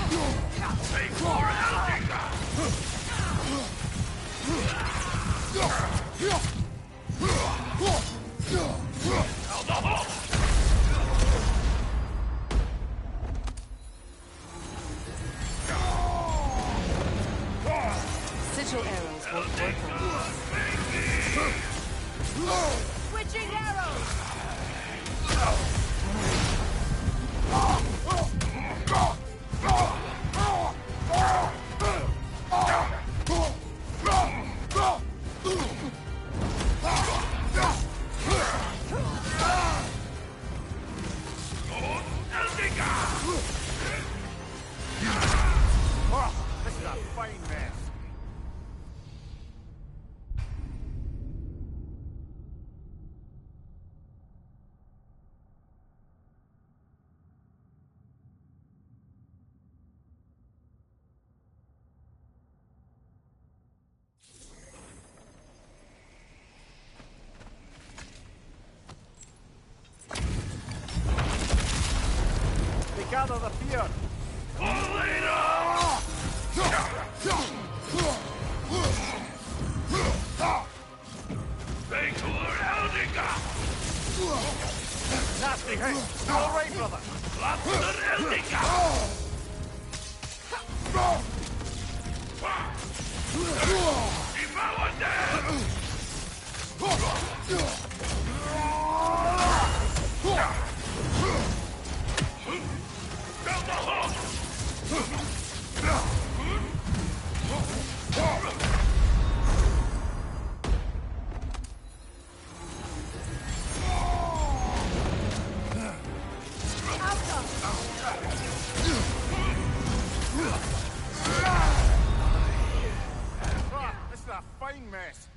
Take more helping! Sigil arrows won't work on you. Switching arrows! This is a fine mess. They gather the fear. Nasty hit. All right, brother. This is a fine mess.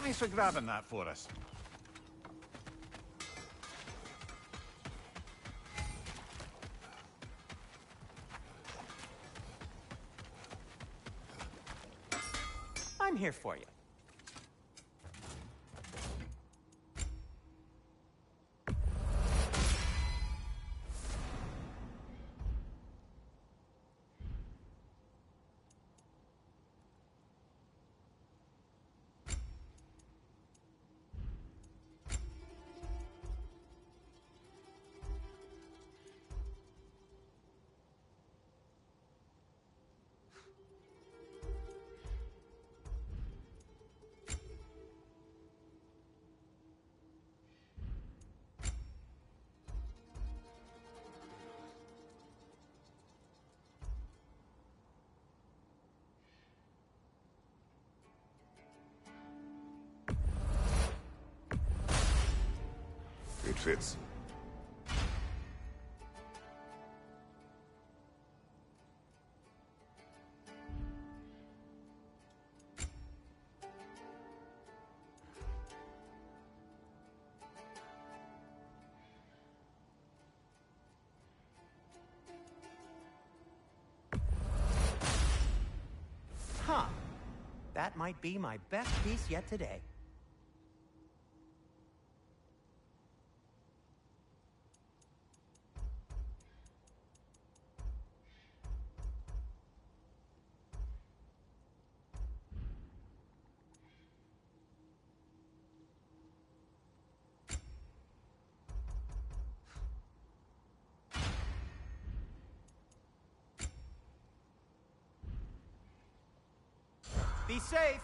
Thanks for grabbing that for us. I'm here for you. it fits. Huh. That might be my best piece yet today. Be safe.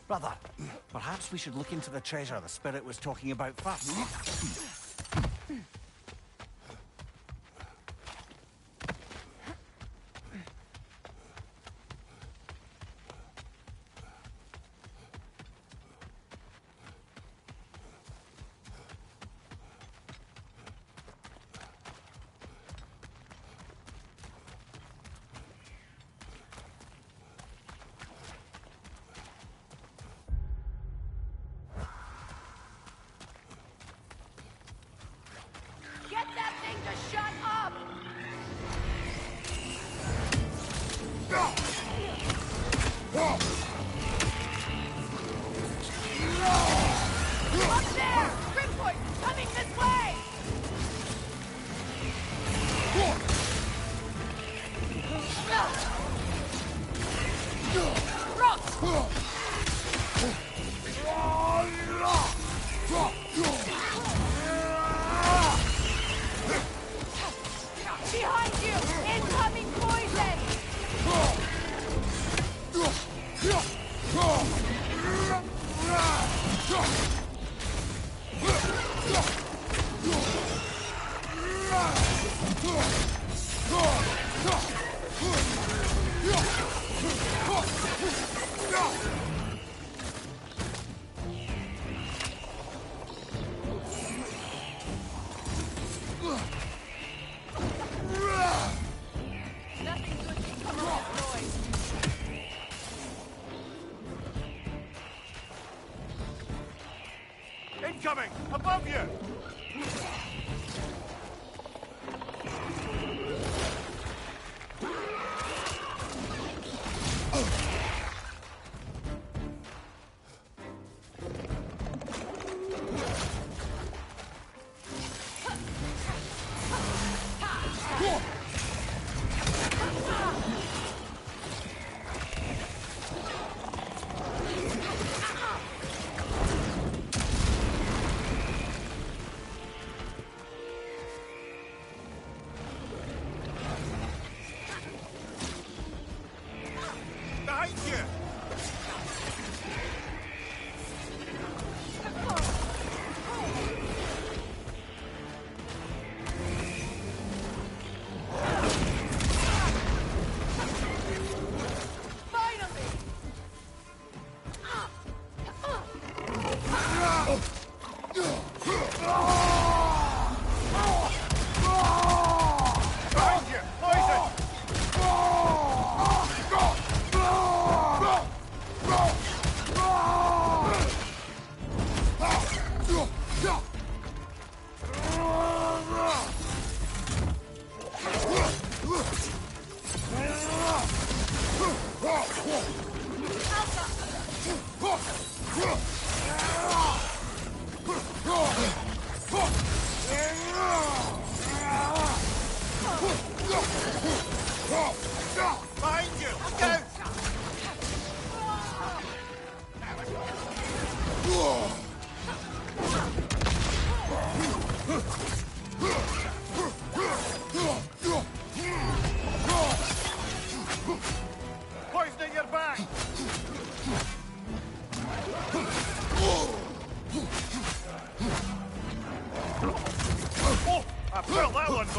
Brother, perhaps we should look into the treasure the spirit was talking about first. Get that thing to shut up! Up there! Grimpoint, coming this way! Behind you! Incoming poison! Nothing good can come of this noise. Incoming! Above you!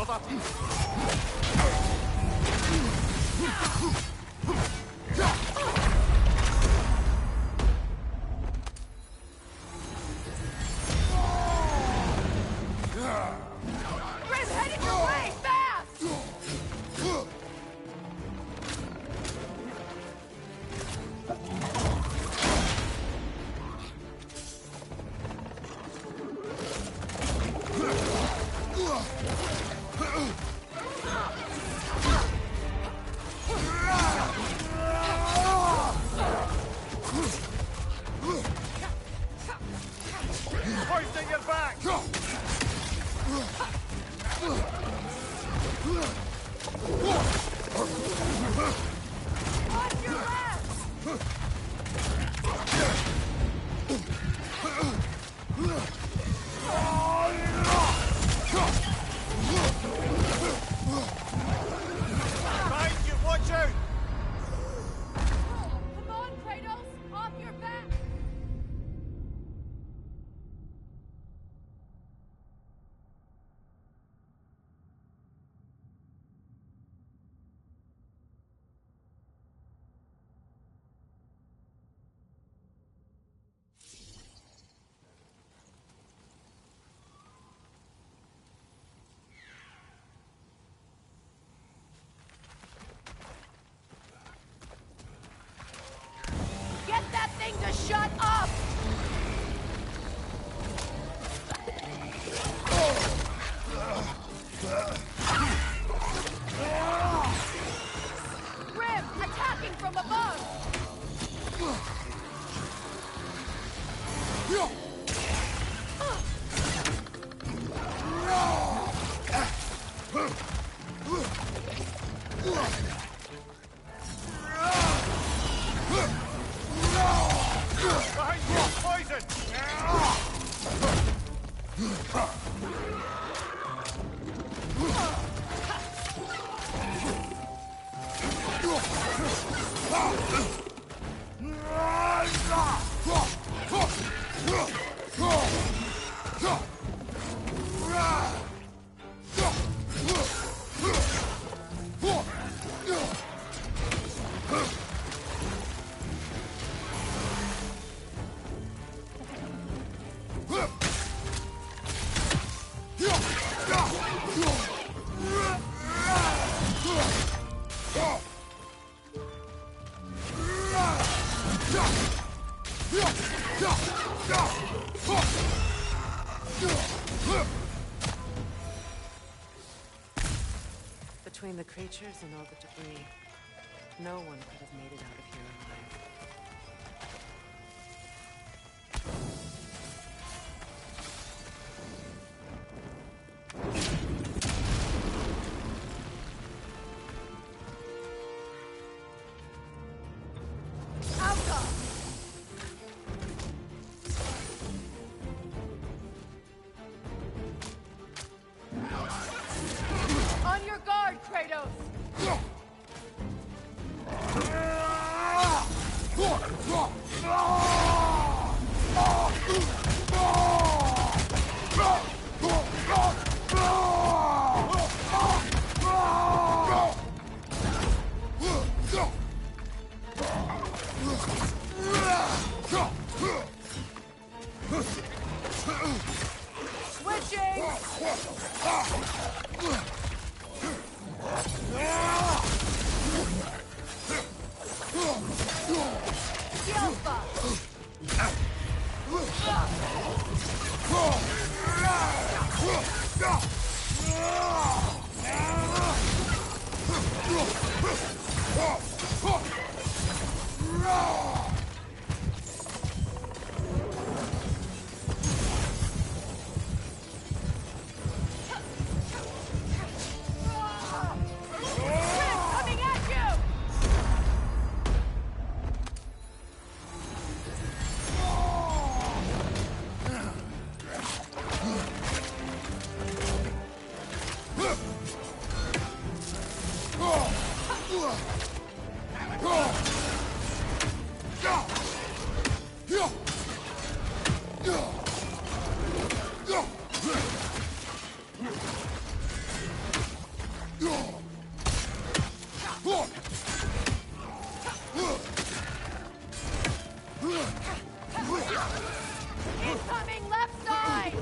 cover! Grim, heading your way! Fast! Hoisting your back! On your left! Behind you, watch out! Come on, Kratos! Off your back! Get that thing to shut up! Grim, attacking from above! Behind you, poison! Between the creatures and all the debris, no one could have made it out of here alive. Alka! On your guard, Kratos! Switching! Coming at you! Incoming left side!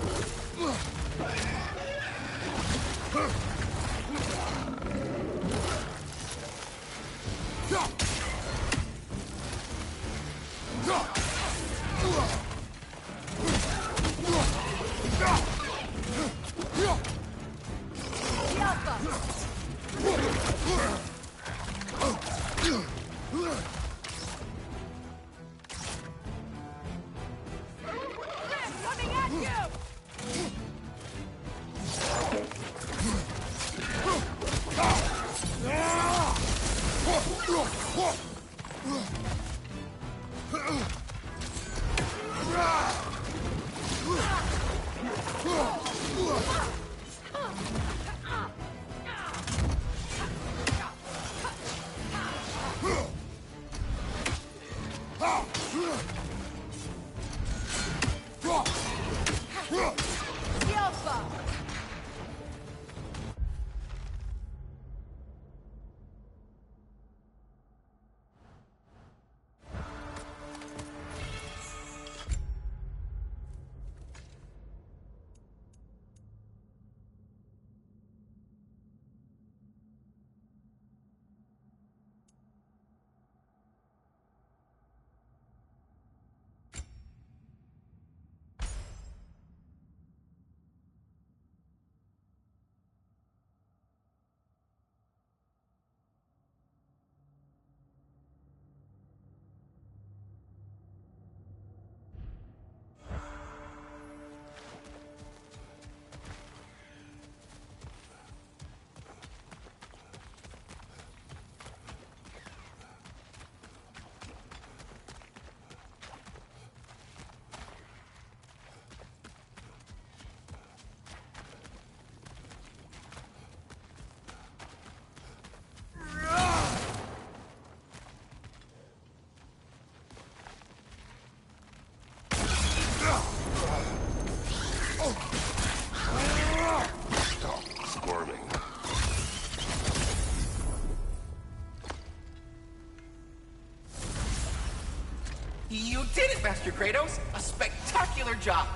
Coming at you! Alpha! Stop squirming. You did it, Master Kratos! A spectacular job!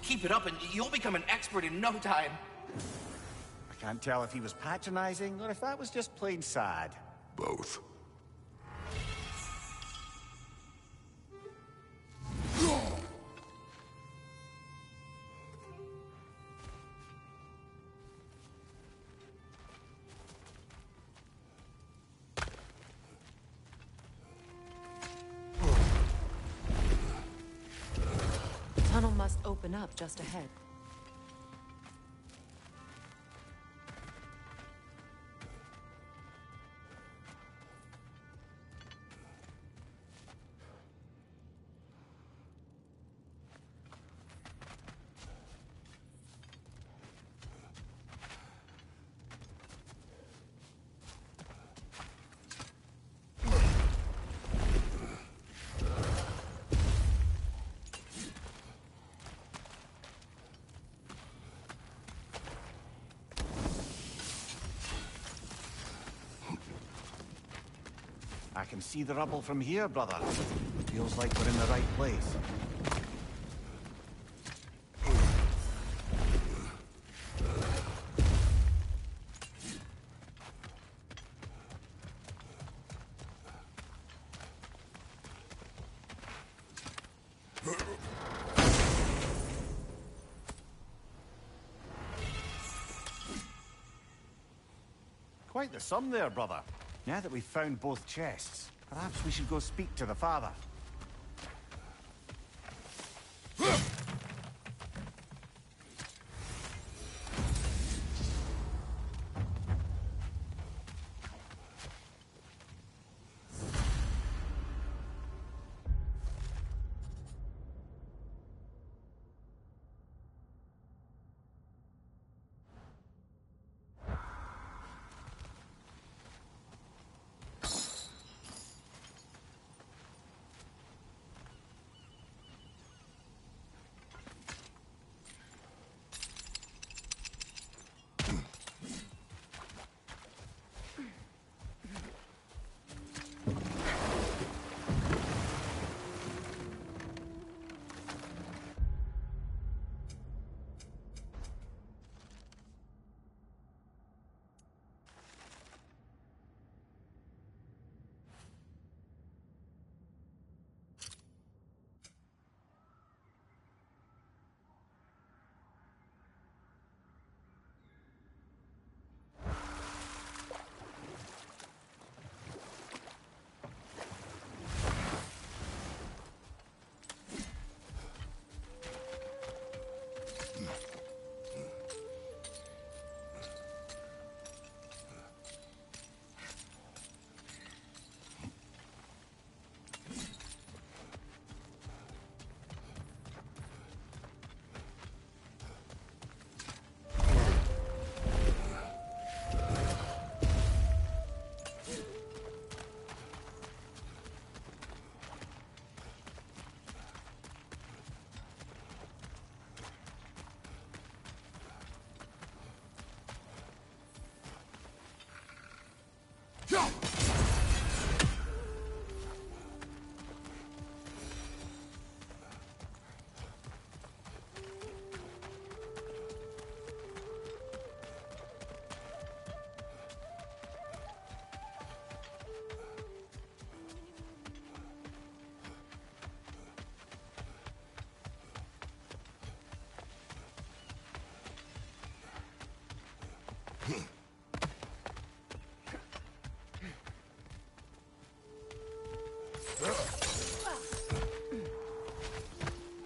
Keep it up and you'll become an expert in no time. I can't tell if he was patronizing or if that was just plain sad. Both. The tunnel must open up just ahead. I can see the rubble from here, brother. Feels like we're in the right place. Quite the sum there, brother. Now that we've found both chests, perhaps we should go speak to the father.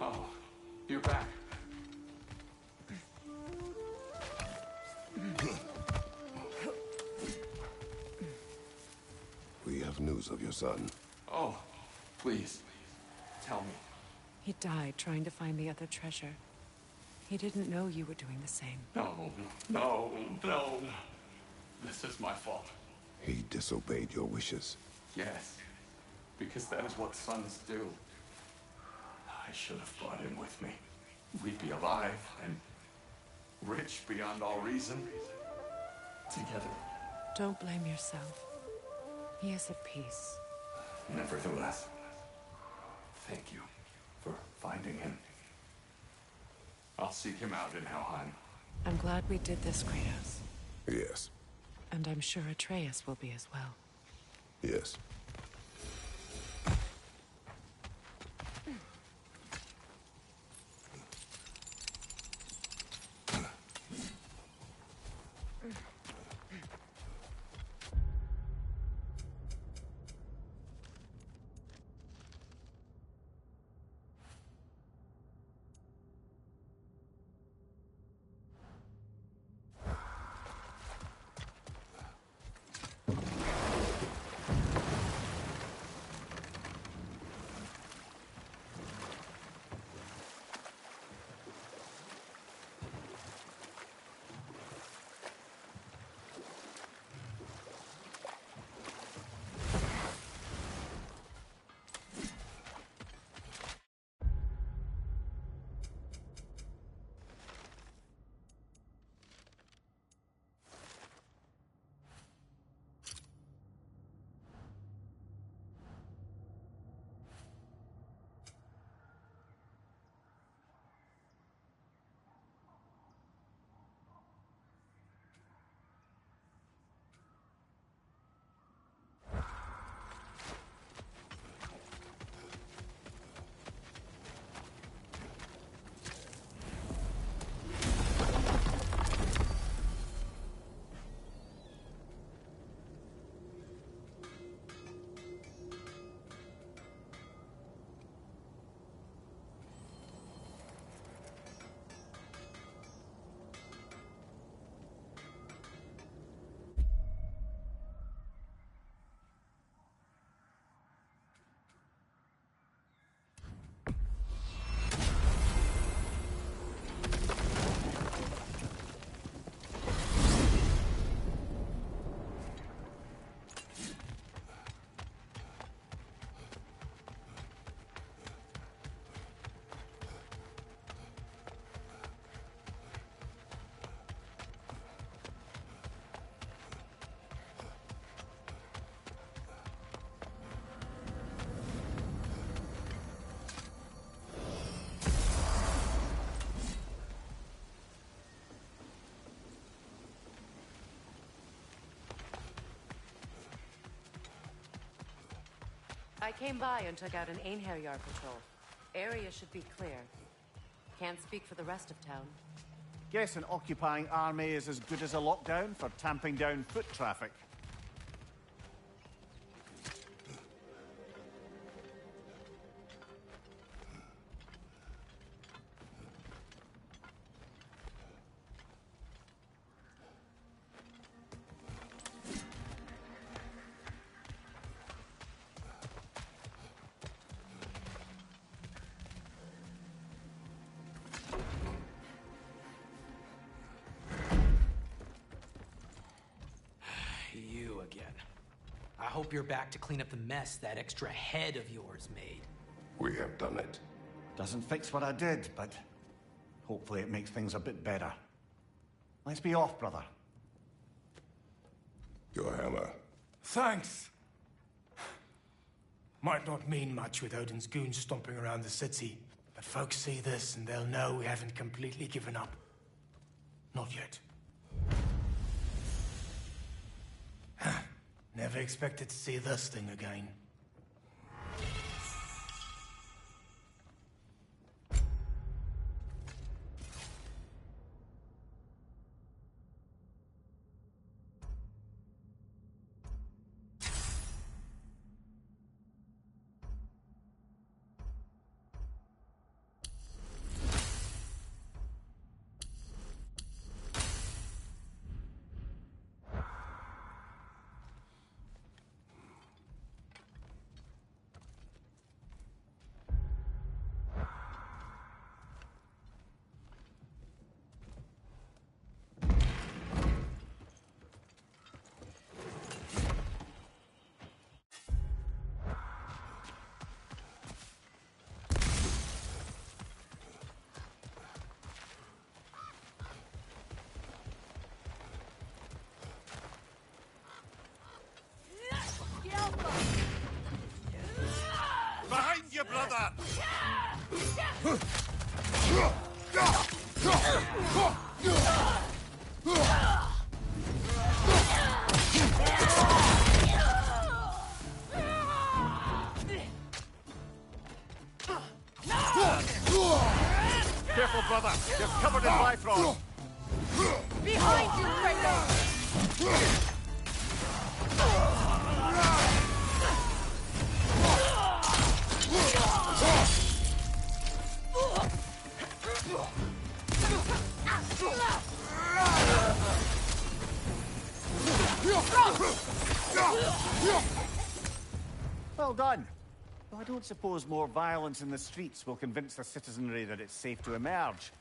Oh, you're back. We have news of your son. Oh, please, tell me. He died trying to find the other treasure. He didn't know you were doing the same. No, no, no. This is my fault. He disobeyed your wishes. Yes, because that is what sons do. I should have brought him with me. We'd be alive and rich beyond all reason. Together. Don't blame yourself. He is at peace. Nevertheless, thank you for finding him. I'll seek him out in Helheim. I'm glad we did this, Kratos. Yes. And I'm sure Atreus will be as well. Yes. I came by and took out an Einherjar patrol. Area should be clear. Can't speak for the rest of town. Guess an occupying army is as good as a lockdown for tamping down foot traffic. You again. I hope you're back to clean up the mess that extra head of yours made. We have done it. Doesn't fix what I did, but hopefully it makes things a bit better. Let's be off, brother. Your hammer. Thanks. Might not mean much with Odin's goons stomping around the city, but folks see this and they'll know we haven't completely given up. Not yet. Never expected to see this thing again. Behind you, brother! Careful, brother! You're covered in Bifrost! Behind you, Kratos! Well done. Well, I don't suppose more violence in the streets will convince the citizenry that it's safe to emerge.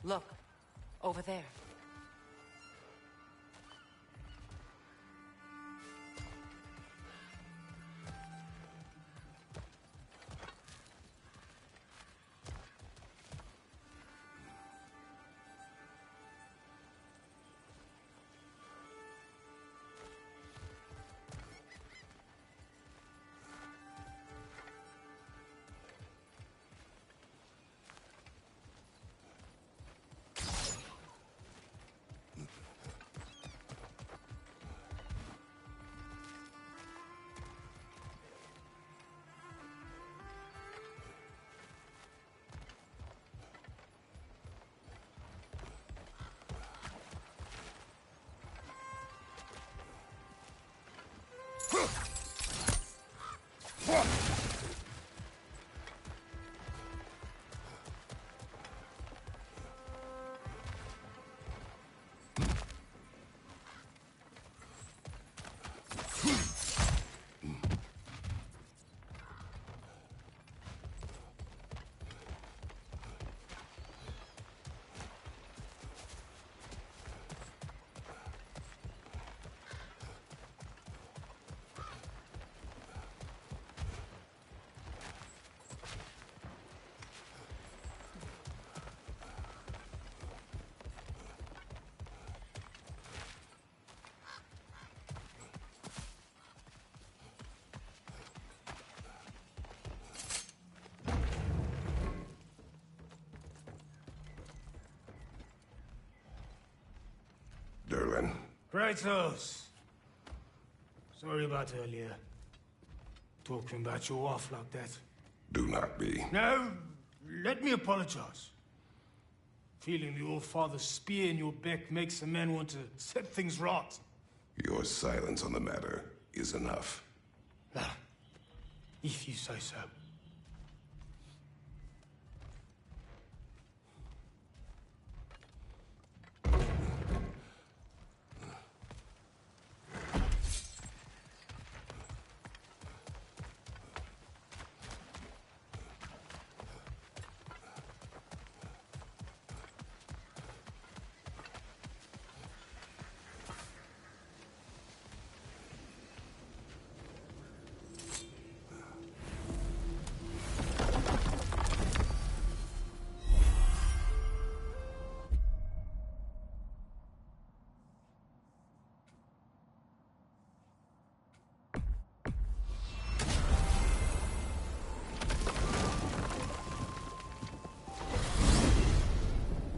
Look, over there. Derlin. Kratos. Sorry about earlier. Talking about your wife like that. Do not be. No, let me apologize. Feeling the All-Father's spear in your back makes a man want to set things right. Your silence on the matter is enough. Ah, if you say so.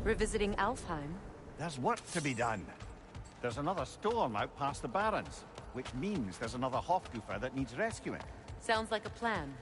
Revisiting Alfheim? There's work to be done. There's another storm out past the Barrens, which means there's another Hofgufer that needs rescuing. Sounds like a plan.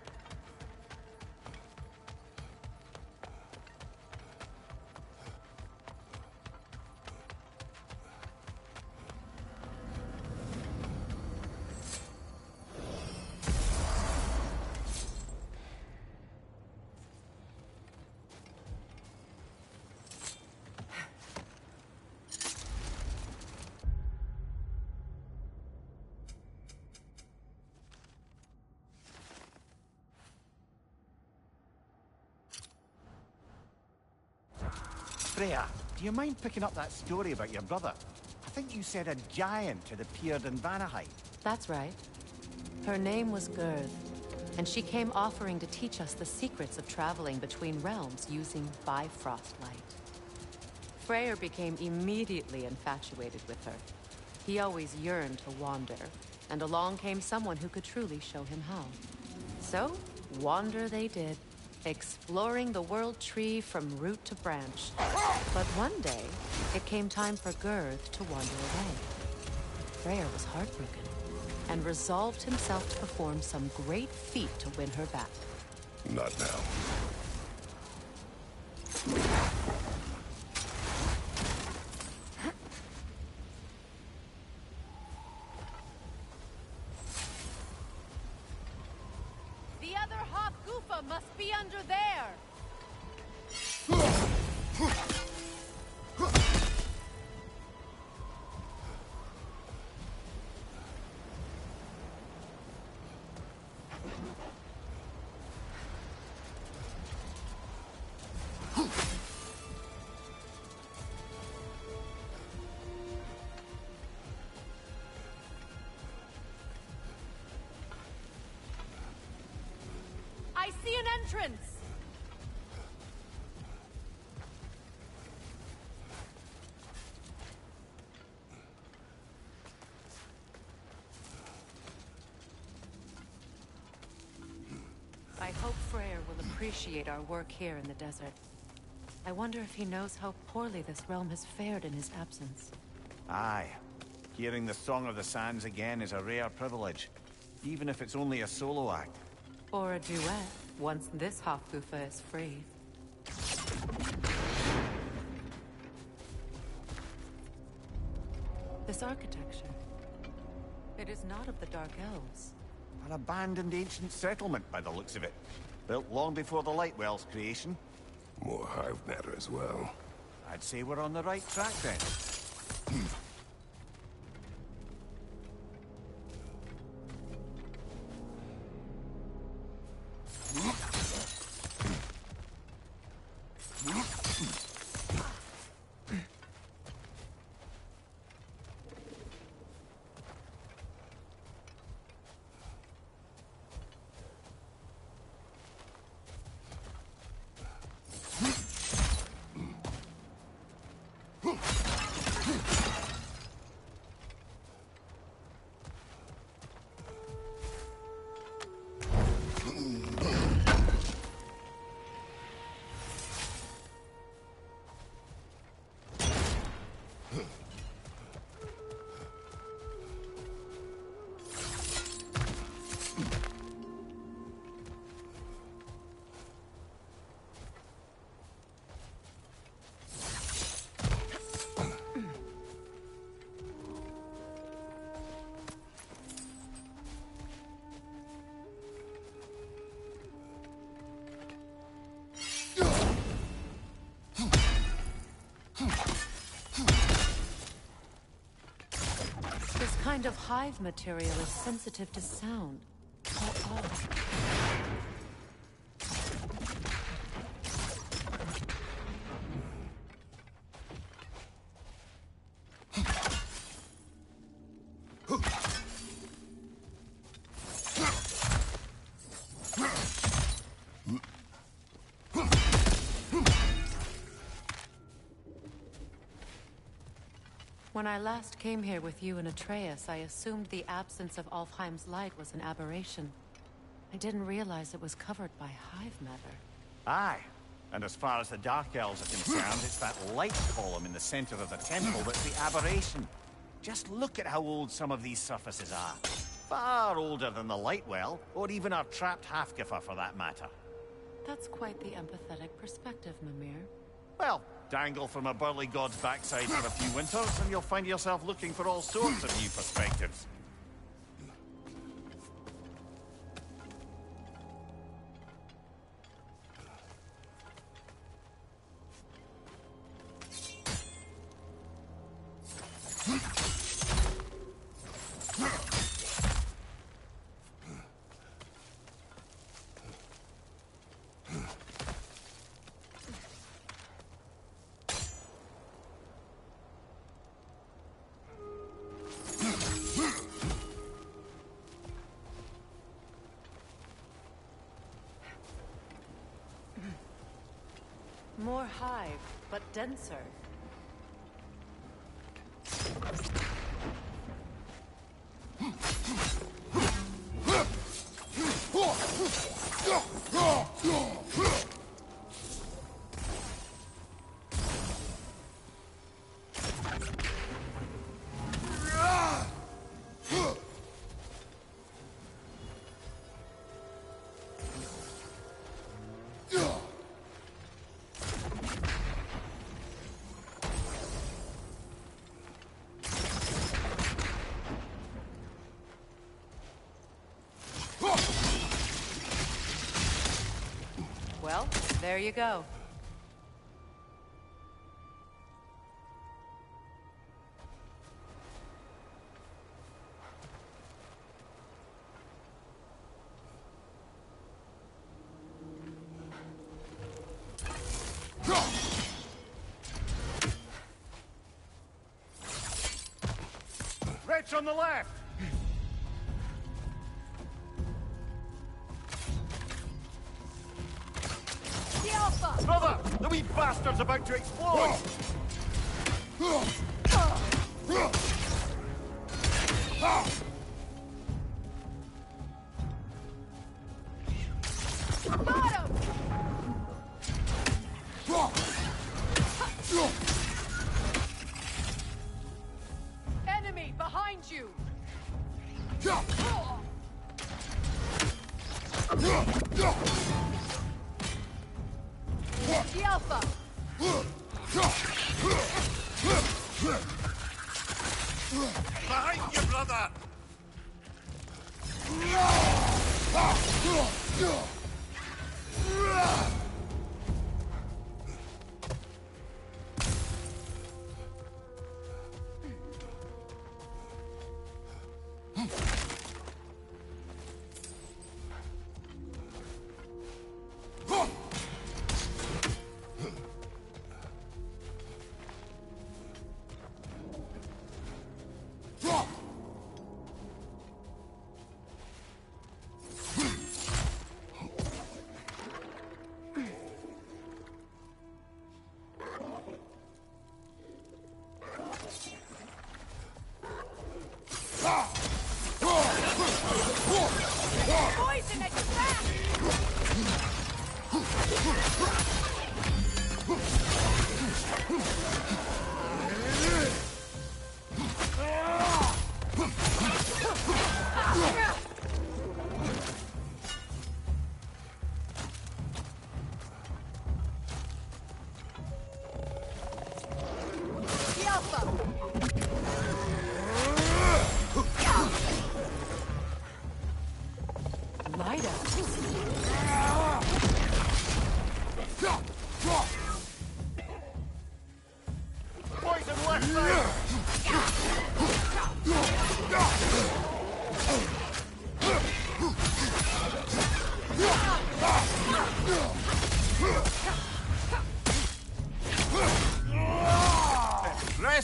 Freya, do you mind picking up that story about your brother? I think you said a giant had appeared in Vanaheim. That's right. Her name was Gerd, and she came offering to teach us the secrets of traveling between realms using Bifrost light. Freyr became immediately infatuated with her. He always yearned to wander, and along came someone who could truly show him how. So, wander they did, exploring the world tree from root to branch. But one day, it came time for Gerd to wander away. Freyr was heartbroken, and resolved himself to perform some great feat to win her back. Not now. The other Hofgufa must be under there! I see an entrance! I hope Freyr will appreciate our work here in the desert. I wonder if he knows how poorly this realm has fared in his absence. Aye. Hearing the Song of the Sands again is a rare privilege, even if it's only a solo act. Or a duet, once this Hofgufa is free. This architecture. It is not of the Dark Elves. An abandoned ancient settlement by the looks of it. Built long before the Lightwell's creation. More hive matter as well. I'd say we're on the right track then. This kind of hive material is sensitive to sound. How odd. When I last came here with you and Atreus, I assumed the absence of Alfheim's light was an aberration. I didn't realize it was covered by hive matter. Aye. And as far as the Dark Elves are concerned, it's that light column in the center of the temple that's the aberration. Just look at how old some of these surfaces are. Far older than the light well, or even our trapped Halfgiffer for that matter. That's quite the empathetic perspective, Mimir. Well, dangle from a burly god's backside for a few winters, and you'll find yourself looking for all sorts of new perspectives. More hive, but denser. Well, there you go. Rich on the left! Brother! The wee bastard's about to explode! Enemy behind you! The Alpha! Behind you, brother!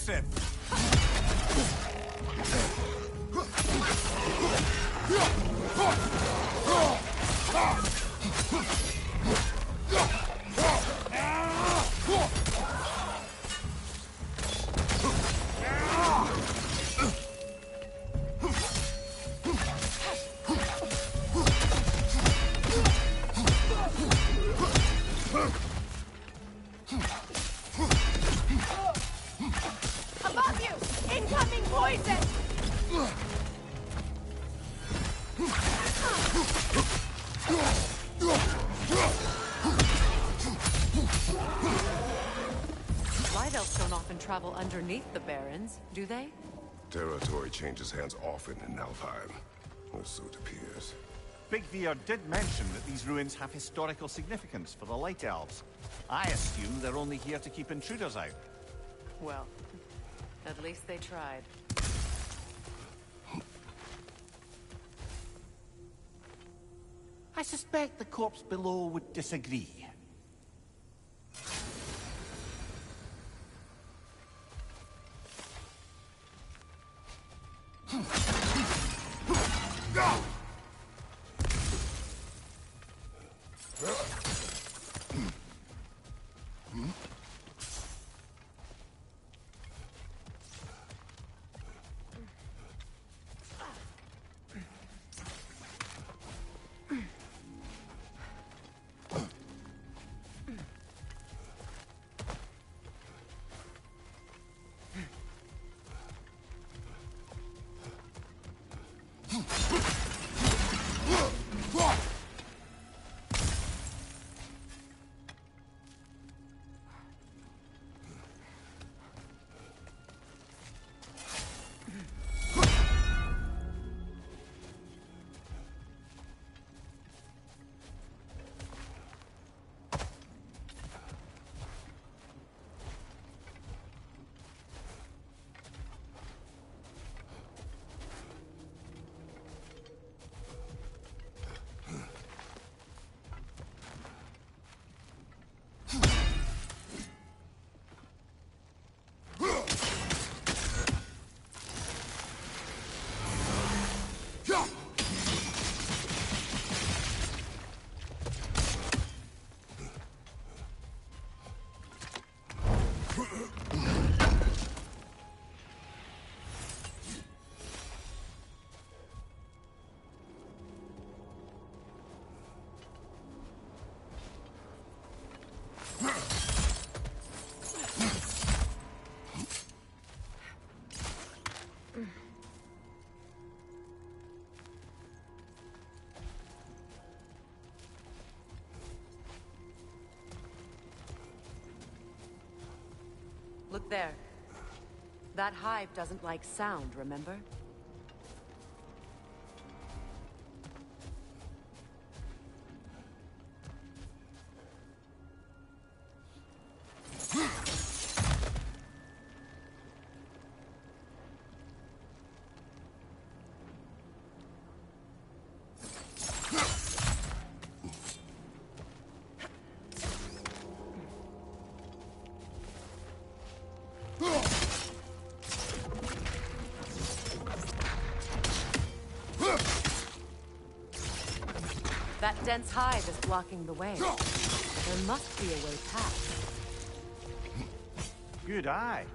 aggressive! Above you! Incoming poison! Light elves don't often travel underneath the barrens, do they? Territory changes hands often in Alfheim, or so it appears. Big Veer did mention that these ruins have historical significance for the Light Elves. I assume they're only here to keep intruders out. Well, at least they tried. I suspect the corpse below would disagree. Look there. That hive doesn't like sound, remember? That dense hive is blocking the way. There must be a way past. Good eye.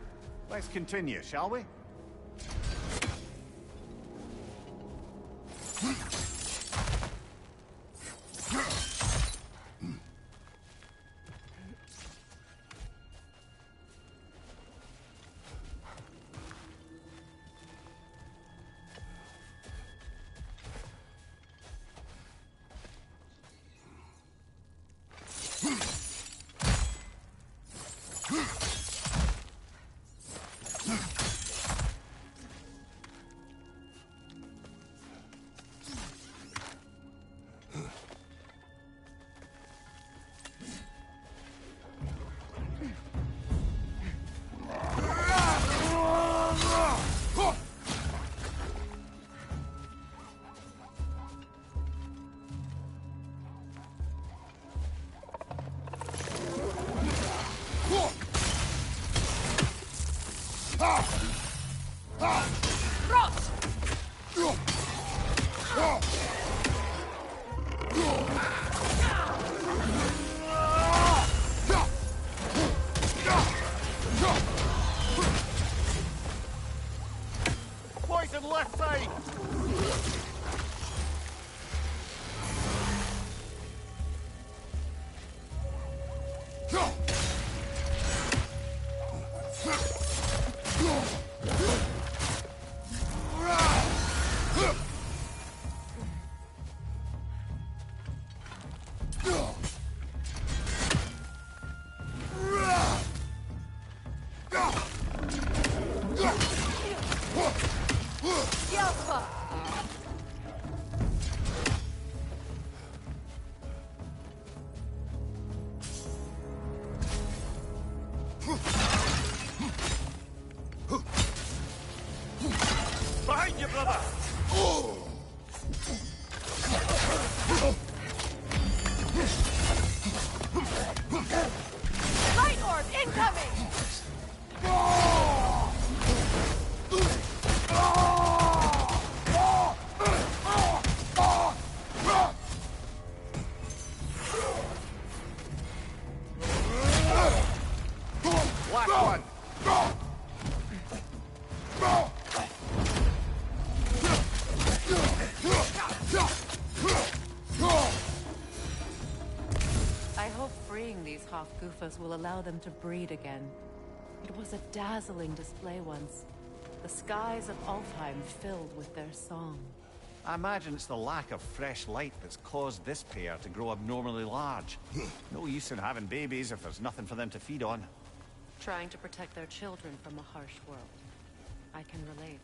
Let's continue, shall we? Poison left side! Behind you, brother! Light orb incoming! Last one! I hope freeing these Hofgufas will allow them to breed again. It was a dazzling display once. The skies of Alfheim filled with their song. I imagine it's the lack of fresh light that's caused this pair to grow abnormally large. No use in having babies if there's nothing for them to feed on. Trying to protect their children from a harsh world. I can relate.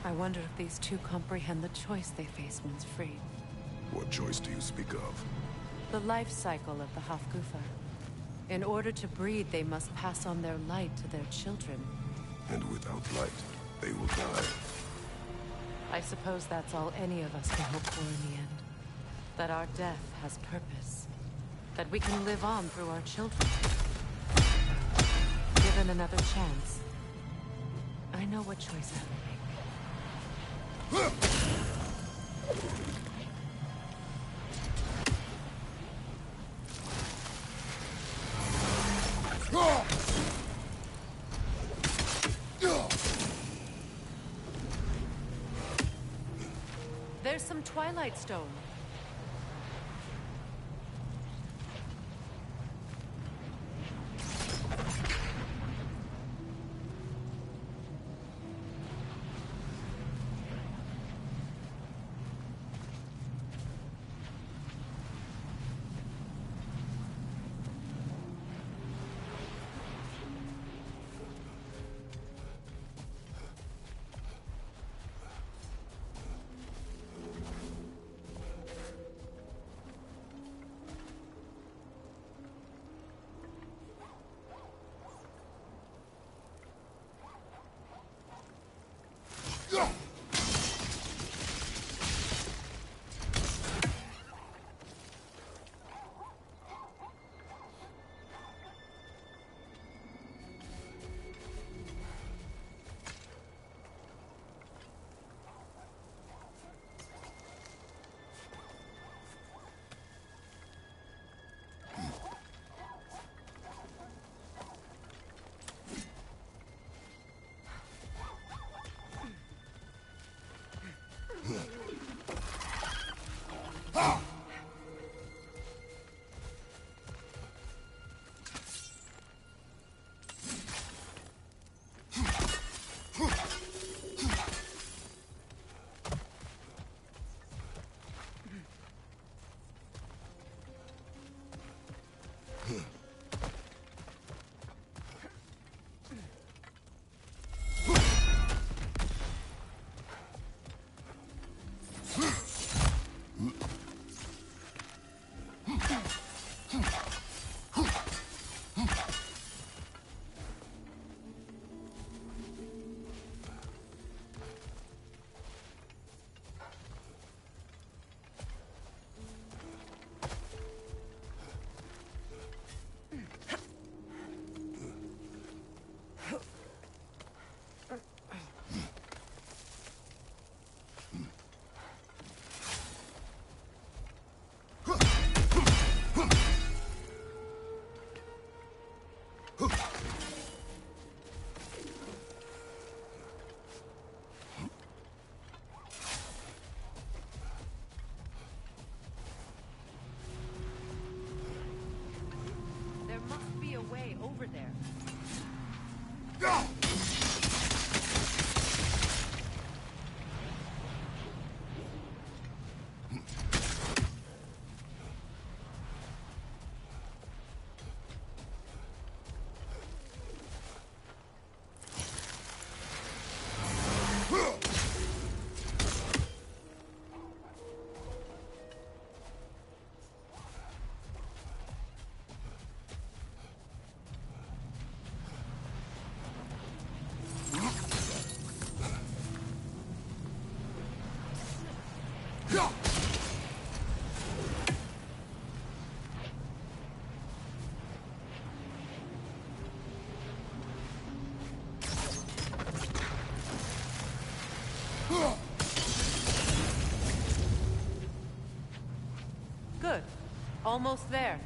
I wonder if these two comprehend the choice they face once freed. What choice do you speak of? The life cycle of the Hofgufa. In order to breed, they must pass on their light to their children. And without light, they will die. I suppose that's all any of us can hope for in the end. That our death has purpose. That we can live on through our children. Given another chance, I know what choice I will make. There's some Twilight Stone. way over there. Good. Almost there.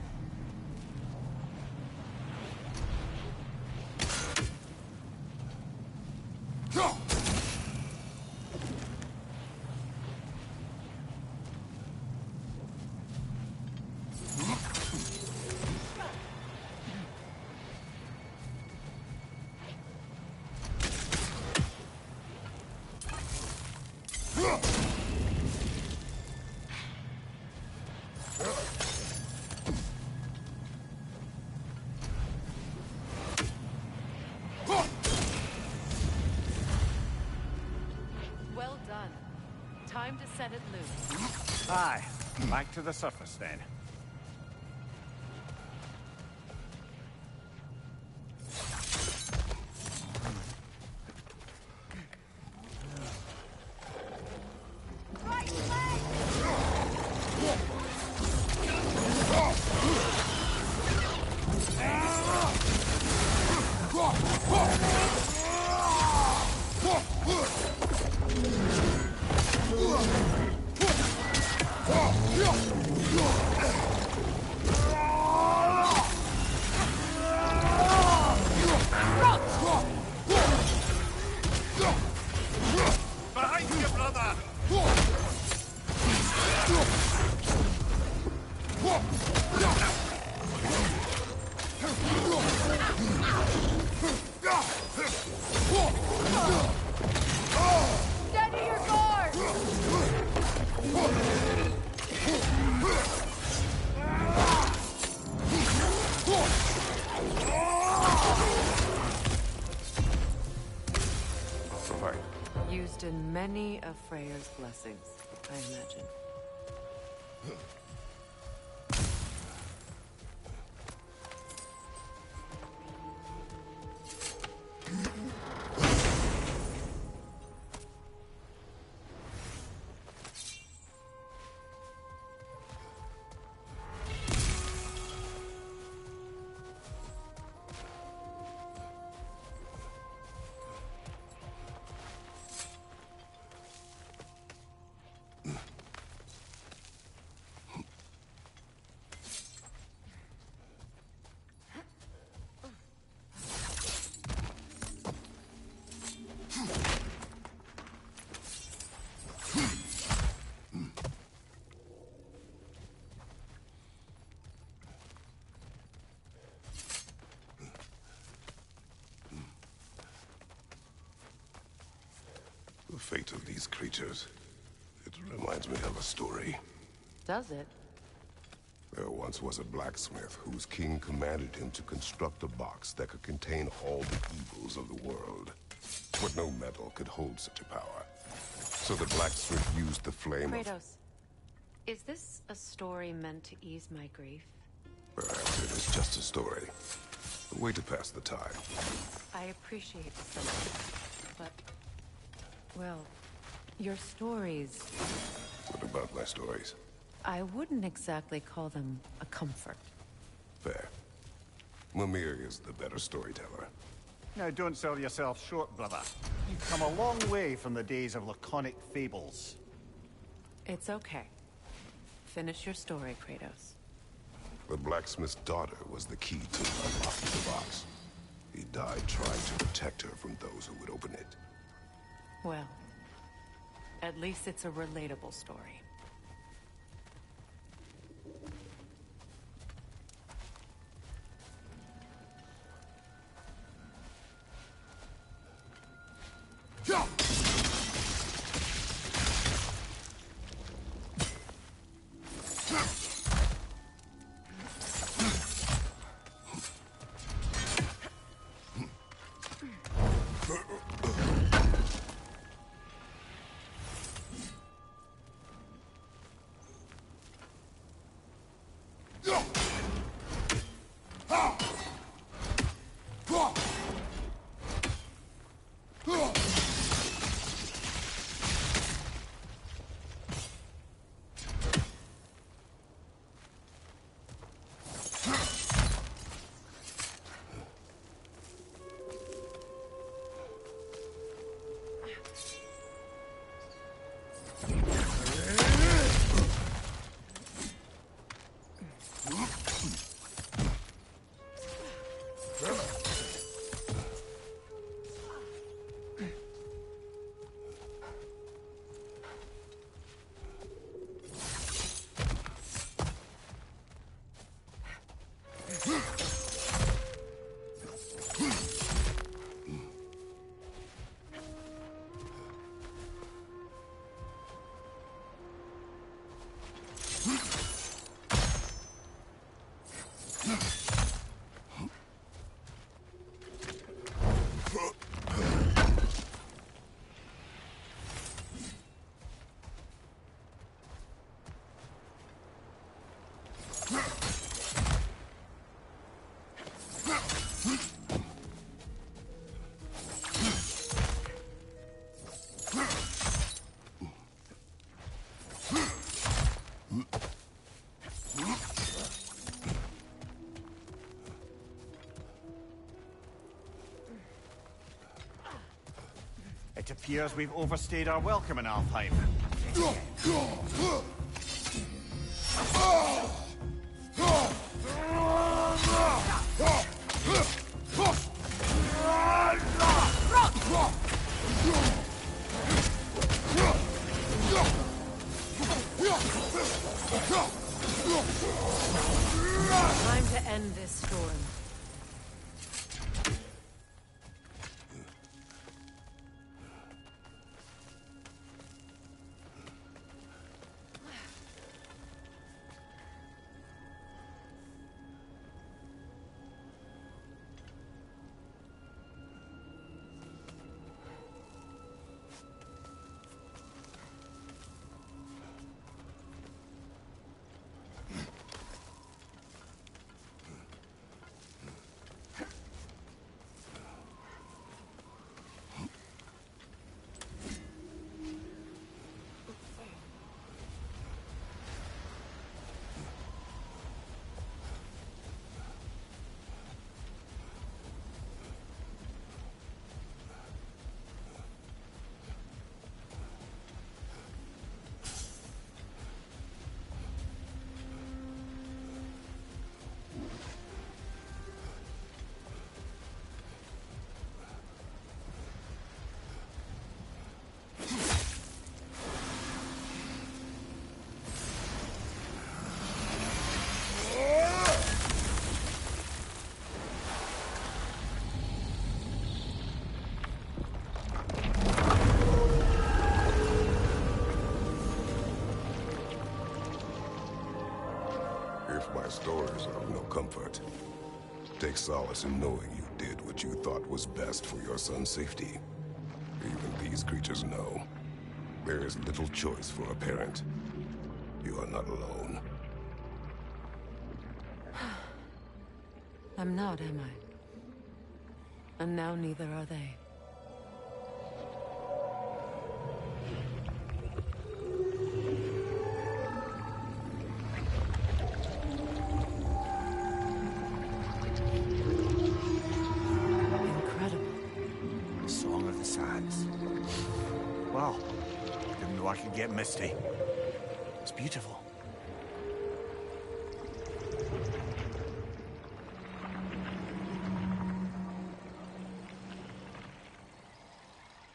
Well done. Time to set it loose. Aye. Back to the surface then. Behind you, brother! Steady your guard! Right. Used in many of Freyr's blessings, I imagine. The fate of these creatures. It reminds me of a story. Does it? There once was a blacksmith whose king commanded him to construct a box that could contain all the evils of the world. But no metal could hold such a power. So the blacksmith used the flame of... Kratos, is this a story meant to ease my grief? Perhaps it is just a story. A way to pass the time. I appreciate the sentiment, but... Well, your stories... What about my stories? I wouldn't exactly call them a comfort. Fair. Mimir is the better storyteller. Now, don't sell yourself short, brother. You've come a long way from the days of laconic fables. It's okay. Finish your story, Kratos. The blacksmith's daughter was the key to unlocking the box. He died trying to protect her from those who would open it. Well, at least it's a relatable story. It appears we've overstayed our welcome in Alfheim. Time to end this storm. If my stories are of no comfort, take solace in knowing you did what you thought was best for your son's safety. Even these creatures know. There is little choice for a parent. You are not alone. I'm not, am I? And now neither are they. Wow. Didn't know I could get misty. It's beautiful.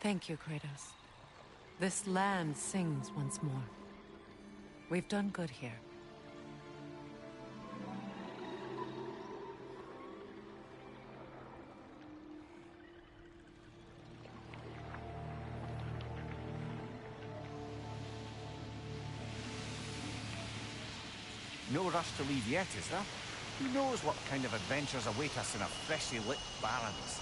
Thank you, Kratos. This land sings once more. We've done good here. No rush to leave yet, is there? Who knows what kind of adventures await us in our freshly lit barrens?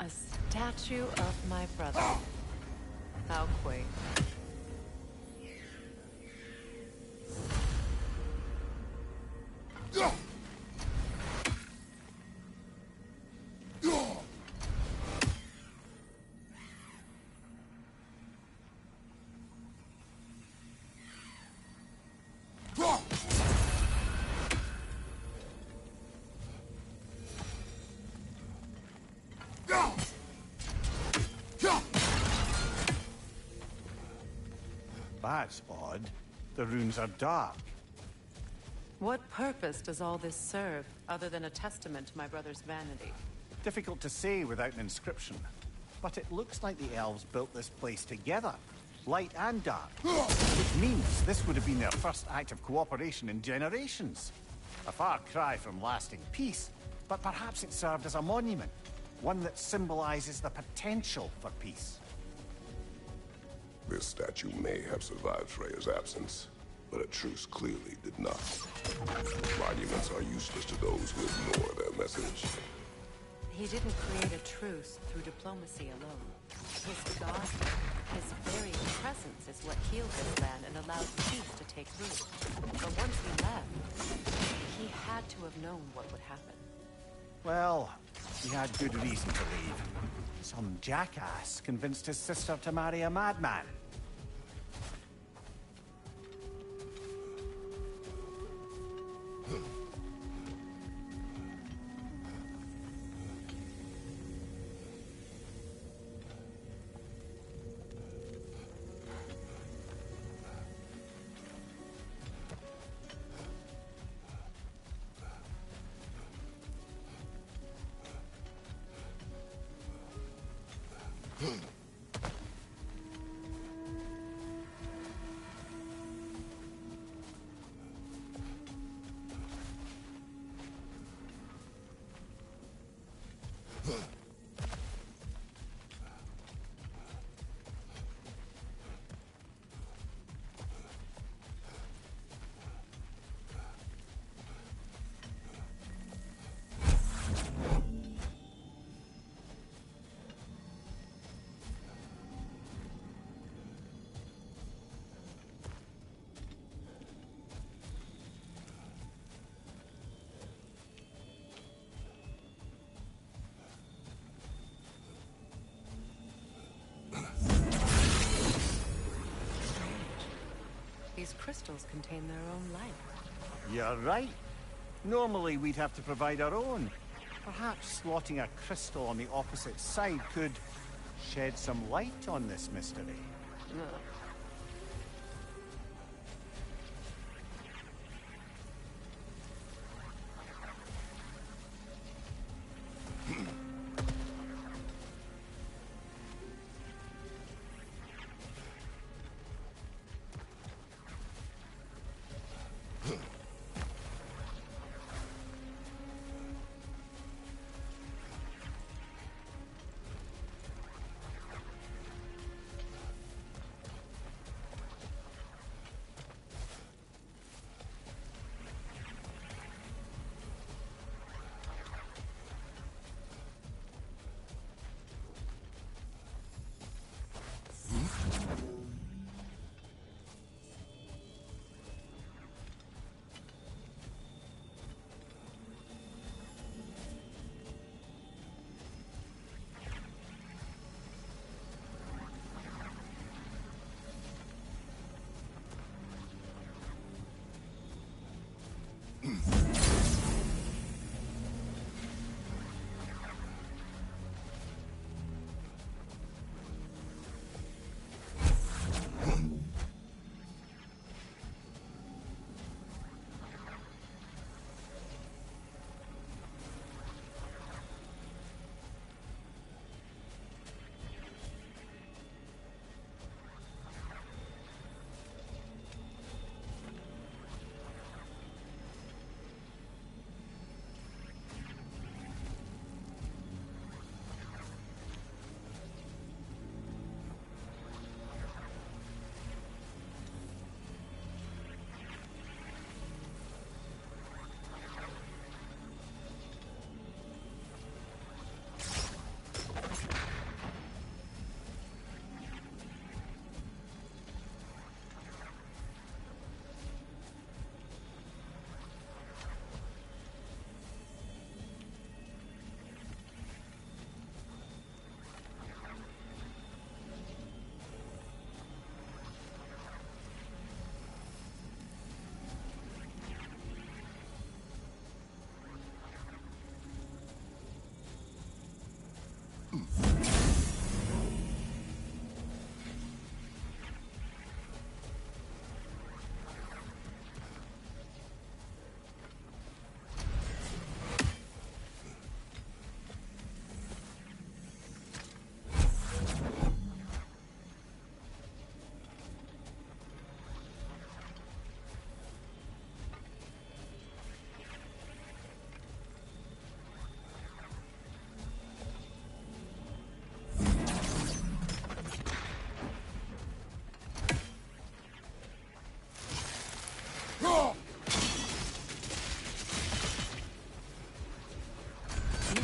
A statue of my brother. How quaint. That's odd. The runes are dark. What purpose does all this serve, other than a testament to my brother's vanity? Difficult to say without an inscription. But it looks like the elves built this place together. Light and dark. Which means this would have been their first act of cooperation in generations. A far cry from lasting peace, but perhaps it served as a monument. One that symbolizes the potential for peace. This statue may have survived Freya's absence, but a truce clearly did not. Monuments are useless to those who ignore their message. He didn't create a truce through diplomacy alone. His god, his very presence is what healed this land and allowed peace to take root. But once he left, he had to have known what would happen. Well, he had good reason to leave. Some jackass convinced his sister to marry a madman. These crystals contain their own light. You're right. Normally we'd have to provide our own. Perhaps slotting a crystal on the opposite side could shed some light on this mystery.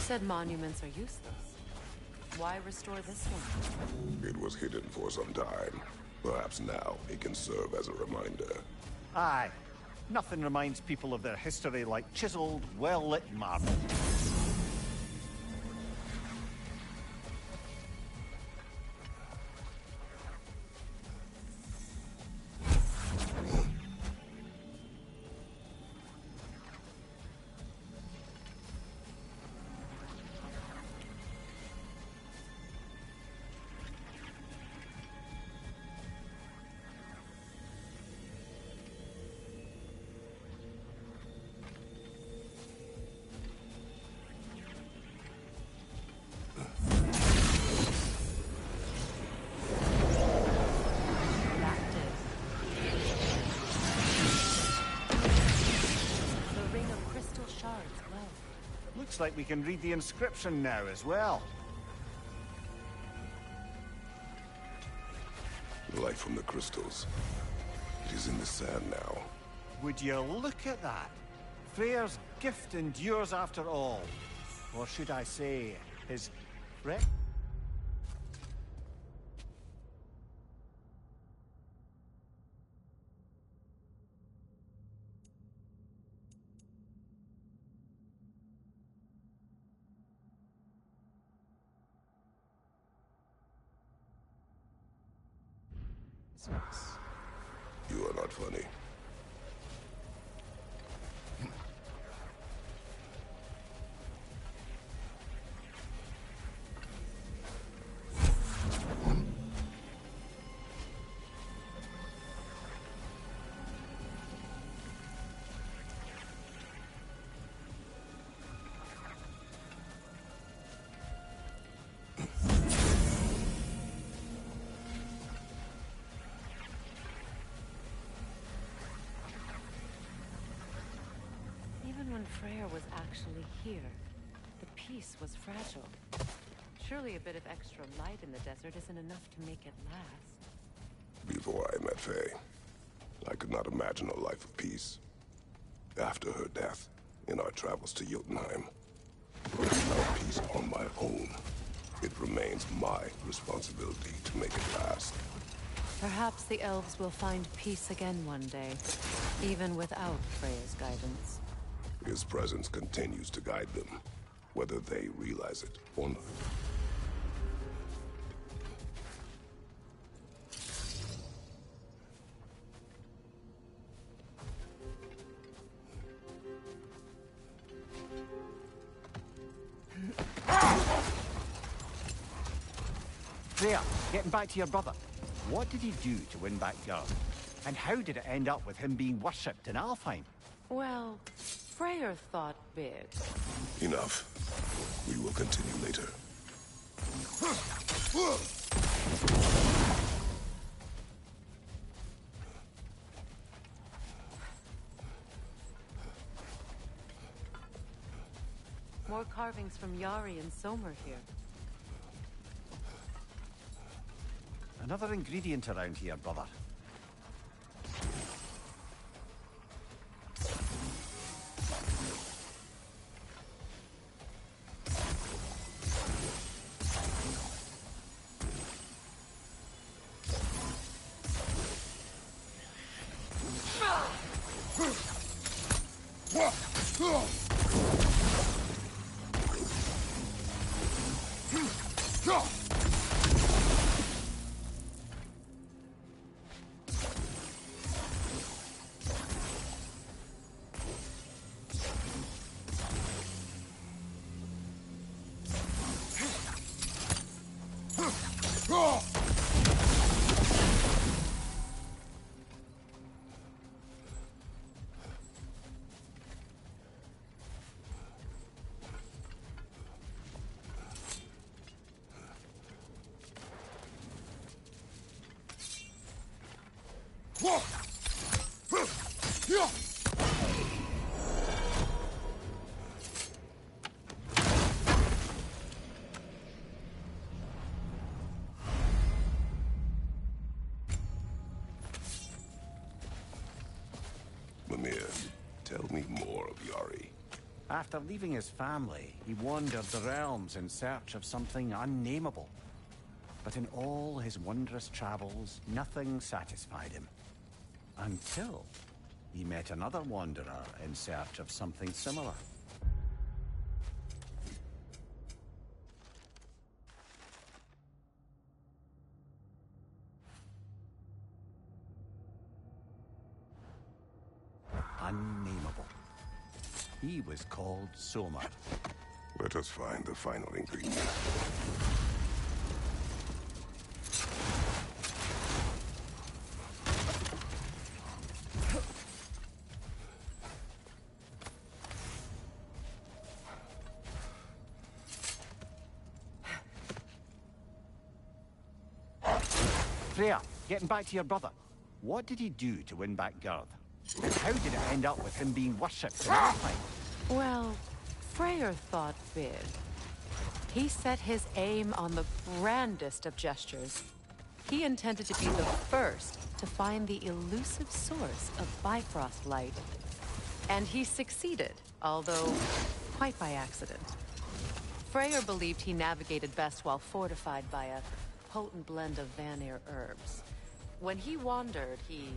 said monuments are useless. Why restore this one? It was hidden for some time. Perhaps now it can serve as a reminder. Aye. Nothing reminds people of their history like chiseled, well-lit marble. Looks like we can read the inscription now as well. Light from the crystals. It is in the sand now. Would you look at that? Freyr's gift endures after all. Or should I say, his threat? You are not funny. When Freyr was actually here, the peace was fragile. Surely a bit of extra light in the desert isn't enough to make it last. Before I met Faye, I could not imagine a life of peace. After her death, in our travels to Jotunheim, I found peace on my own. It remains my responsibility to make it last. Perhaps the elves will find peace again one day, even without Freyr's guidance. His presence continues to guide them, whether they realize it or not. Freyr, getting back to your brother. What did he do to win back Gerd? And how did it end up with him being worshipped in Alfheim? Well, Freyr thought big. Enough. We will continue later. More carvings from Yari and Somer here. Another ingredient around here, brother. Mimir, tell me more of Yari. After leaving his family, he wandered the realms in search of something unnameable. But in all his wondrous travels, nothing satisfied him. Until he met another wanderer in search of something similar. Unnameable. He was called Soma. Let us find the final ingredient. Freya, getting back to your brother. What did he do to win back Gerd? And how did it end up with him being worshipped in Alpine? Well, Freyr thought big. He set his aim on the grandest of gestures. He intended to be the first to find the elusive source of Bifrost light. And he succeeded, although quite by accident. Freyr believed he navigated best while fortified by a potent blend of Vanir herbs. When he wandered, he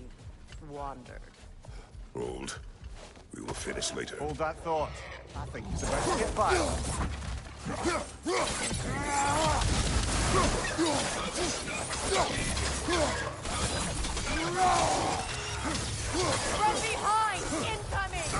wandered. Hold. We will finish later. Hold that thought. I think he's about to get violent. From behind! Incoming!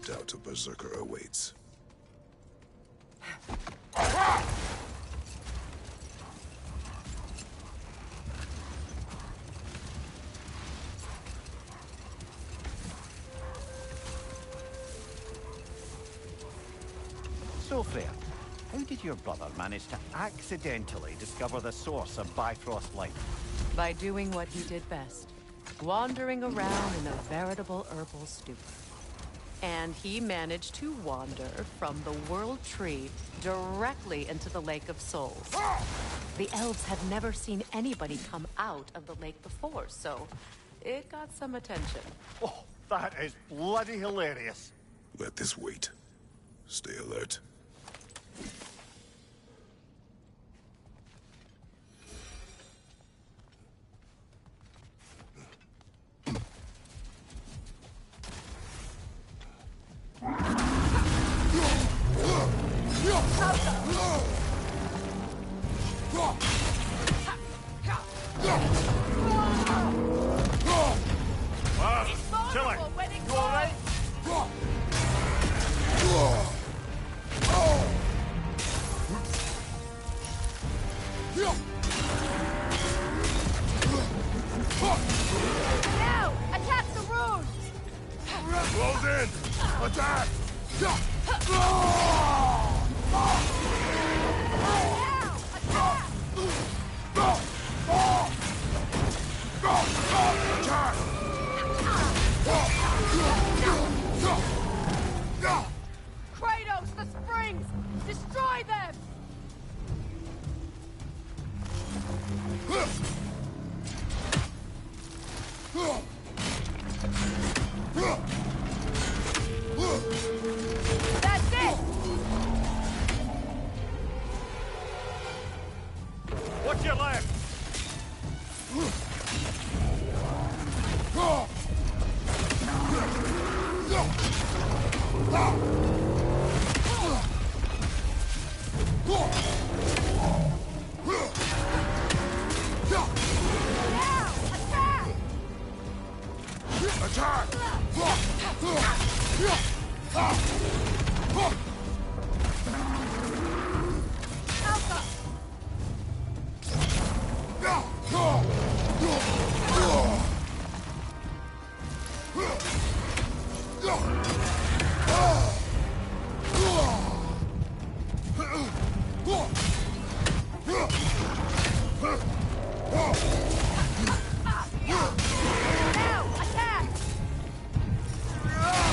doubt a berserker awaits. So, Freya, how did your brother manage to accidentally discover the source of Bifrost light? By doing what he did best, wandering around in a veritable herbal stupor. And he managed to wander from the World Tree directly into the Lake of Souls. The elves had never seen anybody come out of the lake before, so it got some attention. Oh, that is bloody hilarious. Let this wait. Stay alert. Killer, you all right? Now! Attack the rune! Close in! Attack! Now! Attack! Kratos, the springs! Destroy them! That's it! What's your left? Now! Attack! Alpha! Now! Attack!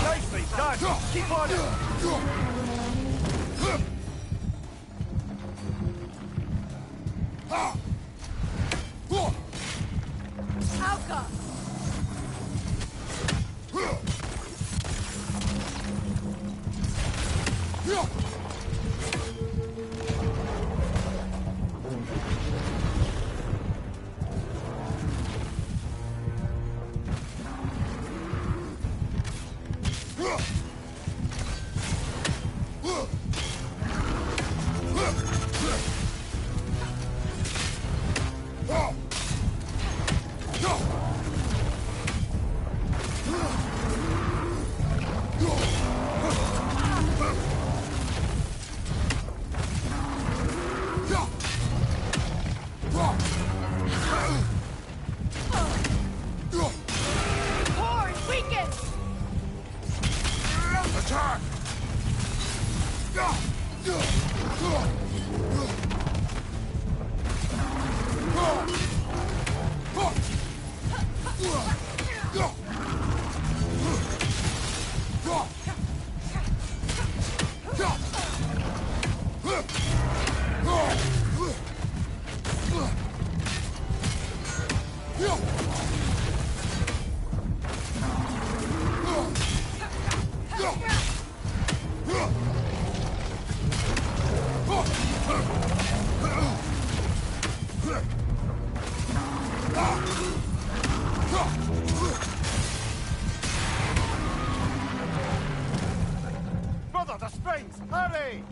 Nicely done! Keep on it! Alka! Core is weakened! Attack! Brother, the springs! Hurry!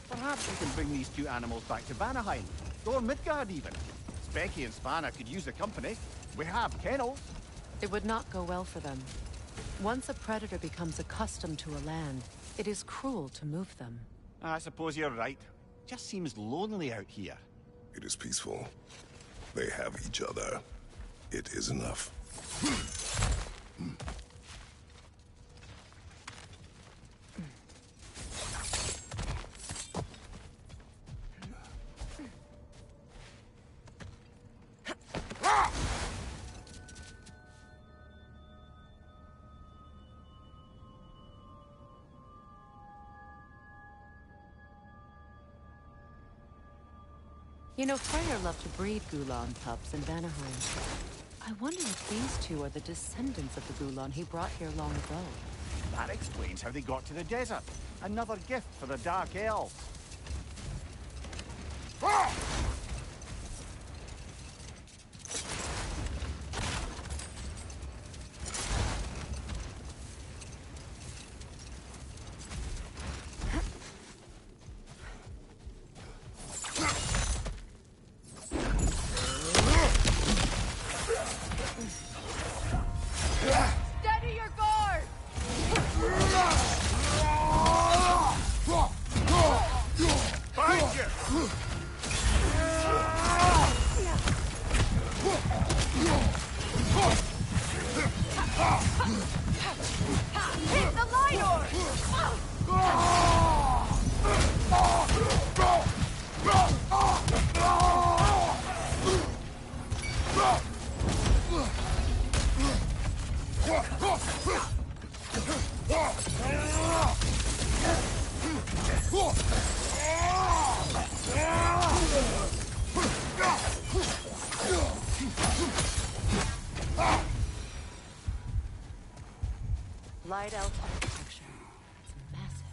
Perhaps we can bring these two animals back to Vanaheim, or Midgard even. Specky and Spanna could use the company. We have kennels. It would not go well for them. Once a predator becomes accustomed to a land, it is cruel to move them. I suppose you're right. Just seems lonely out here. It is peaceful. They have each other. It is enough. You know, Freyr loved to breed Gulan pups in Vanaheim. I wonder if these two are the descendants of the Gulan he brought here long ago. That explains how they got to the desert. Another gift for the Dark Elves. Steady your guard! White Elf architecture. It's massive.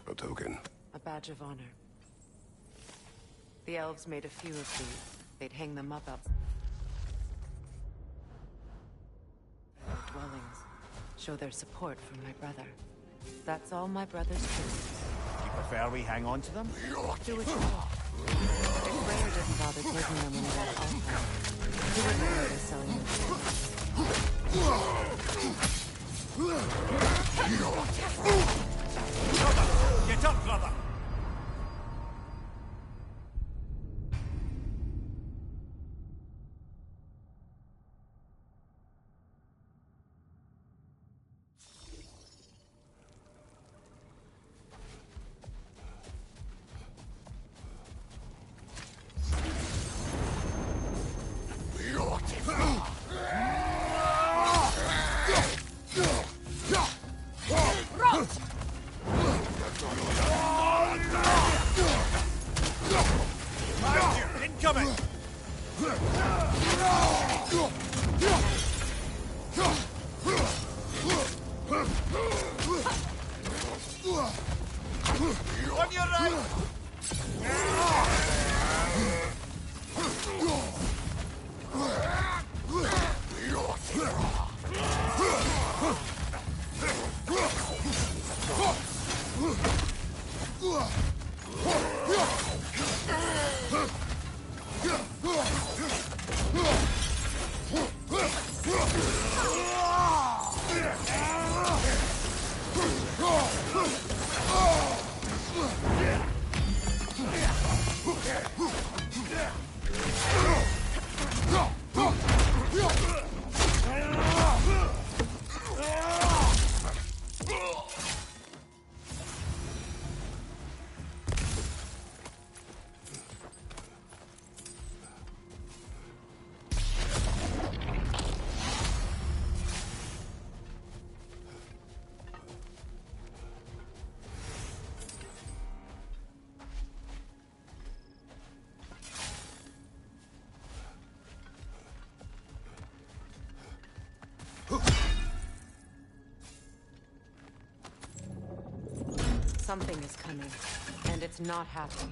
A token. A badge of honor. The elves made a few of these. They'd hang them up outside. show their support for my brother. That's all my brothers do. You prefer we hang on to them? Do what you want. If Freya didn't bother taking them when he had Alpha, he wouldn't have been selling them. Get up, brother! Incoming! On your right! Something is coming, and it's not happy.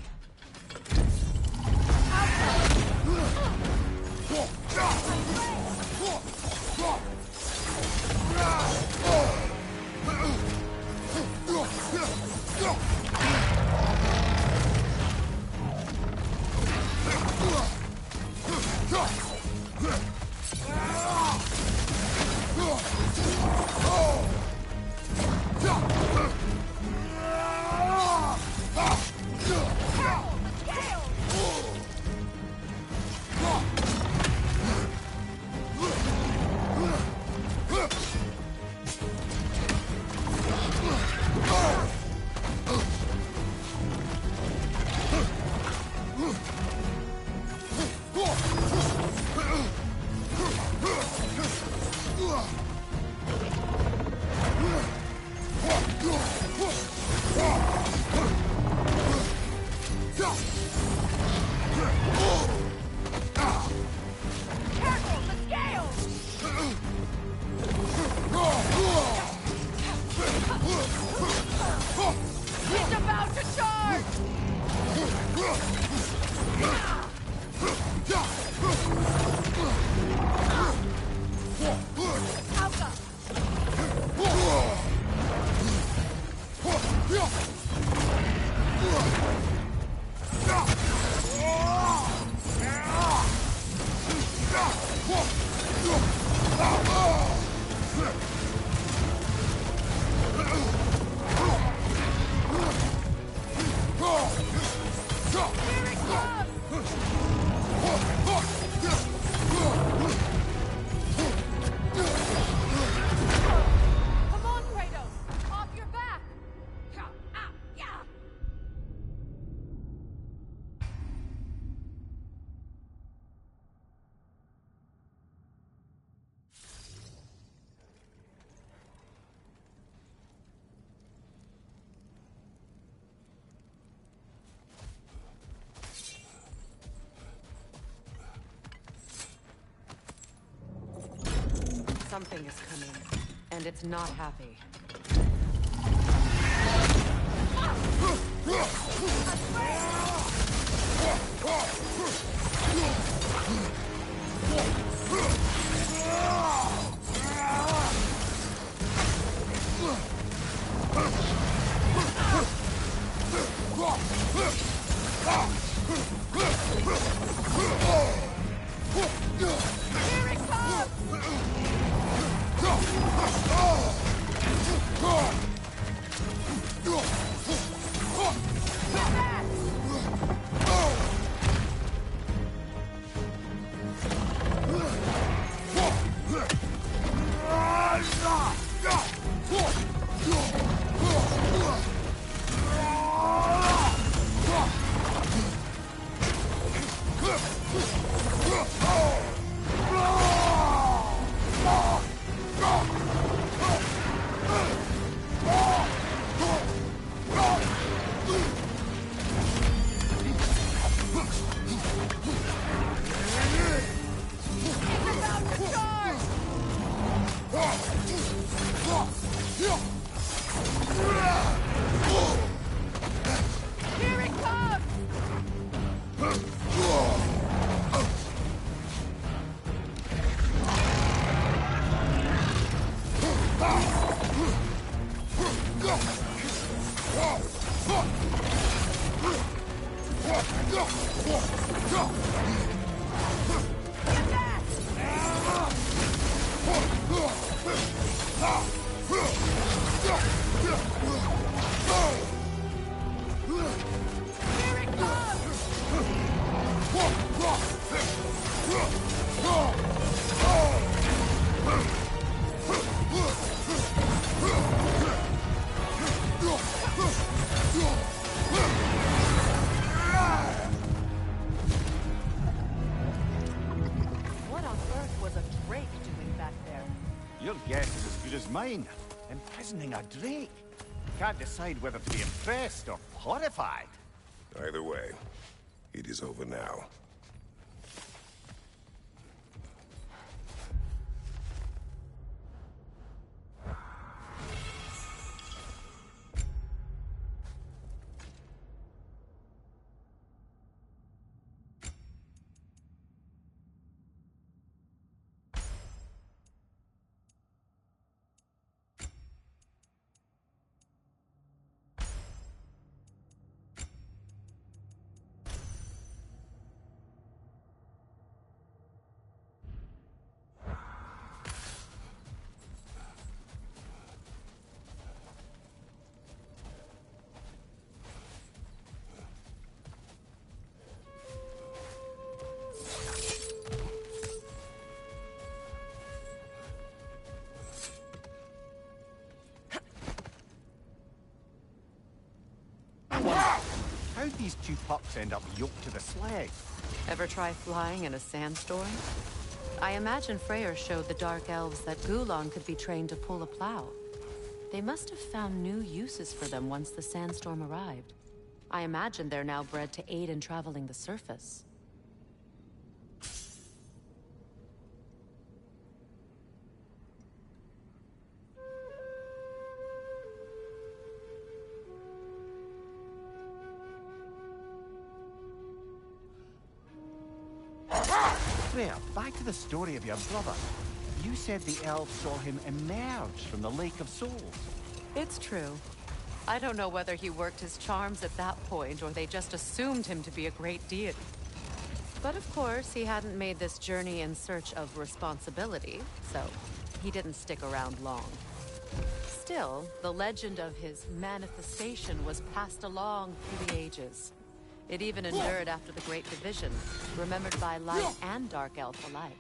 Something is coming, and it's not happy. Mine, imprisoning a drake. Can't decide whether to be impressed or horrified. Either way, it is over now. How'd these two pups end up yoked to the sled? Ever try flying in a sandstorm? I imagine Freyr showed the Dark Elves that Gulon could be trained to pull a plow. They must have found new uses for them once the sandstorm arrived. I imagine they're now bred to aid in traveling the surface. Freya, back to the story of your brother. You said the elves saw him emerge from the Lake of Souls. It's true. I don't know whether he worked his charms at that point, or they just assumed him to be a great deity. But of course, he hadn't made this journey in search of responsibility, so he didn't stick around long. Still, the legend of his manifestation was passed along through the ages. It even endured after the Great Division, remembered by Light and Dark Elf alike.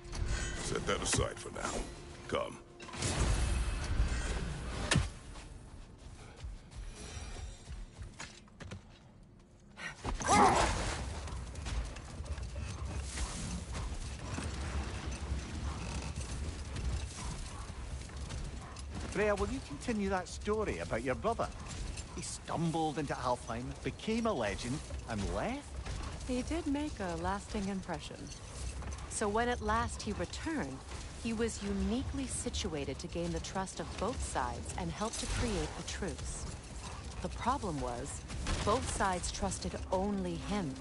Set that aside for now. Come. Freya, will you continue that story about your brother? He stumbled into Alfheim, became a legend, and left? He did make a lasting impression. So when at last he returned, he was uniquely situated to gain the trust of both sides and help to create a truce. The problem was, both sides trusted only him.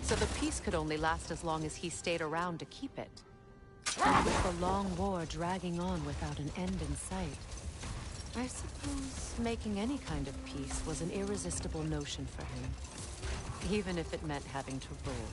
So the peace could only last as long as he stayed around to keep it. With the long war dragging on without an end in sight, I suppose making any kind of peace was an irresistible notion for him, even if it meant having to rule.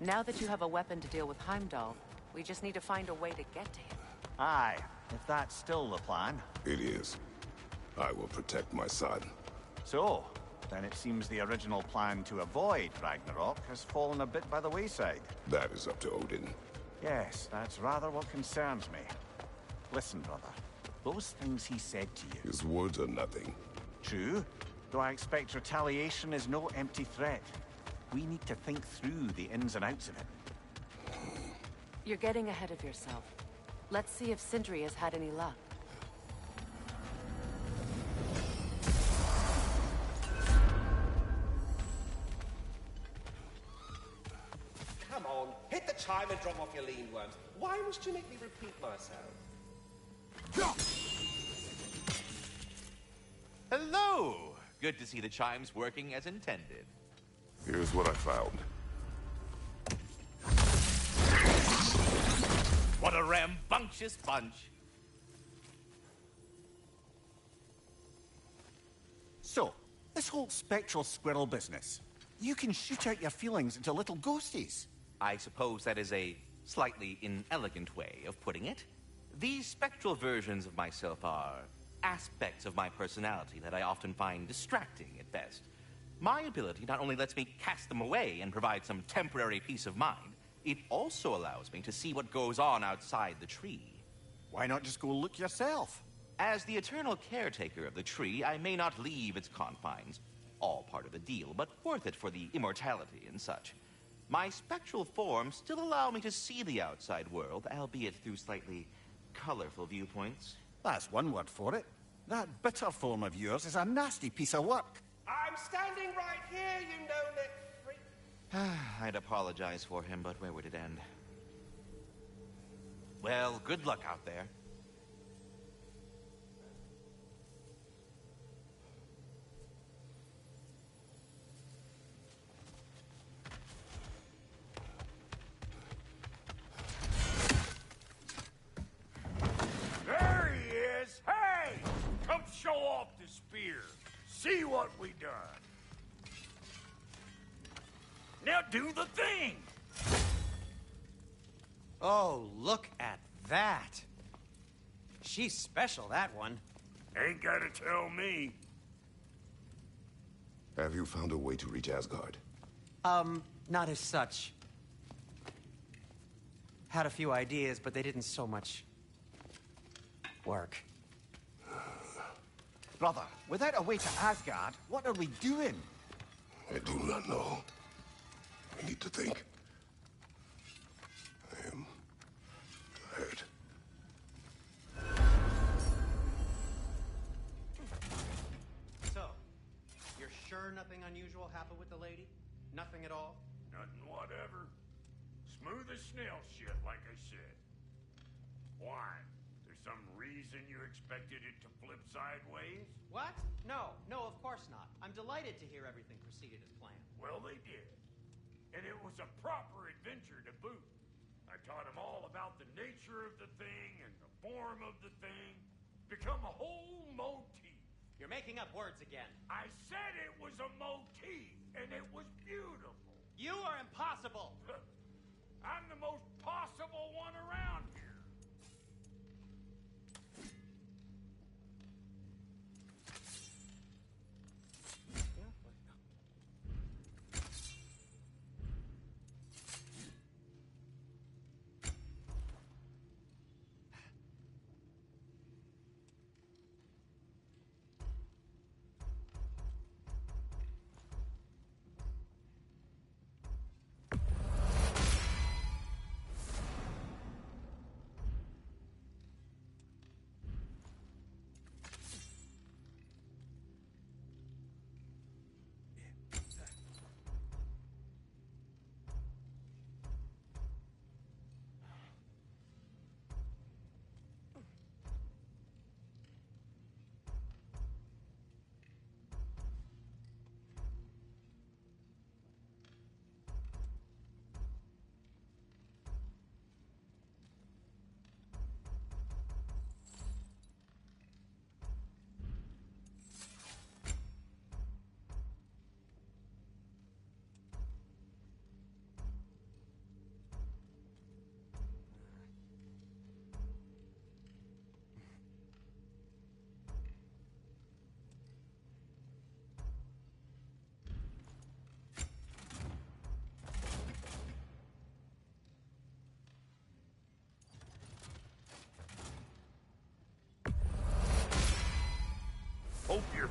Now that you have a weapon to deal with Heimdall, we just need to find a way to get to him. Aye, if that's still the plan. It is. I will protect my son. So, then it seems the original plan to avoid Ragnarok has fallen a bit by the wayside. That is up to Odin. Yes, that's rather what concerns me. Listen, brother. Those things he said to you... His words are nothing. True, though I expect retaliation is no empty threat. We need to think through the ins and outs of it. You're getting ahead of yourself. Let's see if Sindri has had any luck. Come on, hit the chime and drop off your lean worms. Why must you make me repeat myself? Hello! Good to see the chimes working as intended. Here's what I found. What a rambunctious bunch! So, this whole spectral squirrel business. You can shoot out your feelings into little ghosties. I suppose that is a slightly inelegant way of putting it. These spectral versions of myself are aspects of my personality that I often find distracting at best. My ability not only lets me cast them away and provide some temporary peace of mind, it also allows me to see what goes on outside the tree. Why not just go look yourself? As the eternal caretaker of the tree, I may not leave its confines. All part of the deal, but worth it for the immortality and such. My spectral forms still allow me to see the outside world, albeit through slightly colorful viewpoints. That's one word for it. That bitter form of yours is a nasty piece of work. I'm standing right here, you no-neck freak. I'd apologize for him, but where would it end? Well, good luck out there. There he is! Hey! Come show off the spear. See what we done. Now do the thing! Oh, look at that. She's special, that one. Ain't gotta tell me. Have you found a way to reach Asgard? Not as such. Had a few ideas, but they didn't so much work. Brother, without a way to Asgard, what are we doing? I do not know. We need to think. I am tired. So, you're sure nothing unusual happened with the lady? Nothing at all? Nothing whatever. Smooth as snail shit, like I said. Why? There's some reason you expected it to flip sideways? What? No, of course not. I'm delighted to hear everything proceeded as planned. Well, they did. And it was a proper adventure to boot. I taught them all about the nature of the thing and the form of the thing. Become a whole motif. You're making up words again. I said it was a motif, and it was beautiful. You are impossible! I'm the most possible one around here.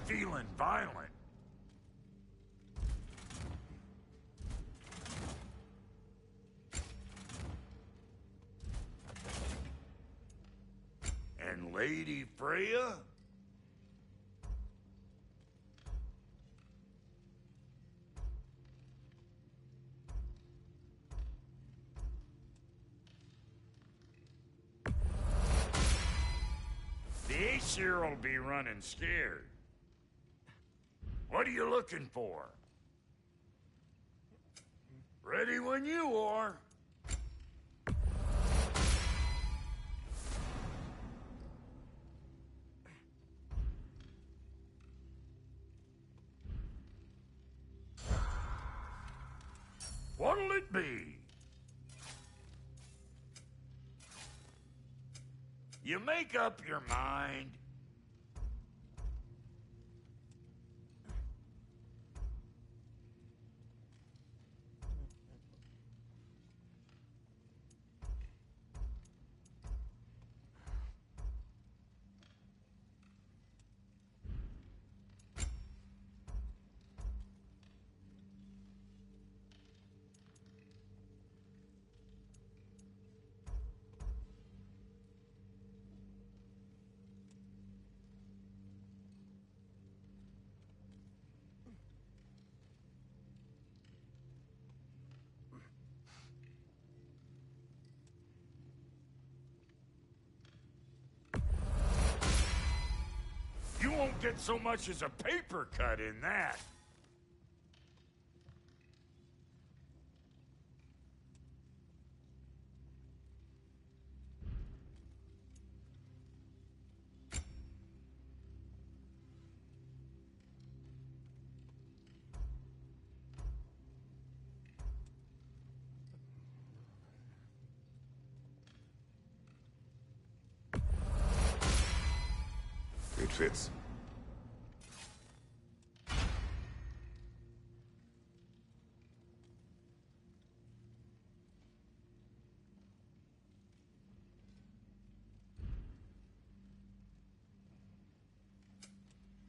feeling violent. And Lady Freya? The Aesir'll be running scared. What are you looking for? Ready when you are. What'll it be? You make up your mind. You won't get so much as a paper cut in that. It fits.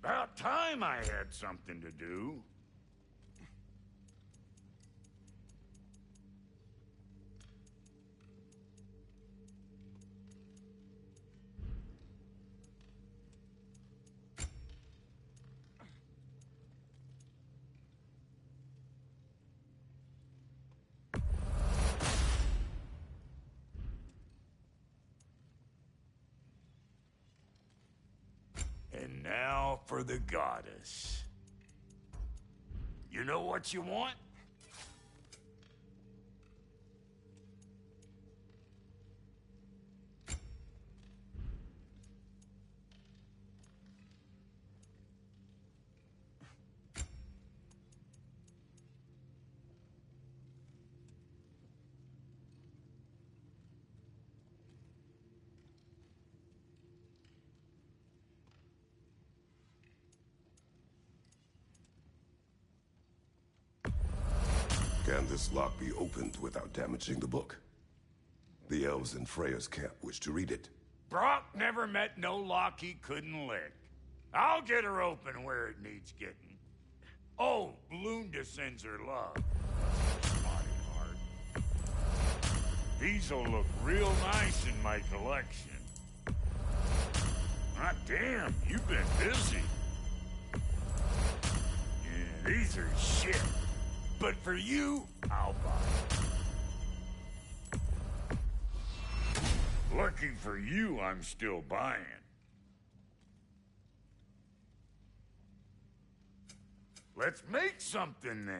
About time I had something to do. And now for the goddess. You know what you want? Can this lock be opened without damaging the book? The elves in Freya's camp wish to read it. Brock never met no lock he couldn't lick. I'll get her open where it needs getting. Oh, Lunda sends her love. Spotty heart. These'll look real nice in my collection. Ah, damn, you've been busy. Yeah, these are shit. But for you, I'll buy it. Lucky for you, I'm still buying. Let's make something then.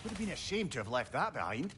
Would have been a shame to have left that behind.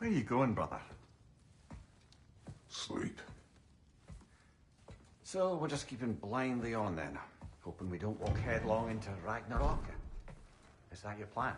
Where are you going, brother? Sleep. So we're just keeping blindly on then, hoping we don't walk headlong into Ragnarok. Is that your plan?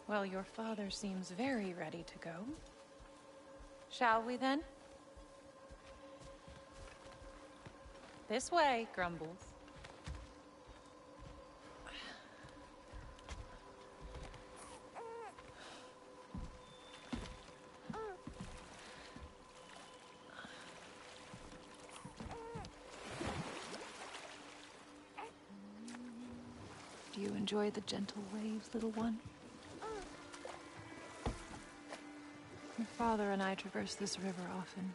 Well, your father seems very ready to go. Shall we then? This way, Grumbles. Do you enjoy the gentle waves, little one? Your father and I traverse this river often.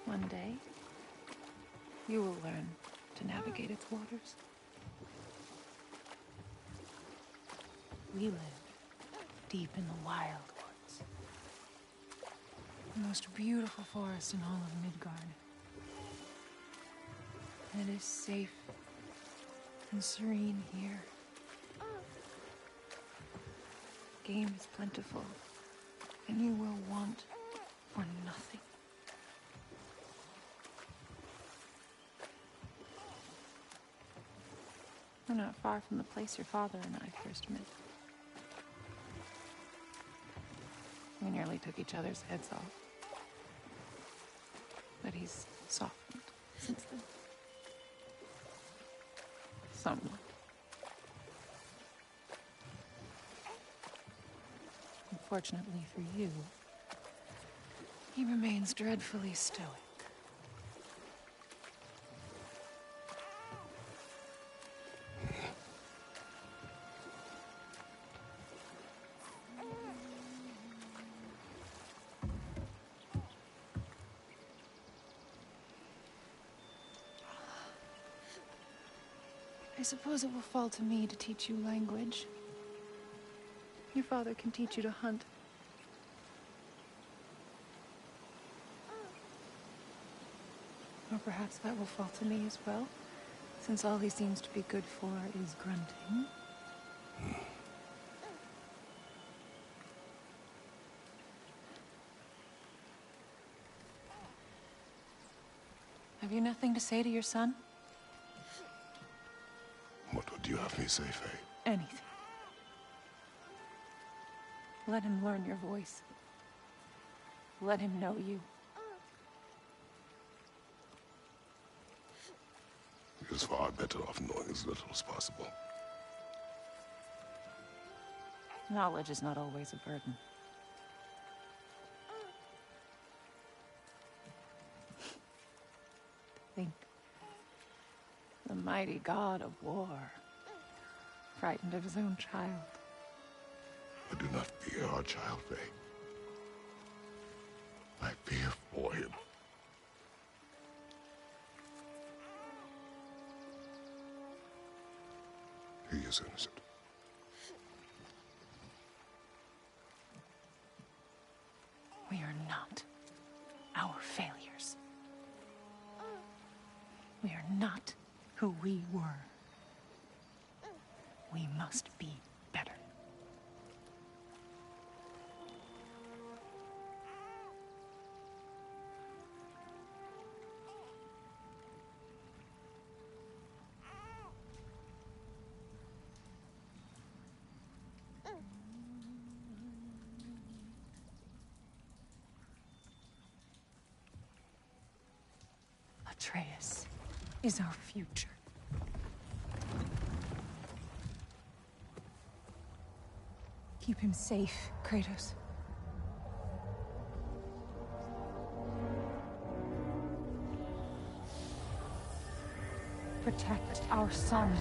One day, you will learn to navigate its waters. We live deep in the wild woods. The most beautiful forest in all of Midgard. And it is safe and serene here. Game is plentiful, and you will want for nothing. We're not far from the place your father and I first met. We nearly took each other's heads off. But he's softened since then. Somewhat. Unfortunately for you, he remains dreadfully stoic. I suppose it will fall to me to teach you language. Your father can teach you to hunt. Or perhaps that will fall to me as well, since all he seems to be good for is grunting. Have you nothing to say to your son? What would you have me say, Faye? Anything. Let him learn your voice. Let him know you. He is far better off knowing as little as possible. Knowledge is not always a burden. Think. The mighty god of war, frightened of his own child. I do not fear our child, Faye. I fear for him. He is innocent. We are not our failures. We are not who we were. We must be better. Atreus is our future. Keep him safe, Kratos. Protect our son.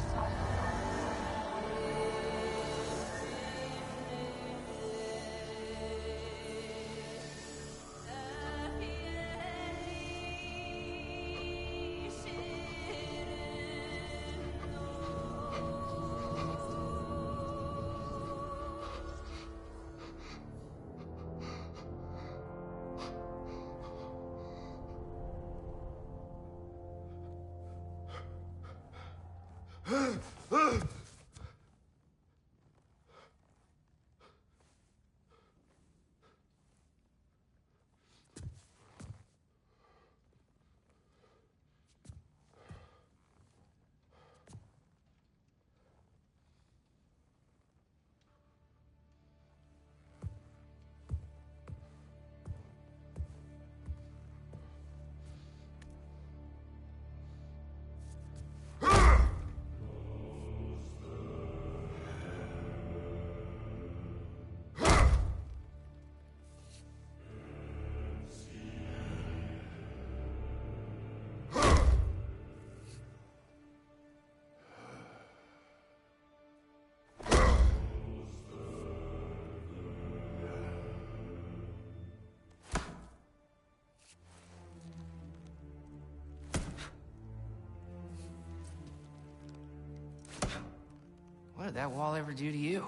What did that wall ever do to you?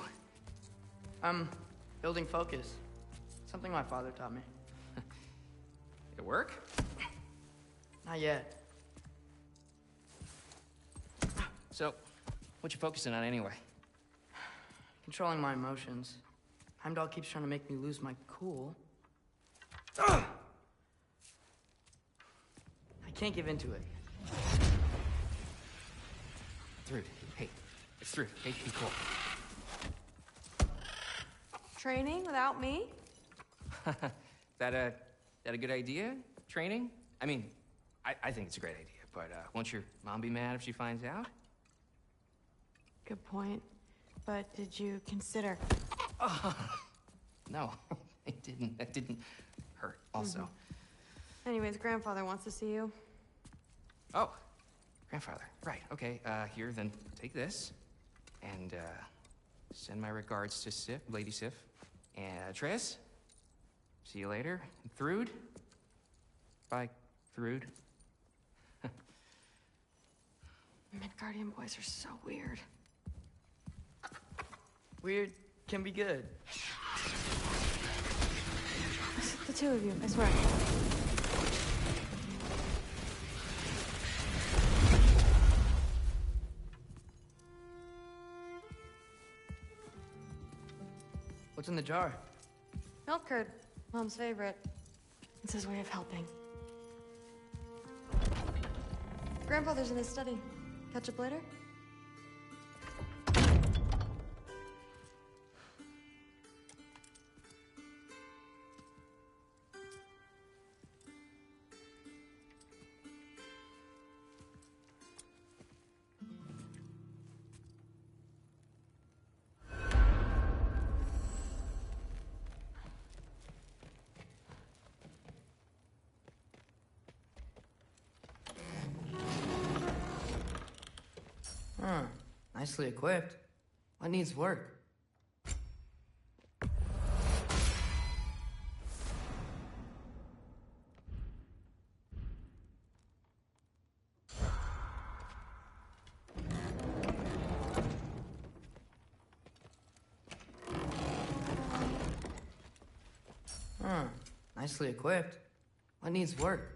I'm building focus. Something my father taught me. It work? Not yet. So, what you focusing on anyway? Controlling my emotions. Heimdall keeps trying to make me lose my cool. I can't give into it. Through. Hey, it's through. Hey, be cool. Training without me? That a good idea? Training? I mean, I think it's a great idea, but won't your mom be mad if she finds out? Good point. But did you consider... No, it didn't. That didn't hurt, also. Anyways, grandfather wants to see you. Oh, grandfather. Right, okay. Here, then take this. And, send my regards to Sif, Lady Sif. And, Tris? See you later. Thrude? Bye, Thrude. Midgardian boys are so weird. Weird can be good. It's the two of you, I swear. What's in the jar? Milk curd. Mom's favorite. It's his way of helping. Grandfather's in his study. Catch up later? Huh. Nicely equipped. What needs work? Huh. Nicely equipped. What needs work?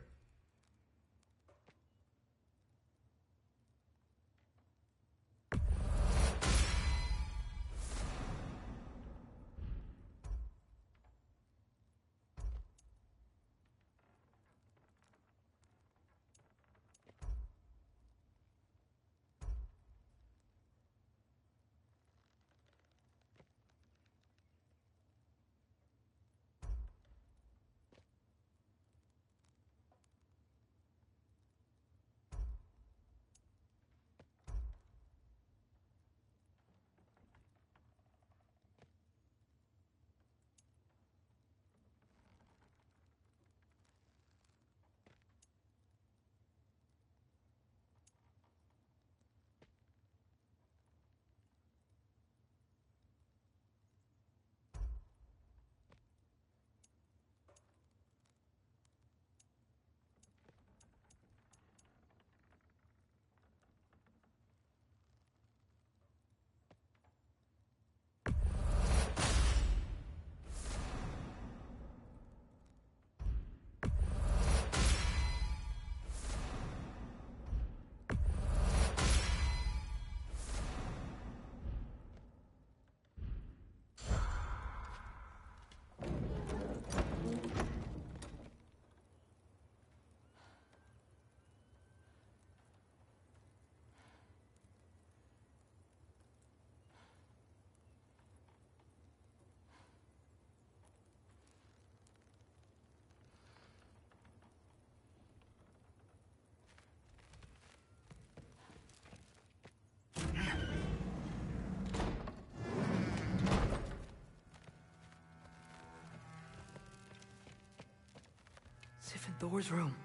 Sif and Thor's room.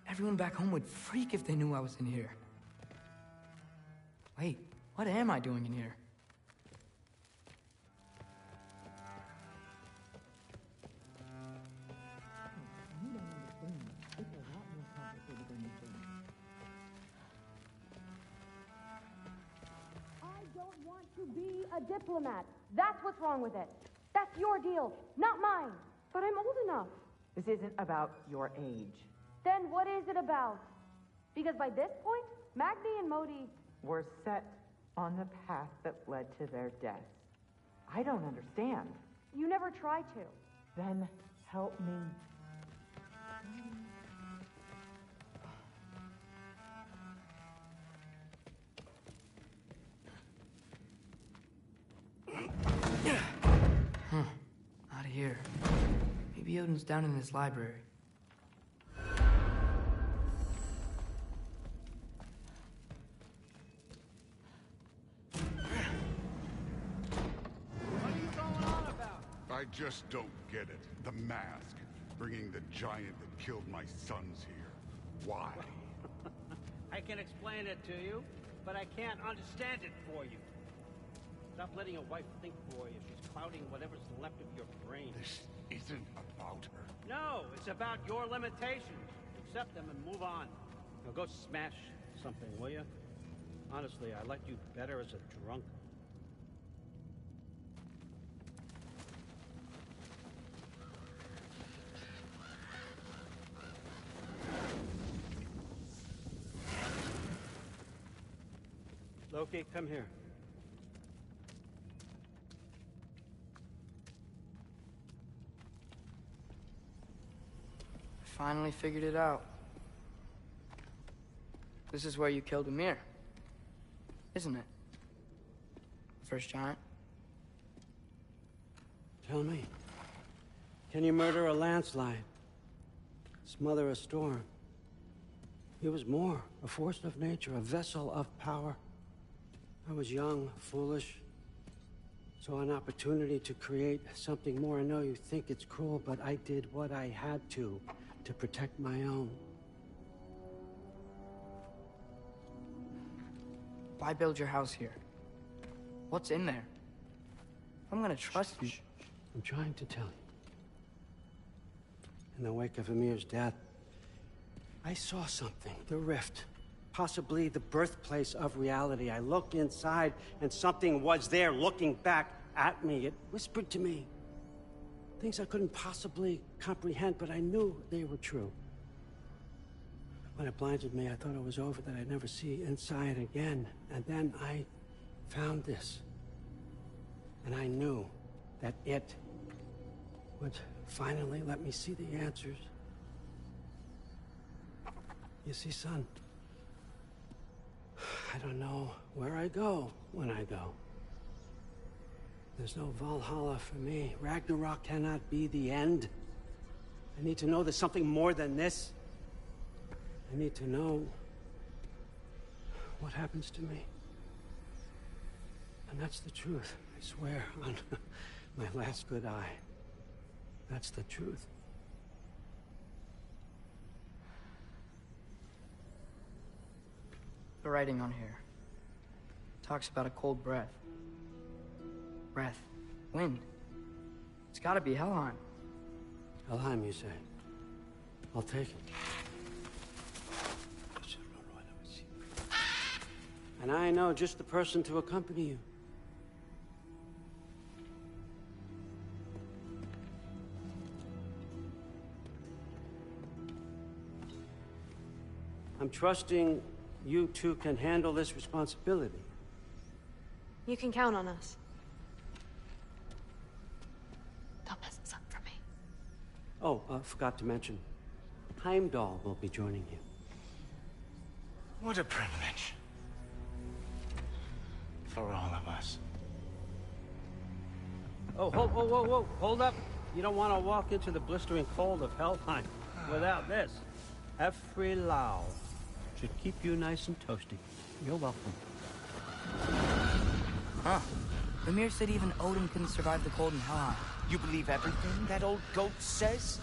Everyone back home would freak if they knew I was in here. Wait, what am I doing in here? I don't want to be a diplomat. That's what's wrong with it. That's your deal, not mine. But I'm old enough. This isn't about your age. Then what is it about? Because by this point, Magni and Modi... Were set on the path that led to their deaths. I don't understand. You never try to. Then help me. Huh. Out of here. Maybe Odin's down in his library. I just don't get it. The mask. Bringing the giant that killed my sons here. Why? I can explain it to you, but I can't understand it for you. Stop letting your wife think for you. She's clouding whatever's left of your brain. This isn't about her. No, it's about your limitations. Accept them and move on. Now go smash something, will you? Honestly, I liked you better as a drunk. Loki, come here. I finally figured it out. This is where you killed Amir, isn't it? First giant? Tell me, can you murder a landslide? Smother a storm? He was more, a force of nature, a vessel of power. I was young, foolish, saw an opportunity to create something more. I know you think it's cruel, but I did what I had to protect my own. Why build your house here? What's in there? I'm gonna trust you. I'm trying to tell you. In the wake of Amir's death, I saw something, the rift. Possibly the birthplace of reality. I looked inside, and something was there looking back at me. It whispered to me things I couldn't possibly comprehend, but I knew they were true. When it blinded me, I thought it was over, that I'd never see inside again. And then I found this. And I knew that it would finally let me see the answers. You see, son, I don't know where I go when I go. There's no Valhalla for me. Ragnarok cannot be the end. I need to know there's something more than this. I need to know what happens to me. And that's the truth, I swear, on my last good eye. That's the truth. The writing on here talks about a cold breath. Breath. Wind. It's gotta be Helheim. Helheim, you say? I'll take it. And I know just the person to accompany you. I'm trusting you two can handle this responsibility. You can count on us. Don't mess this up for me. Oh, forgot to mention, Heimdall will be joining you. What a privilege. For all of us. Oh, whoa, hold up. You don't want to walk into the blistering cold of Helheim without this. Every Lau should keep you nice and toasty. You're welcome. Huh. Ymir said even Odin couldn't survive the cold in Helheim. You believe everything that old goat says?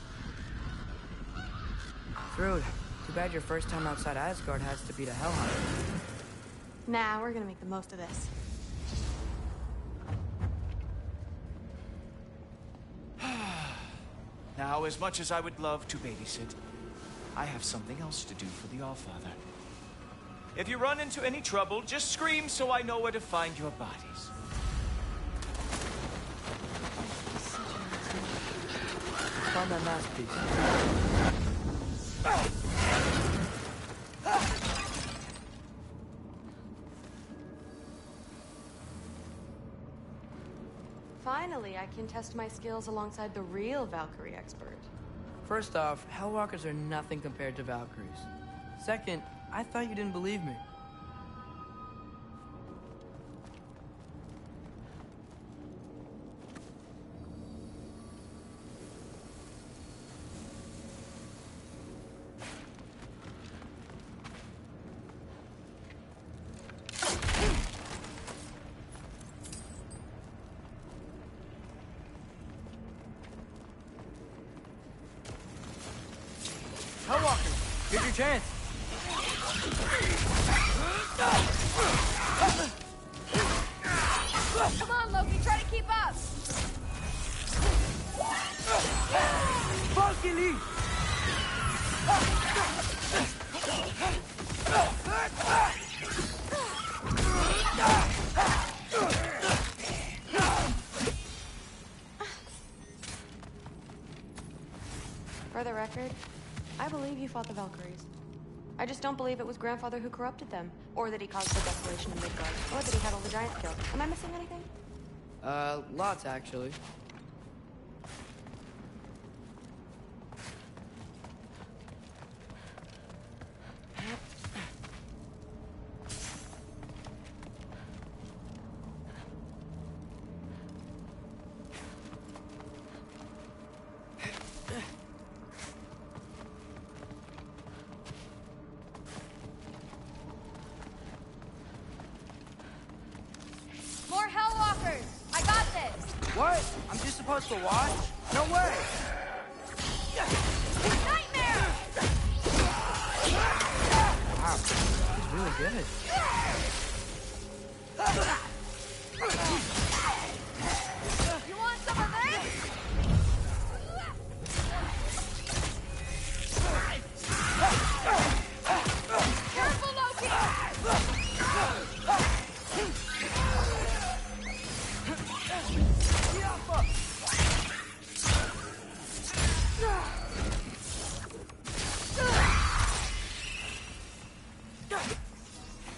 Thrud, too bad your first time outside Asgard has to be to Helheim. Nah, we're gonna make the most of this. Now, as much as I would love to babysit, I have something else to do for the Allfather. If you run into any trouble, just scream so I know where to find your bodies. Found that masterpiece. Finally, I can test my skills alongside the real Valkyrie expert. First off, Hellwalkers are nothing compared to Valkyries. Second, I thought you didn't believe me. your chance. Come on, Loki, try to keep up! Funky leap! For the record, I believe you fought the Valkyries. I just don't believe it was Grandfather who corrupted them, or that he caused the desolation in Midgard, or that he had all the giants killed. Am I missing anything? Lots, actually. More Hellwalkers! I got this! What? I'm just supposed to watch? No way! Nightmare! Wow, he's really good. You want some of this? Careful, Loki!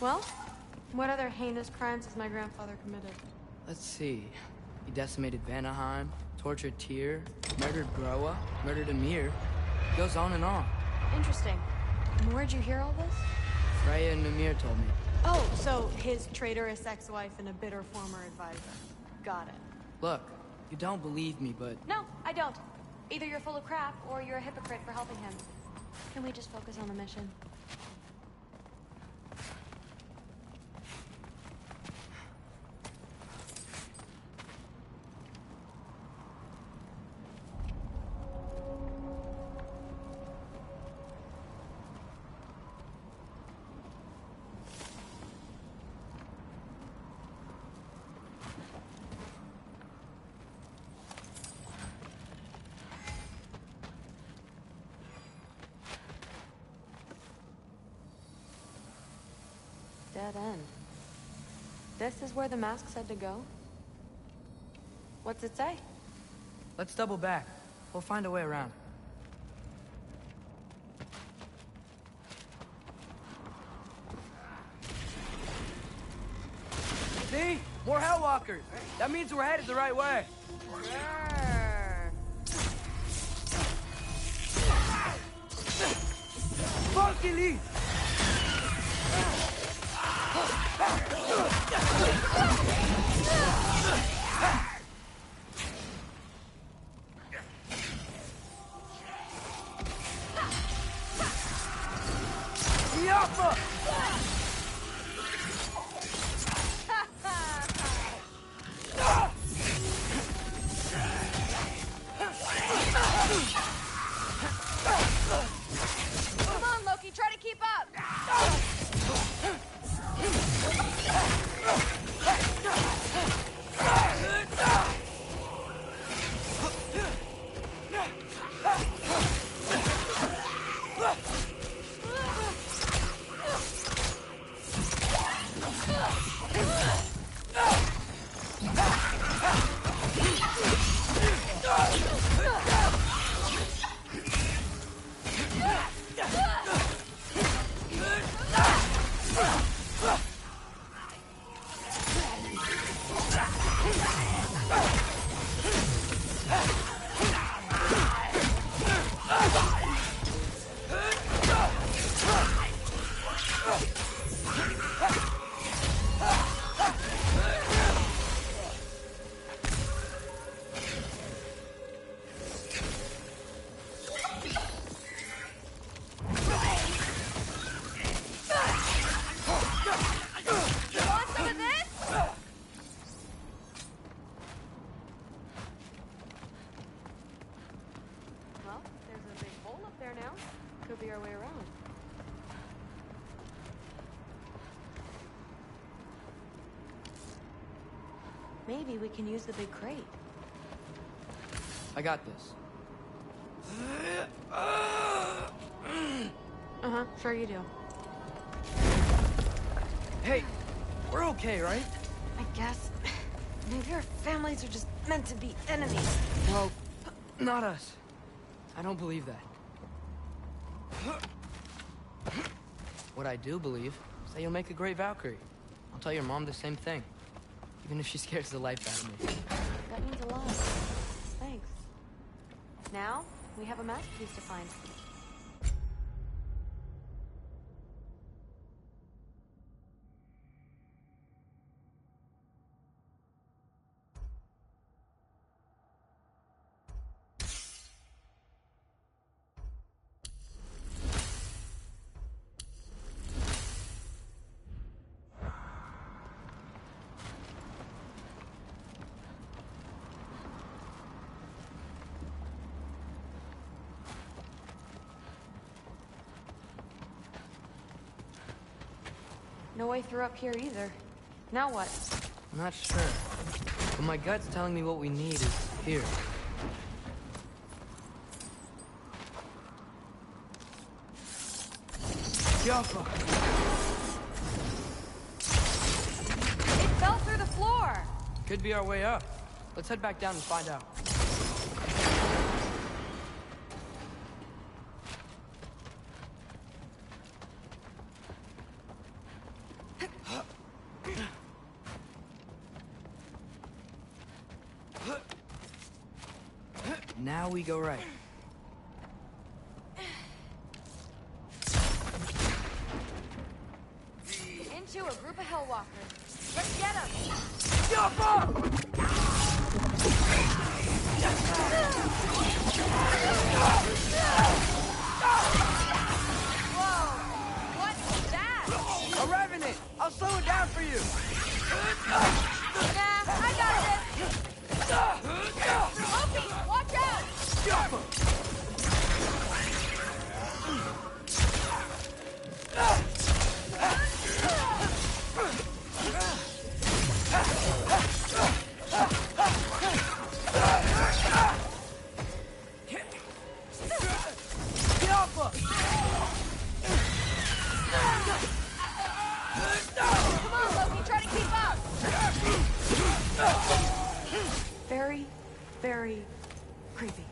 Well, what other heinous crimes has my grandfather committed? Let's see. He decimated Vanaheim, tortured Tyr, murdered Groa, murdered Ymir. Goes on and on. Interesting. And where'd you hear all this? Freya and Ymir told me. Oh, so his traitorous ex-wife and a bitter former advisor. Got it. Look, you don't believe me, but No, I don't. Either you're full of crap, or you're a hypocrite for helping him. Can we just focus on the mission? Dead end. This is where the mask said to go? What's it say? let's double back. We'll find a way around. See? More Hellwalkers! That means we're headed the right way. Funky leaf! Come on, Loki, try to keep up! Well, there's a big hole up there now. Could be our way around. Maybe we can use the big crate. I got this. Uh-huh, sure you do. Hey, we're okay, right? I guess. Maybe our families are just meant to be enemies. Well, not us. I don't believe that. What I do believe is that you'll make a great Valkyrie. I'll tell your mom the same thing, even if she scares the life out of me. That means a lot. Thanks. Now, we have a masterpiece to find. No way through up here either. Now what? I'm not sure, but my gut's telling me what we need is here. Jaffa! It fell through the floor! Could be our way up. Let's head back down and find out. Now we go right. Into a group of Hellwalkers. Let's get them! Whoa! What was that? A revenant! I'll slow it down for you! Nah, I got this! Loki, watch out! Come on, Loki, try to keep up! Very, very creepy.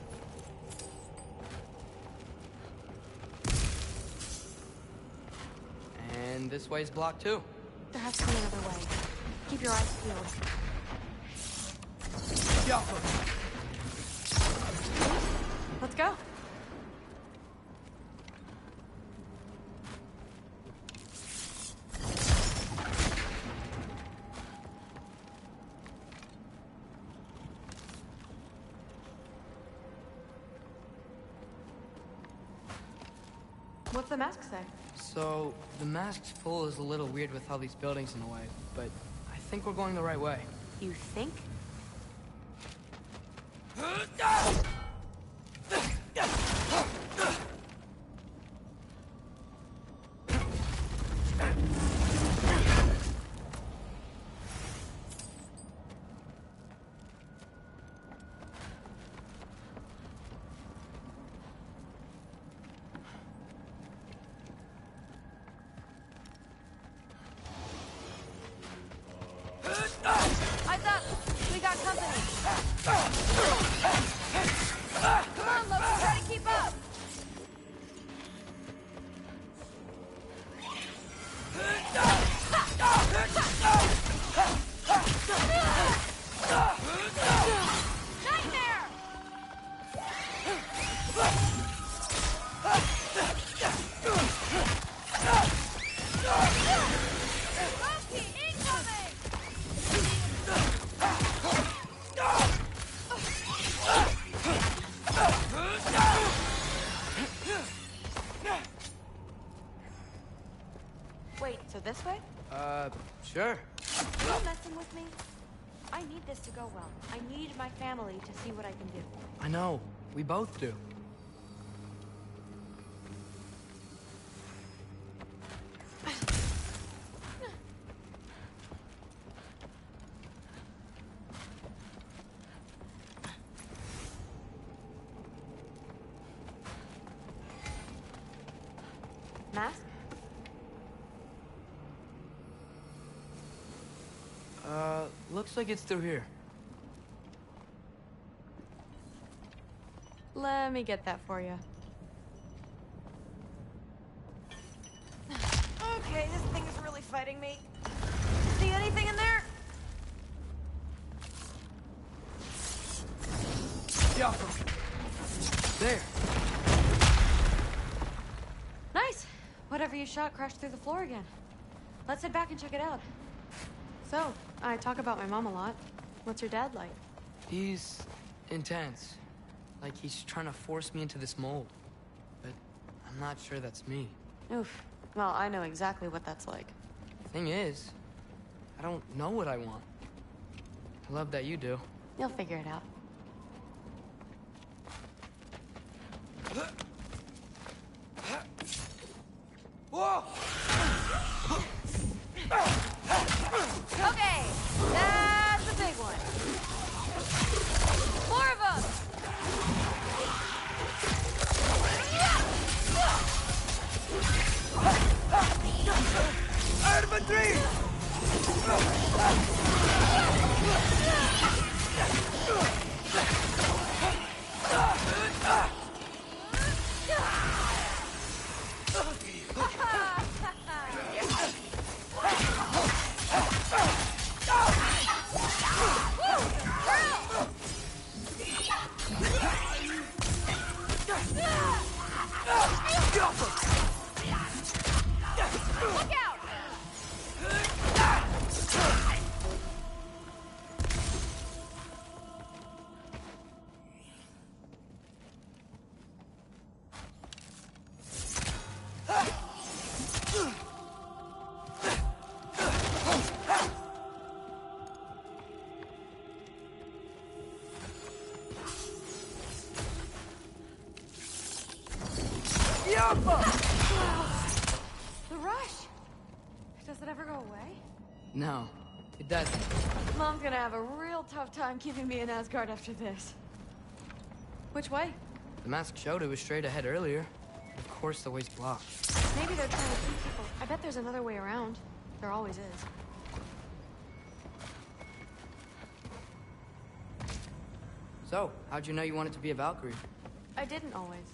And this way's blocked too. There has to be another way. Keep your eyes peeled. Let's go. What's the mask say? So, the mask's pull is a little weird with all these buildings in the way, but I think we're going the right way. You think? Eyes up! We got company! Come on, Loki, try to keep up! Nightmare! Loki, incoming! Wait, so this way? Sure. Are you messing with me? I need this to go well. I need my family to see what I can do. I know. We both do. mask? Looks like it's through here. Let me get that for you. Okay, this thing is really fighting me. See anything in there? Yeah. There. Nice. Whatever you shot crashed through the floor again. Let's head back and check it out. So, I talk about my mom a lot. What's your dad like? He's intense. Like he's trying to force me into this mold. But I'm not sure that's me. Oof. Well, I know exactly what that's like. Thing is, I don't know what I want. I love that you do. You'll figure it out. Whoa! Okay, that's a big one. More of them. Infantry! Look out! The rush! Does it ever go away? No, it doesn't. Mom's gonna have a real tough time keeping me in Asgard after this. Which way? The mask showed it was straight ahead earlier. Of course the way's blocked. Maybe they're trying to keep people. I bet there's another way around. There always is. So, how'd you know you wanted to be a Valkyrie? I didn't always.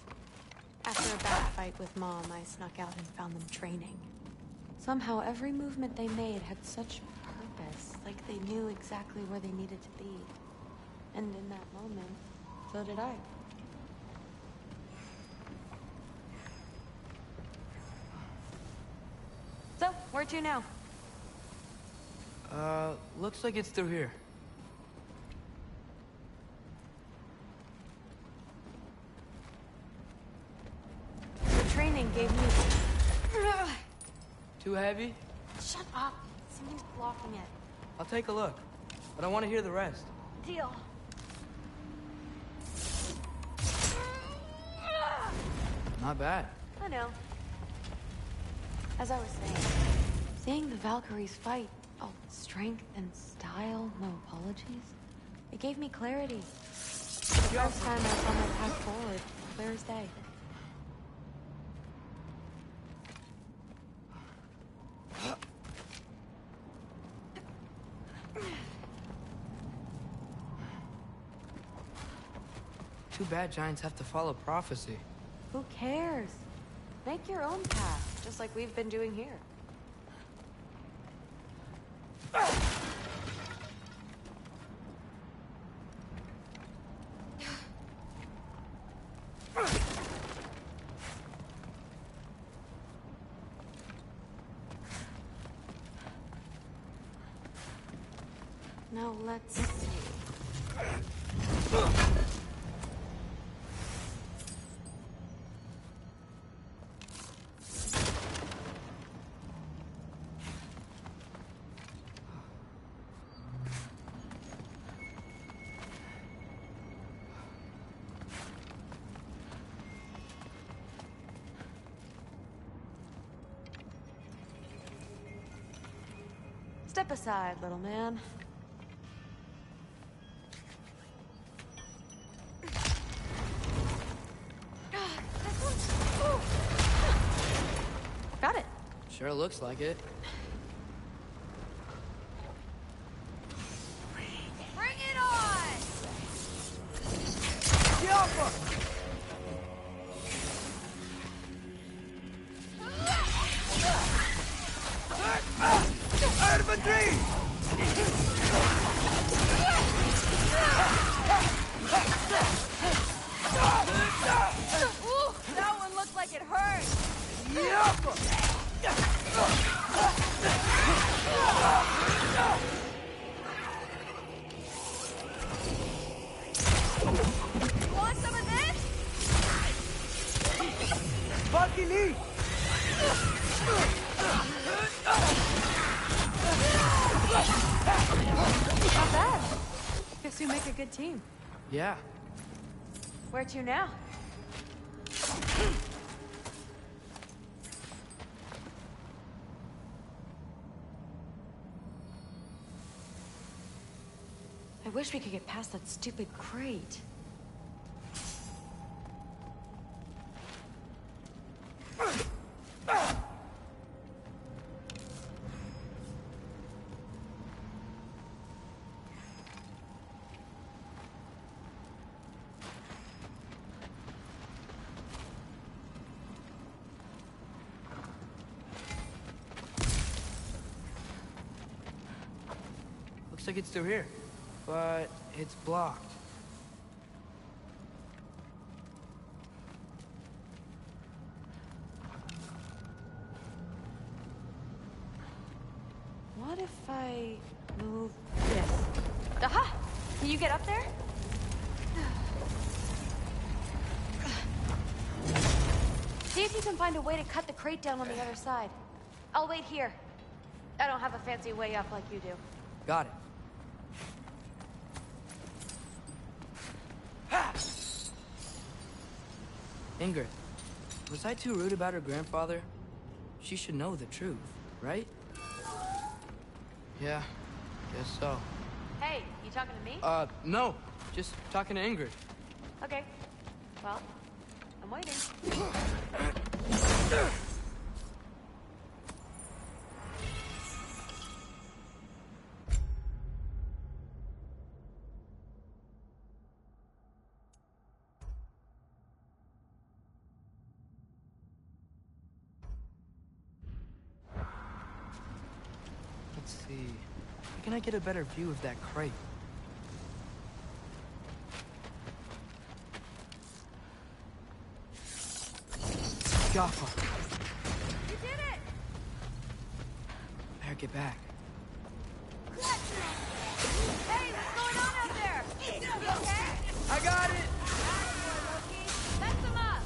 After a bad fight with Mom, I snuck out and found them training. Somehow, every movement they made had such purpose, like they knew exactly where they needed to be. And in that moment, so did I. So, where to now? Looks like it's through here. The training gave me... Too heavy? Shut up! Something's blocking it. I'll take a look, but I want to hear the rest. Deal. Not bad. I know. As I was saying, seeing the Valkyries fight, all strength and style, no apologies, it gave me clarity. The first time I saw my path forward, clear as day. Too bad giants have to follow prophecy. Who cares? Make your own path, just like we've been doing here. Now let's see. Step aside, little man. Sure looks like it. Bring it on! Jump! Infantry! Ooh, that one looked like it hurt. You want some of this? Bucky Lee! Not bad. Guess we make a good team. Yeah. Where to now? I wish we could get past that stupid crate. Looks like it's through here, but it's blocked. What if I move this? Aha! Can you get up there? See if you can find a way to cut the crate down on the other side. I'll wait here. I don't have a fancy way up like you do. Got it. Ingrid, was I too rude about her grandfather? She should know the truth, right? Yeah, guess so. Hey, you talking to me? No. Just talking to Ingrid. Okay. Well, I'm waiting. Let's see. How can I get a better view of that crate? Jaffa. You did it! Better get back. Hey, what's going on out there? You okay? I got it! Mess them up!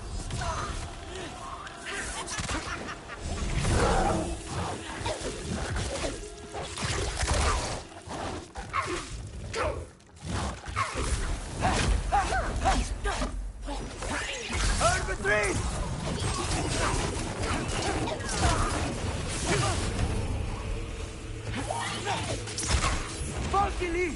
Infantry! Bucky Lee!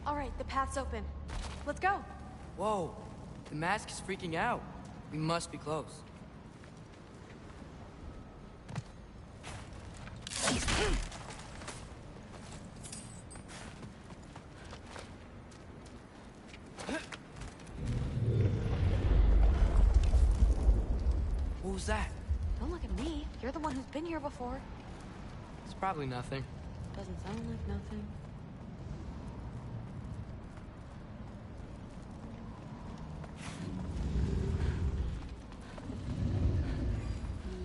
All right, the path's open. Let's go. Whoa, the mask is freaking out. We must be close. What was that? Don't look at me. You're the one who's been here before. It's probably nothing. Doesn't sound like nothing.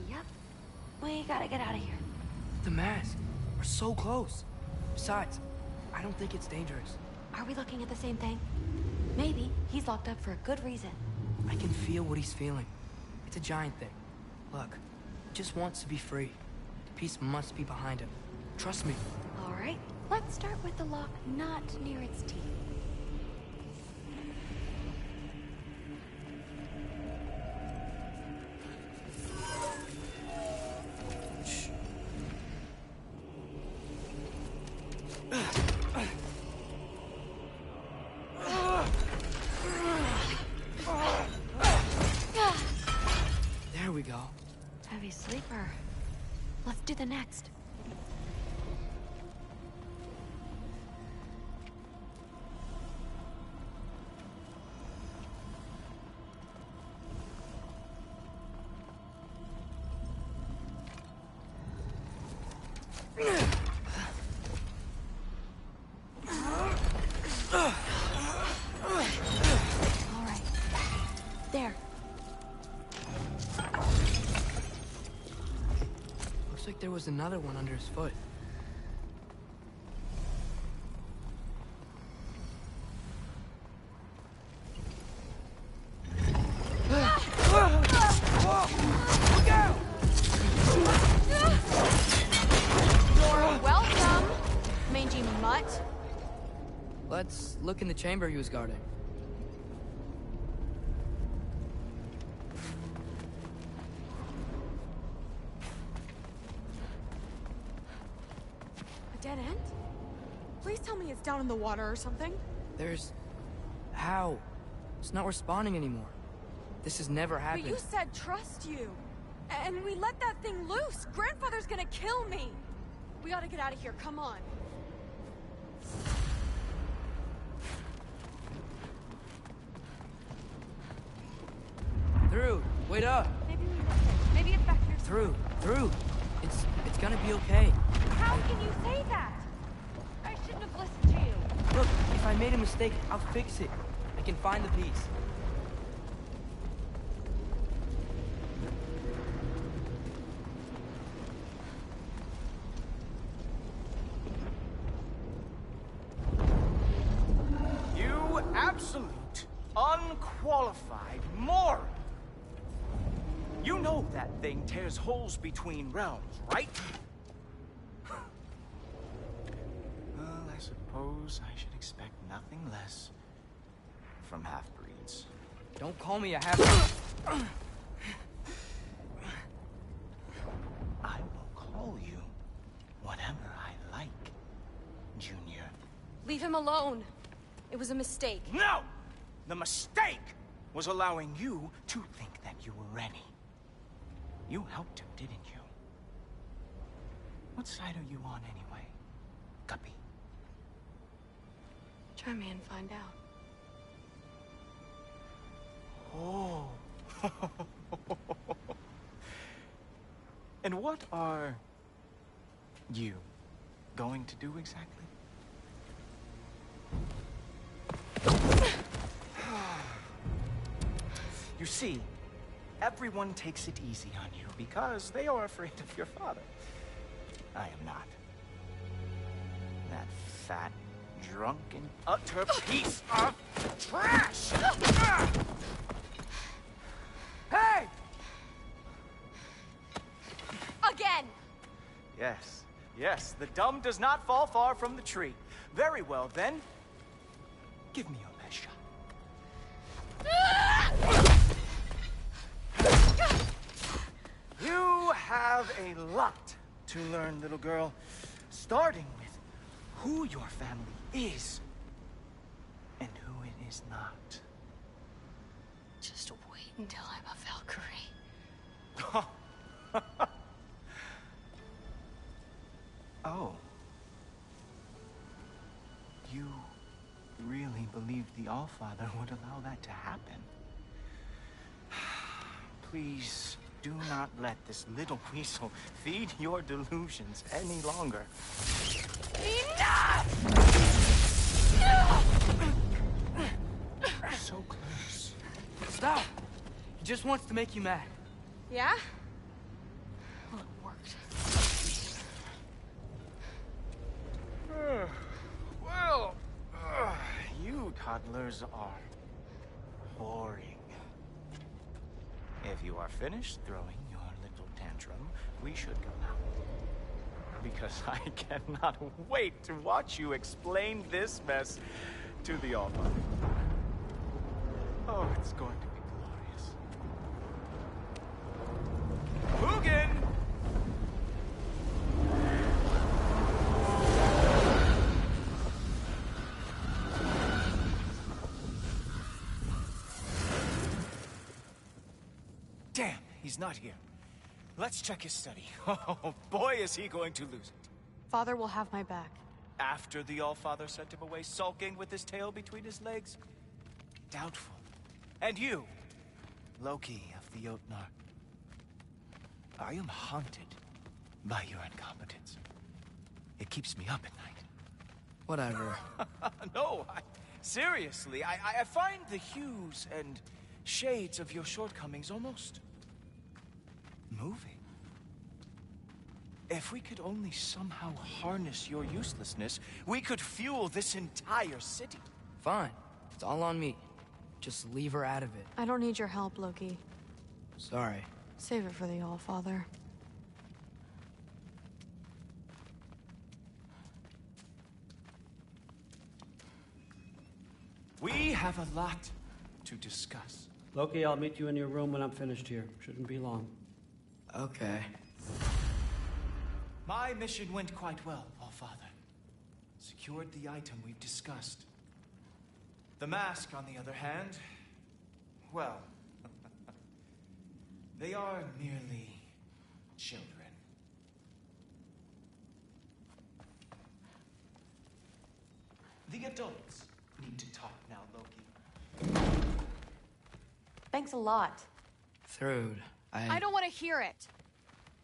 Yep. We gotta get out of here. The mask. We're so close. Besides, I don't think it's dangerous. Are we looking at the same thing? Maybe. He's locked up for a good reason. I can feel what he's feeling. It's a giant thing. Look, he just wants to be free. The peace must be behind him. Trust me. All right. Let's start with the lock not near its teeth. There we go. Heavy sleeper. Let's do the next. All right. There. Looks like there was another one under his foot. You're welcome, mangy mutt. Let's look in the chamber he was guarding. A dead end? Please tell me it's down in the water or something. There's... How? It's not responding anymore. This has never happened. But you said trust you. And we let that thing loose. Grandfather's gonna kill me. We gotta get out of here. Come on. Through. Wait up. Maybe we missed it. Maybe it's back here. Through. It's gonna be okay. How can you say that? I shouldn't have listened to you. Look, if I made a mistake, I'll fix it. I can find the piece. You absolute, unqualified moron! You know that thing tears holes between realms, right? Well, I suppose I should expect nothing less from half-breeds. Don't call me a half-breed. I will call you whatever I like, Junior. Leave him alone. It was a mistake. No! The mistake was allowing you to think that you were ready. You helped him, didn't you? What side are you on anyway, Guppy? Try me and find out. Oh. And what are you going to do exactly? You see, everyone takes it easy on you because they are afraid of your father. I am not. That fat, drunken, utter piece of trash! Hey! Again! Yes, the dumb does not fall far from the tree. Very well, then. Give me your best shot. You have a lot to learn, little girl. Starting with who your family is and who it is not. Just wait until I'm a Valkyrie. Oh. You really believed the Allfather would allow that to happen? Please do not let this little weasel feed your delusions any longer. Enough! So close. Stop! He just wants to make you mad. Yeah? Well, it worked. Well, you toddlers are boring. If you are finished throwing your little tantrum, we should go now. Because I cannot wait to watch you explain this mess to the All-Father. Oh, it's going to be glorious. Hugin! Damn, he's not here. Let's check his study. Oh, boy, is he going to lose it. Father will have my back. After the All-Father sent him away sulking with his tail between his legs? Doubtful. And you, Loki of the Jotnar. I am haunted by your incompetence. It keeps me up at night. Whatever. No, seriously, I find the hues and shades of your shortcomings almost moving. If we could only somehow harness your uselessness, we could fuel this entire city. Fine. It's all on me. Just leave her out of it. I don't need your help, Loki. Sorry. Save it for the All-Father. We have a lot to discuss. Loki, I'll meet you in your room when I'm finished here. Shouldn't be long. Okay. My mission went quite well, All-Father. Secured the item we've discussed. The mask, on the other hand, well, they are merely children. The adults need to talk now, Loki. Thanks a lot. Thrud, I don't want to hear it.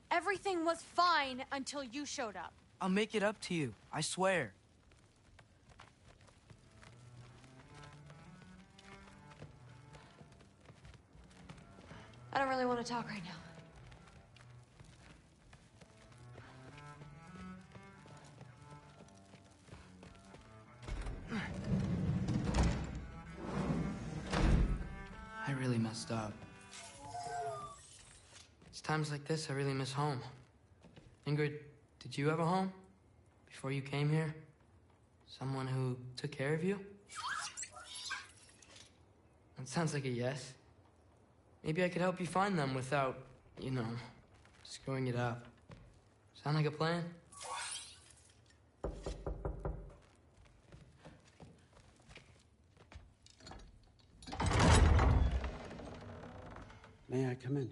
Everything was fine until you showed up. I'll make it up to you. I swear. I don't really want to talk right now. I really messed up. It's times like this I really miss home. Ingrid, did you have a home? Before you came here? Someone who took care of you? That sounds like a yes. Maybe I could help you find them without, you know, screwing it up. Sound like a plan? May I come in?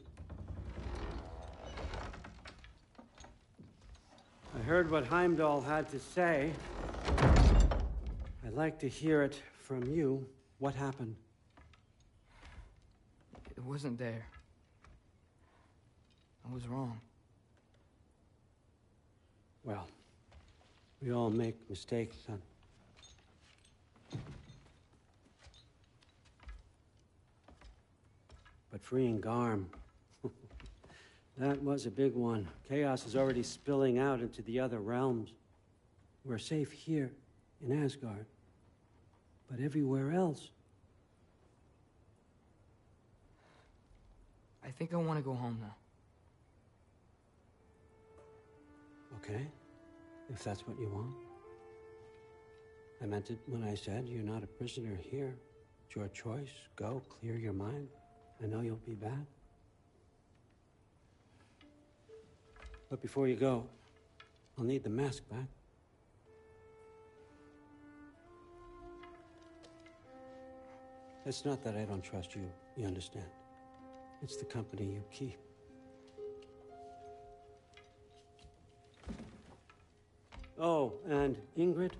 I heard what Heimdall had to say. I'd like to hear it from you. What happened? It wasn't there. I was wrong. Well, we all make mistakes, son. But freeing Garm, that was a big one. Chaos is already spilling out into the other realms. We're safe here in Asgard, but everywhere else. I think I want to go home now. Okay, if that's what you want. I meant it when I said you're not a prisoner here. It's your choice. Go, clear your mind. I know you'll be back. But before you go, I'll need the mask back. It's not that I don't trust you, you understand? It's the company you keep. Oh, and Ingrid?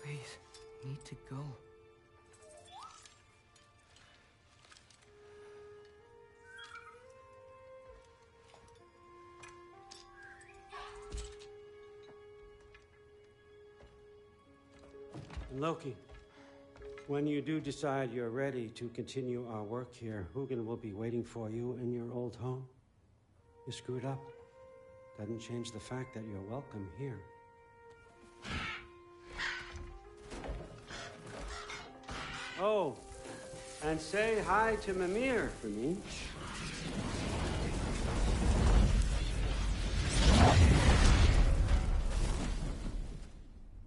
Please. need to go. Loki, when you do decide you're ready to continue our work here, Hugin will be waiting for you in your old home. You screwed up. Doesn't change the fact that you're welcome here. Oh, and say hi to Mimir for me.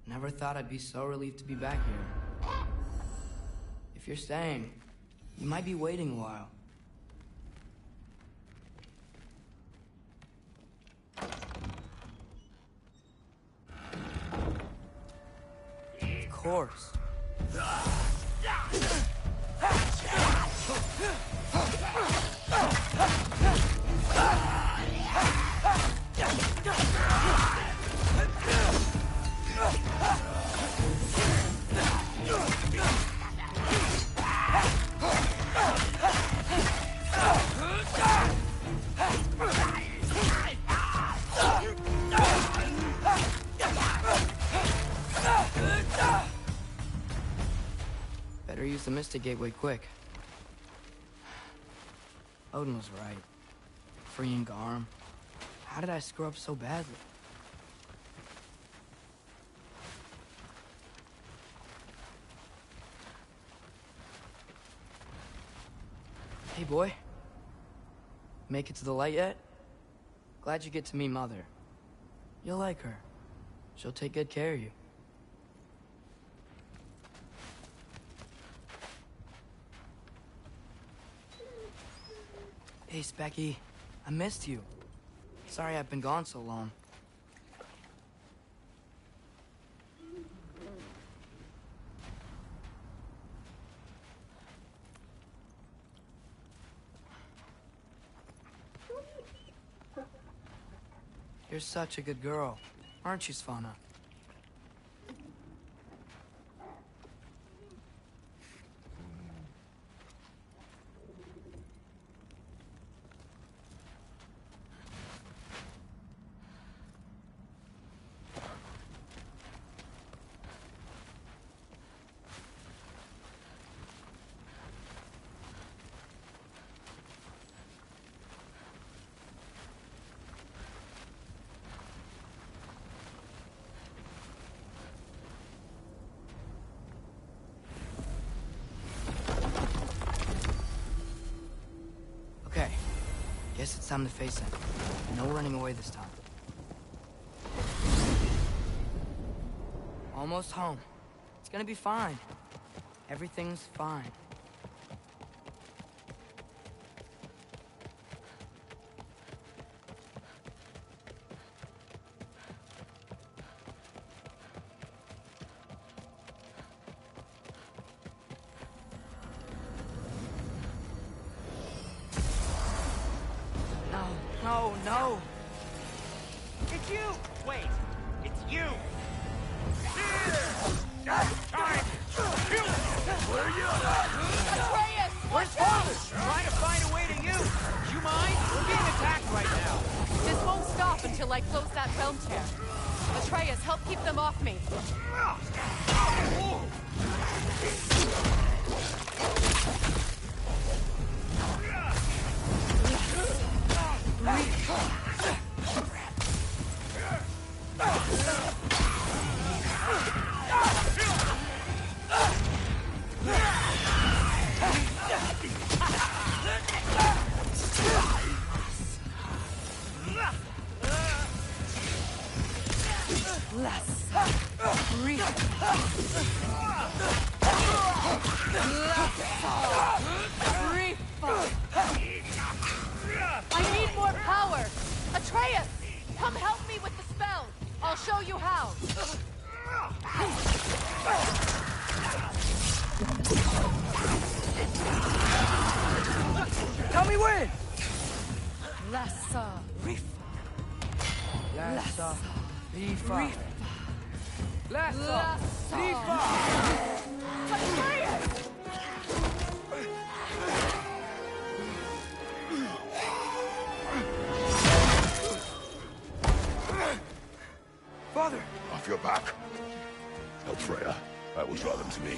Never thought I'd be so relieved to be back here. If you're staying, you might be waiting a while. Of course. Better use the Mystic Gateway quick. Odin was right. Freeing Garm. How did I screw up so badly? Hey, boy. Make it to the light yet? Glad you get to meet Mother. You'll like her. She'll take good care of you. Hey, Specky. I missed you. Sorry I've been gone so long. You're such a good girl, aren't you, Svanna? Okay, guess it's time to face it. No running away this time. Almost home. It's gonna be fine. Everything's fine. No, no! It's you! Wait, it's you! Where you at? Atreus! Where's Father? Trying to find a way to you! Do you mind? We're being attacked right now! This won't stop until I close that realm tear. Atreus, help keep them off me. I need more power! Atreus! Come help me with the spell! I'll show you how! Tell me when! Lassa. Lassa. Rifa. Lassa. Rifa. Help Freya. I will draw them to me.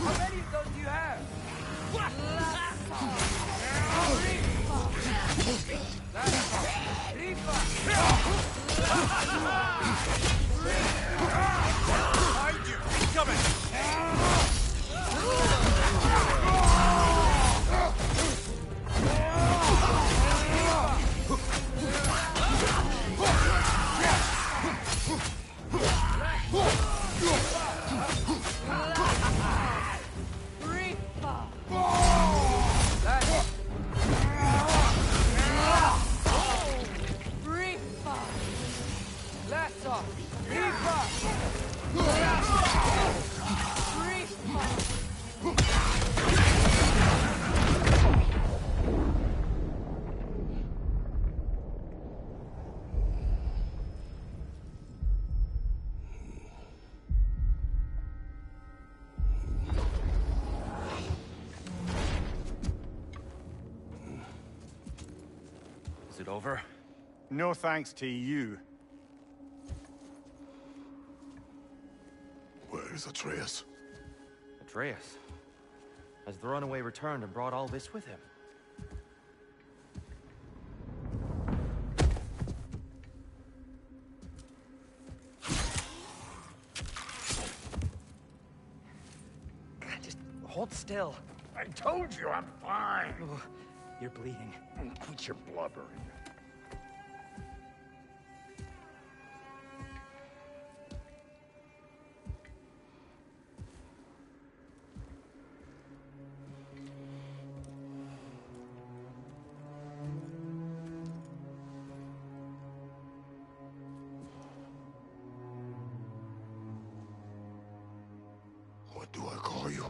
How many of those do you have? Behind you! Incoming! Is it over? No thanks to you. Where is Atreus? Atreus? Has the runaway returned and brought all this with him? God, just hold still. I told you I'm fine. Oh, you're bleeding. Quit your blubbering. What do I call you?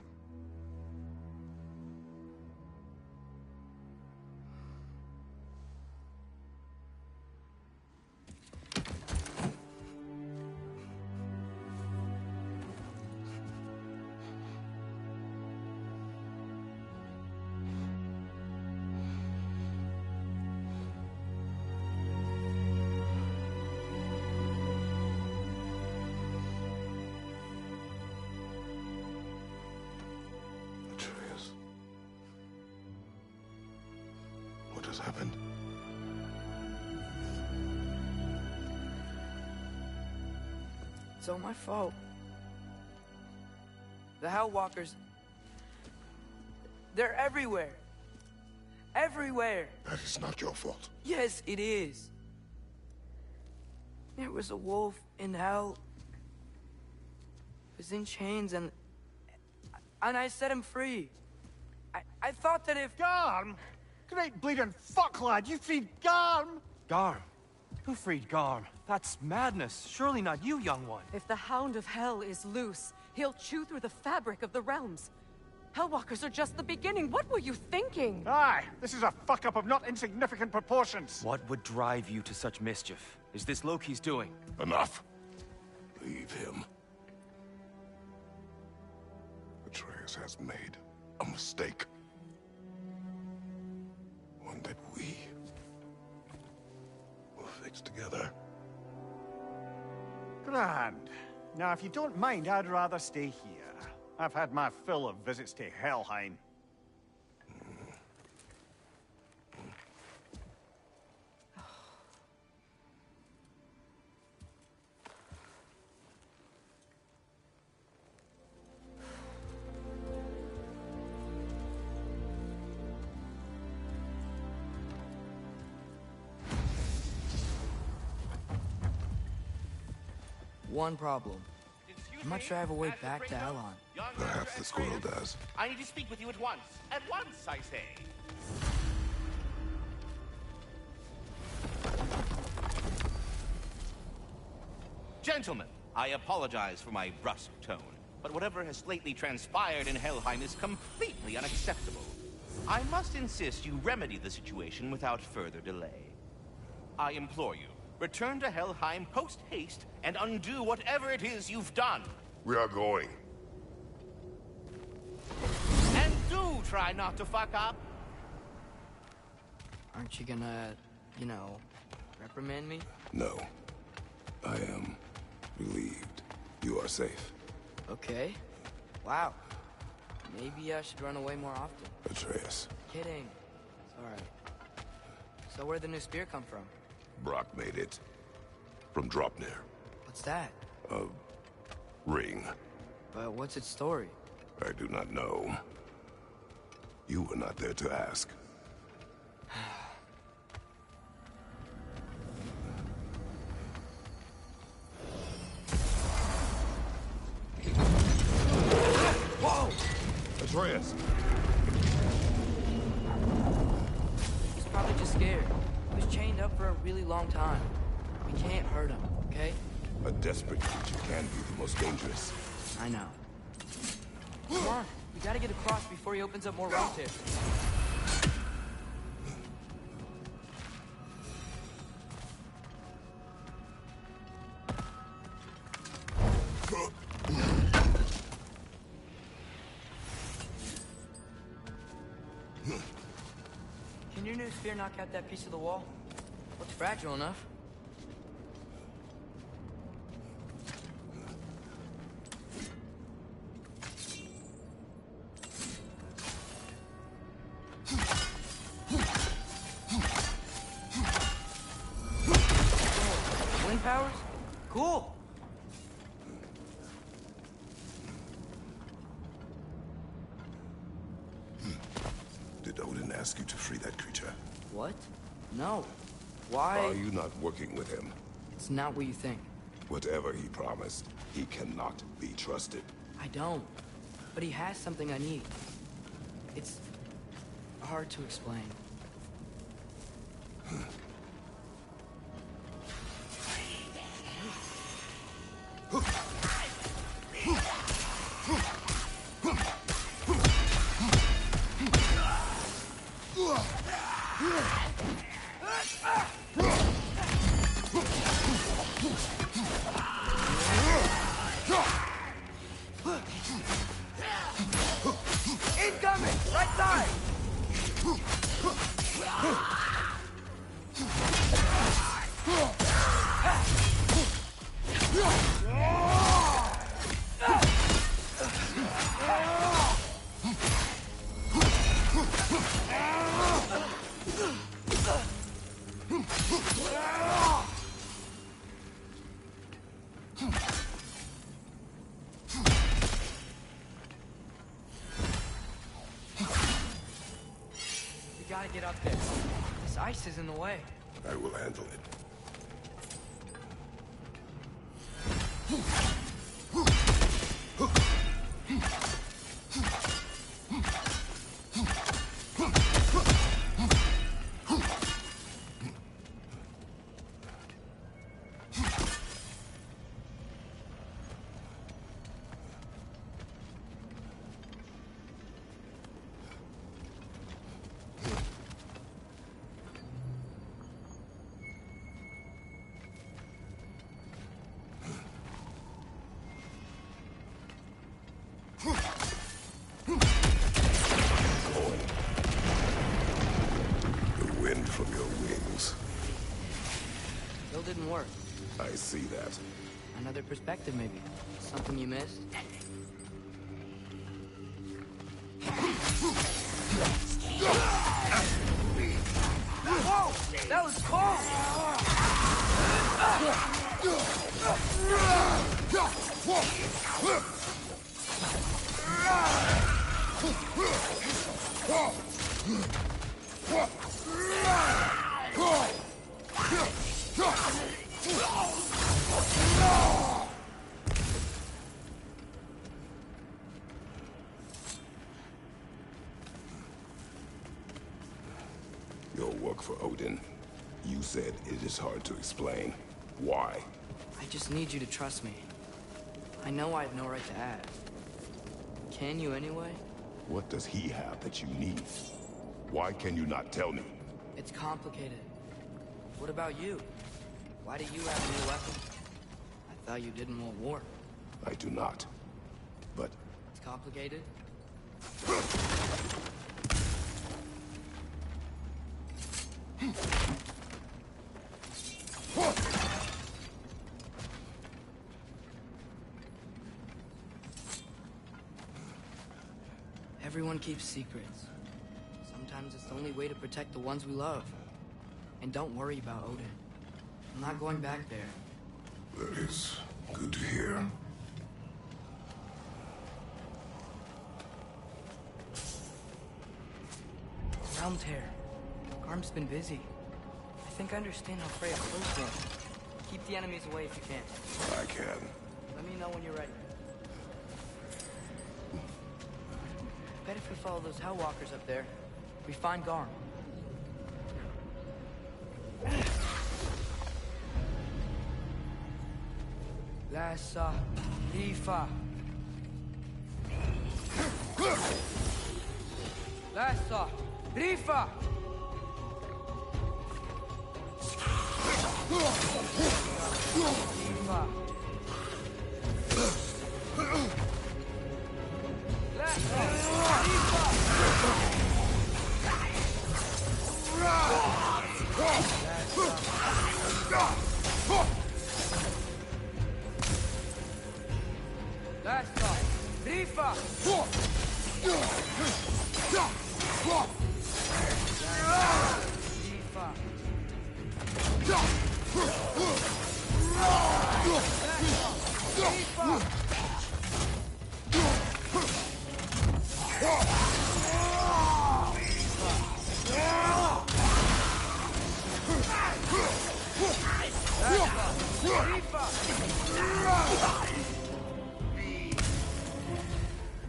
Atreus. What has happened? It's all my fault. The Hellwalkers... they're everywhere. Everywhere. That is not your fault. Yes, it is. There was a wolf in hell. He was in chains and I set him free. I thought that if... Garm? Great bleeding fuck, lad! You freed Garm! Garm? Who freed Garm? That's madness. Surely not you, young one. If the Hound of Hell is loose, he'll chew through the fabric of the realms. Hellwalkers are just the beginning. What were you thinking? Aye, this is a fuck-up of not insignificant proportions. What would drive you to such mischief? Is this Loki's doing? Enough. Leave him. Atreus has made a mistake. One that we will fix together. Grand. Now, if you don't mind, I'd rather stay here. I've had my fill of visits to Helheim. One problem. I might drive away back to Elon. Perhaps the squirrel does. I need to speak with you at once. At once, I say. Gentlemen, I apologize for my brusque tone, but whatever has lately transpired in Helheim is completely unacceptable. I must insist you remedy the situation without further delay. I implore you, return to Helheim post-haste and undo whatever it is you've done. We are going. And do try not to fuck up. Aren't you gonna, you know, reprimand me? No. I am relieved. You are safe. Okay. Wow. Maybe I should run away more often. Atreus. Kidding. It's alright. So where'd the new spear come from? Brock made it. From Dropnir. What's that? A ring. But what's its story? I do not know. You were not there to ask. Whoa! Atreus! He's probably just scared. He was chained up for a really long time. We can't hurt him, okay? A desperate creature can be the most dangerous. I know. Come on, we gotta get across before he opens up more road tips. Can your new spear knock out that piece of the wall? Looks fragile enough. Wind powers? Cool. Did Odin ask you to free that creature? What? No. Why? Are you not working with him? It's not what you think. Whatever he promised, he cannot be trusted. I don't. But he has something I need. It's hard to explain. Incoming! Right side! We gotta get up there. This ice is in the way. I will handle it. The wind from your wings. Still didn't work. I see that. Another perspective, maybe. Something you missed? Whoa! That was Your work for Odin. You said it is hard to explain. Why? I just need you to trust me. I know I have no right to ask. Can you anyway? What does he have that you need? Why can you not tell me? It's complicated. What about you? Why do you have a new weapon? I thought you didn't want war. I do not. but... It's complicated. Everyone keeps secrets. Sometimes it's the only way to protect the ones we love. And don't worry about Odin. I'm not going back there. That is good to hear. Realm tear. Garm's been busy. I think I understand how Freya closed one. Keep the enemies away if you can. I can. Let me know when you're ready. Bet if we follow those Hellwalkers up there, we find Garm. Lassa, Lifa. Lassa, Lifa. Lifa.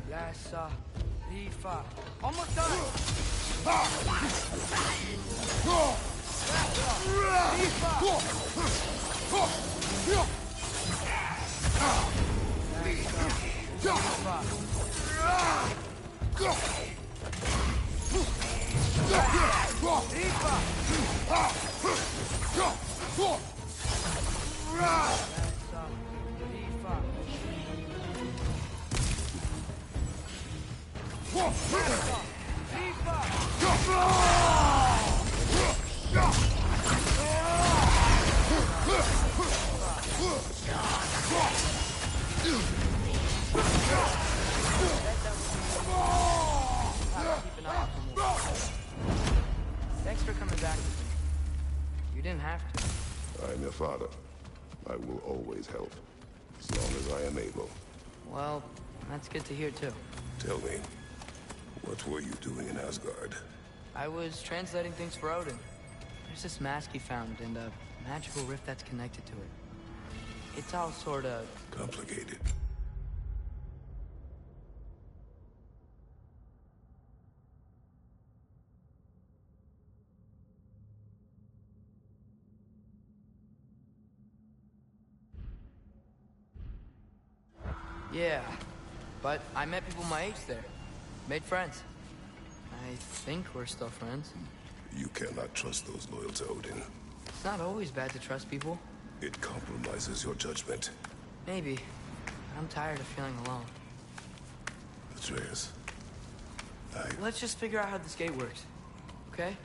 Lassa, Lifa. Almost done. Thanks for coming back with me. You didn't have to. I am your father. I will always help, as long as I am able. Well, that's good to hear too. Tell me, what were you doing in Asgard? I was translating things for Odin. There's this mask he found, and a magical rift that's connected to it. It's all sort of... complicated. Yeah, but I met people my age there. Made friends. I think we're still friends. You cannot trust those loyal to Odin. It's not always bad to trust people. It compromises your judgment. Maybe. I'm tired of feeling alone. Atreus, Let's just figure out how this gate works, okay?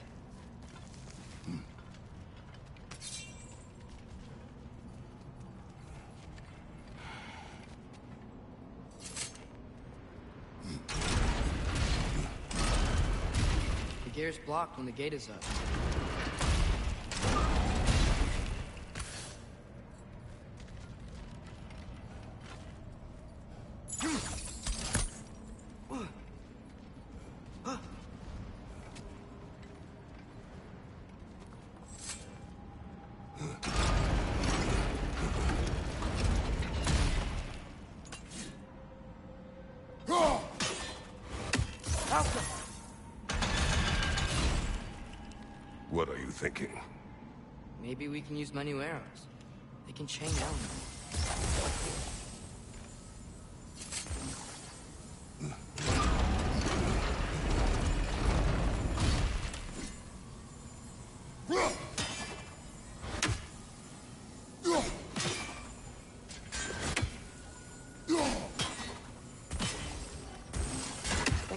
The gear's blocked when the gate is up. What are you thinking? Maybe we can use my new arrows. They can chain elements.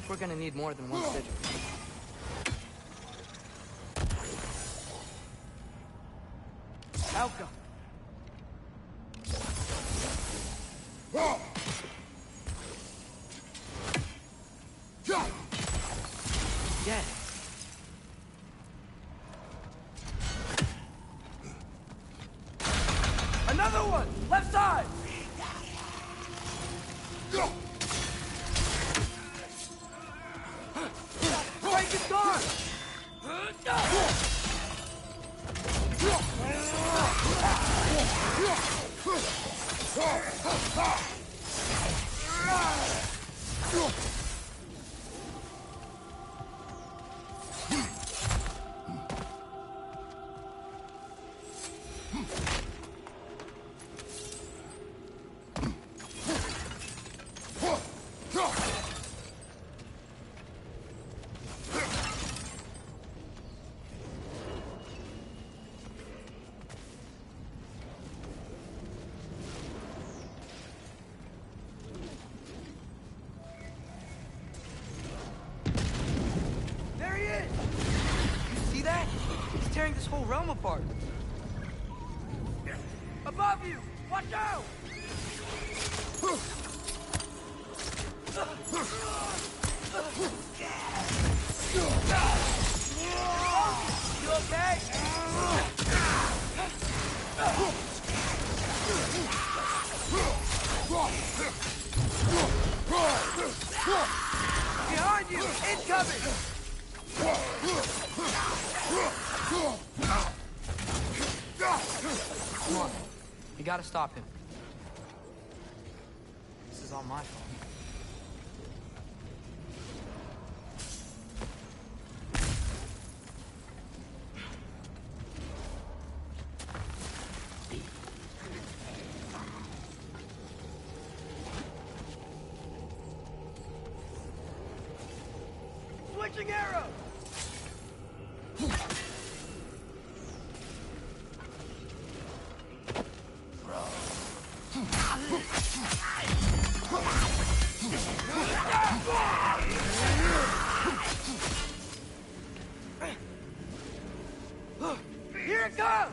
think we're gonna need more than one sigil. Outcome. Dead. Another one! Left side! Frank is gone! Tearing this whole realm apart. Above you! Watch out! You okay? Behind you! Incoming! Come on. We gotta stop him. This is all my fault. Switching arrow! Here it comes!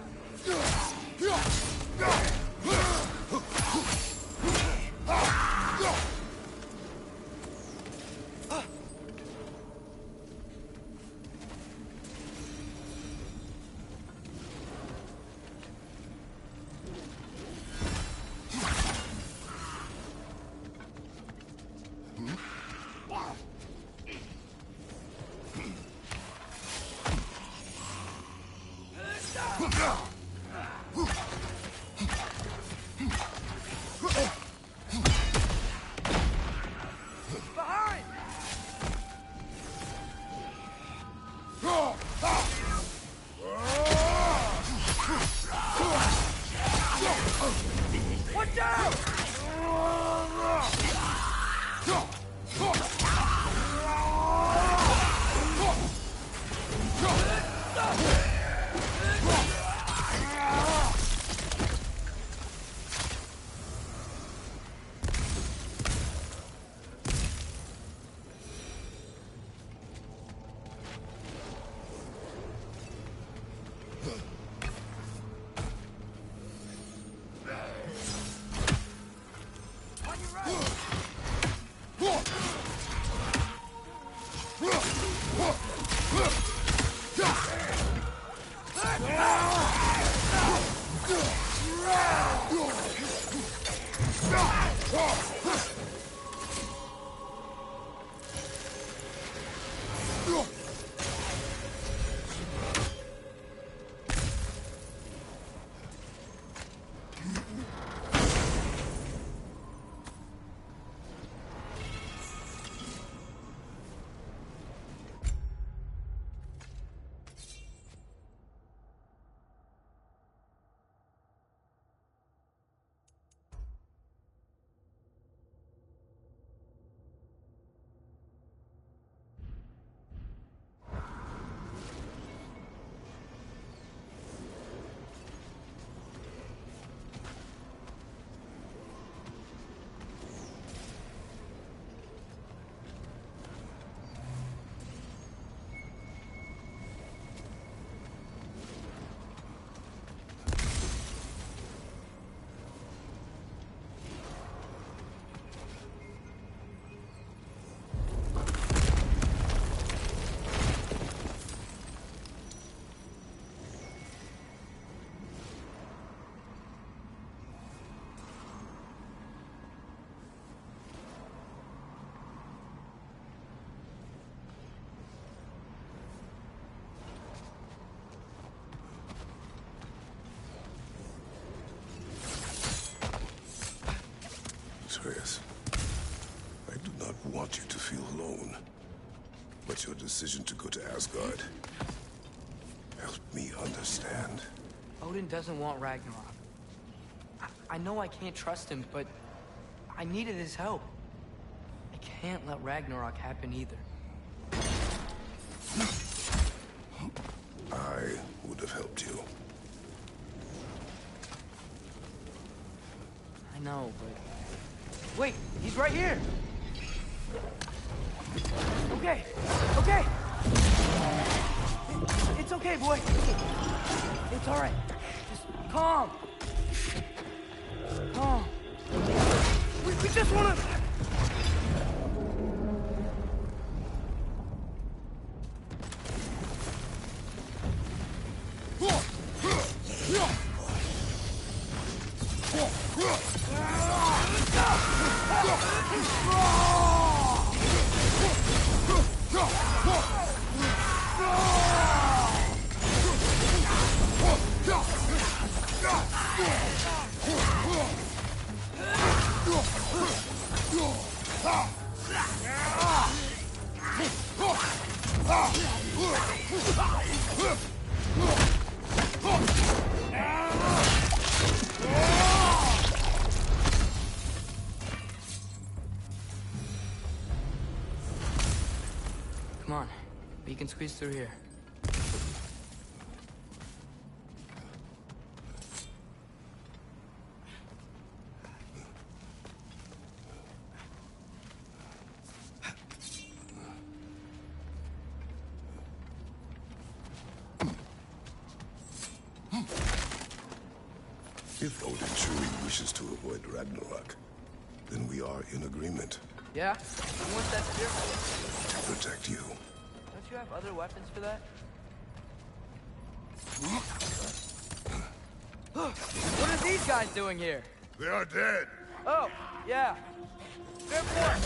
Behind! Watch out! On your right! Atreus. I do not want you to feel alone. But your decision to go to Asgard helped me understand. Odin doesn't want Ragnarok. I know I can't trust him, but I needed his help. I can't let Ragnarok happen either. I would have helped you. I know, but... Wait, he's right here! Okay, okay! It's okay, boy. It's all right. Just calm. Calm. We just wanna... Come on. We can squeeze through here. If Odin truly wishes to avoid Ragnarok, then we are in agreement. Yeah? You want that spear? To protect you. Don't you have other weapons for that? What are these guys doing here? They are dead. Oh, yeah. Fair point.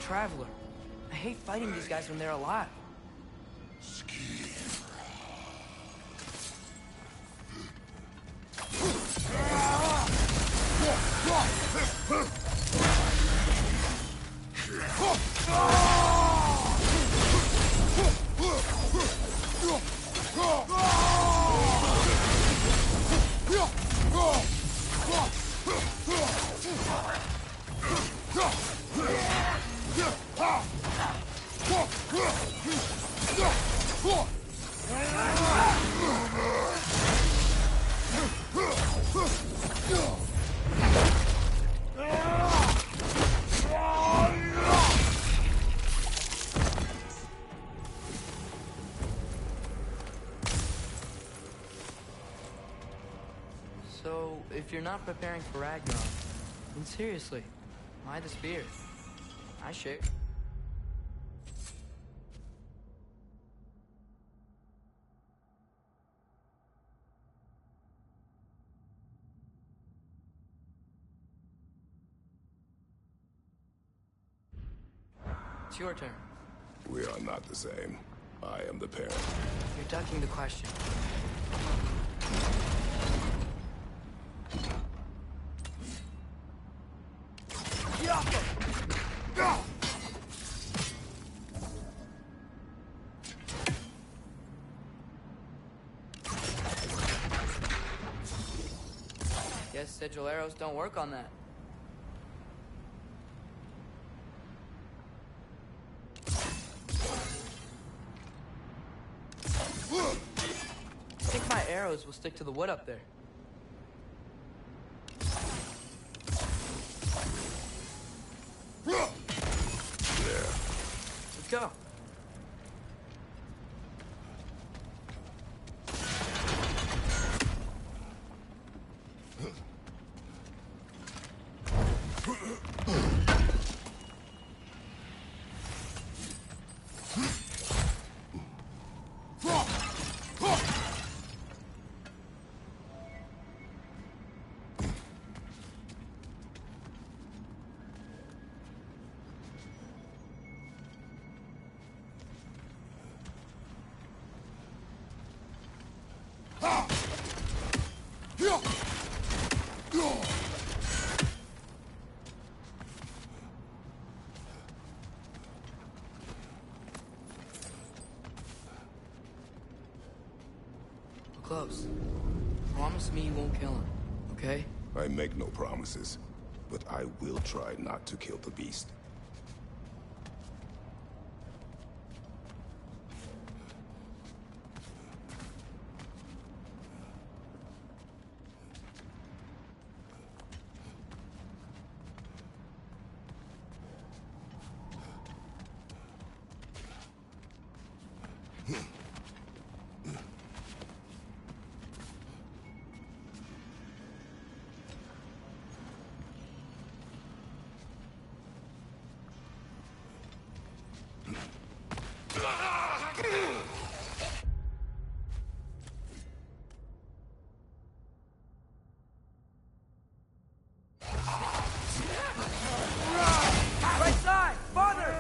Traveler. I hate fighting these guys when they're alive. So, if you're not preparing for Ragnarok, then seriously, why the spear? I shake. It's your turn. We are not the same. I am the parent. You're ducking the question. Guess sigil arrows don't work on that. I think my arrows we'll stick to the wood up there. Let's go. Close. Promise me you won't kill him, okay? I make no promises, but I will try not to kill the beast. Right side! Farther!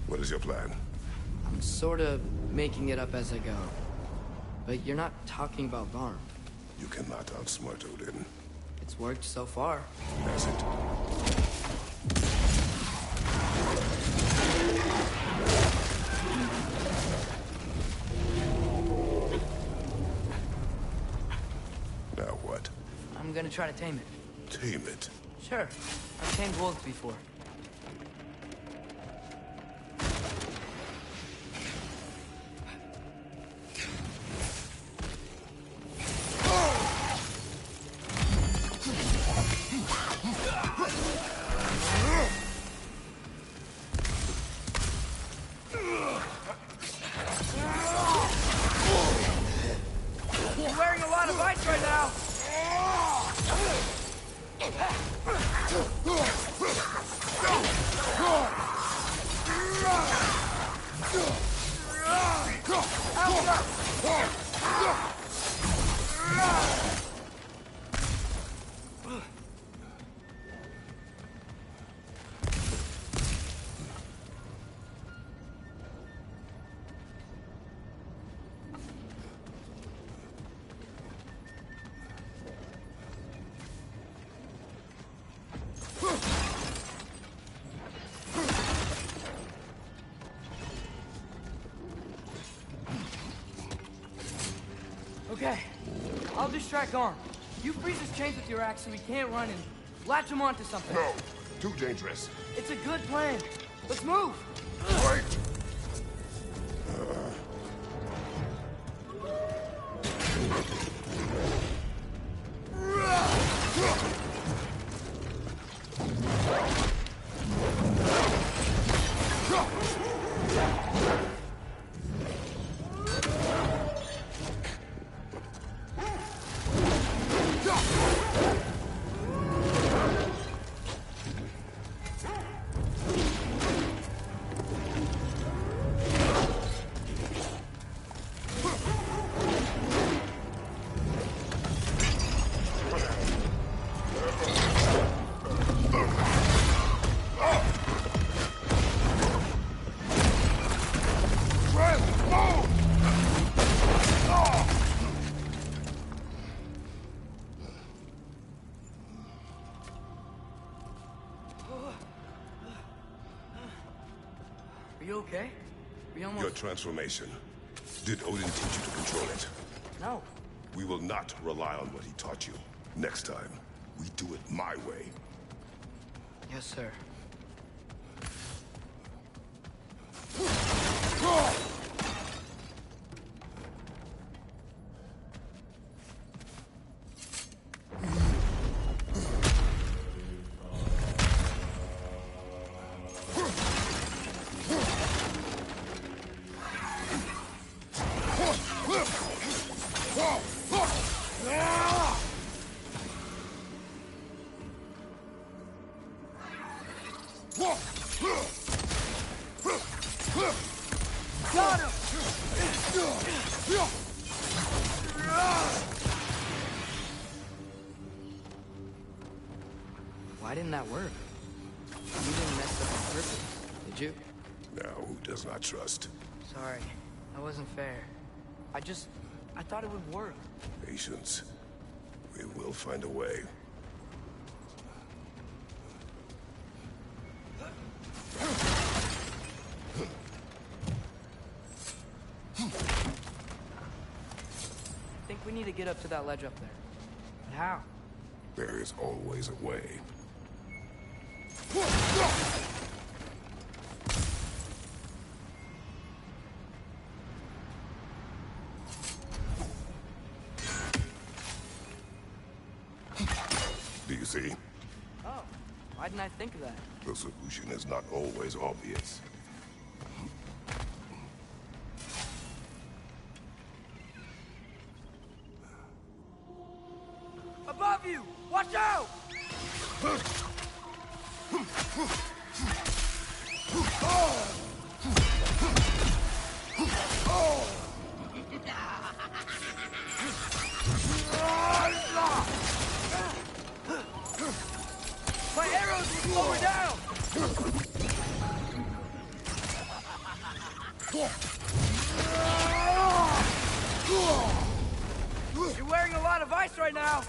What is your plan? I'm sort of making it up as I go. But you're not talking about Varm. You cannot outsmart Odin. It's worked so far. Has it? Now what? I'm gonna try to tame it. Tame it? Sure. I've tamed wolves before. You're wearing a lot of ice right now! distract Arm. You freeze his chains with your axe so he can't run and latch him onto something. No, too dangerous. It's a good plan. Let's move! Wait! Are you okay? We almost... Your transformation. Did Odin teach you to control it? No. We will not rely on what he taught you. Next time, we do it my way. Yes, sir. Got him! Why didn't that work? You didn't mess up on purpose, did you? Now, who does not trust? Sorry, that wasn't fair. I thought it would work. Patience. We will find a way. I think we need to get up to that ledge up there. But how? There is always a way. Do you see? Oh, why didn't I think of that? The solution is not always obvious. Above you! Watch out! My arrows will slow her down! You're wearing a lot of ice right now!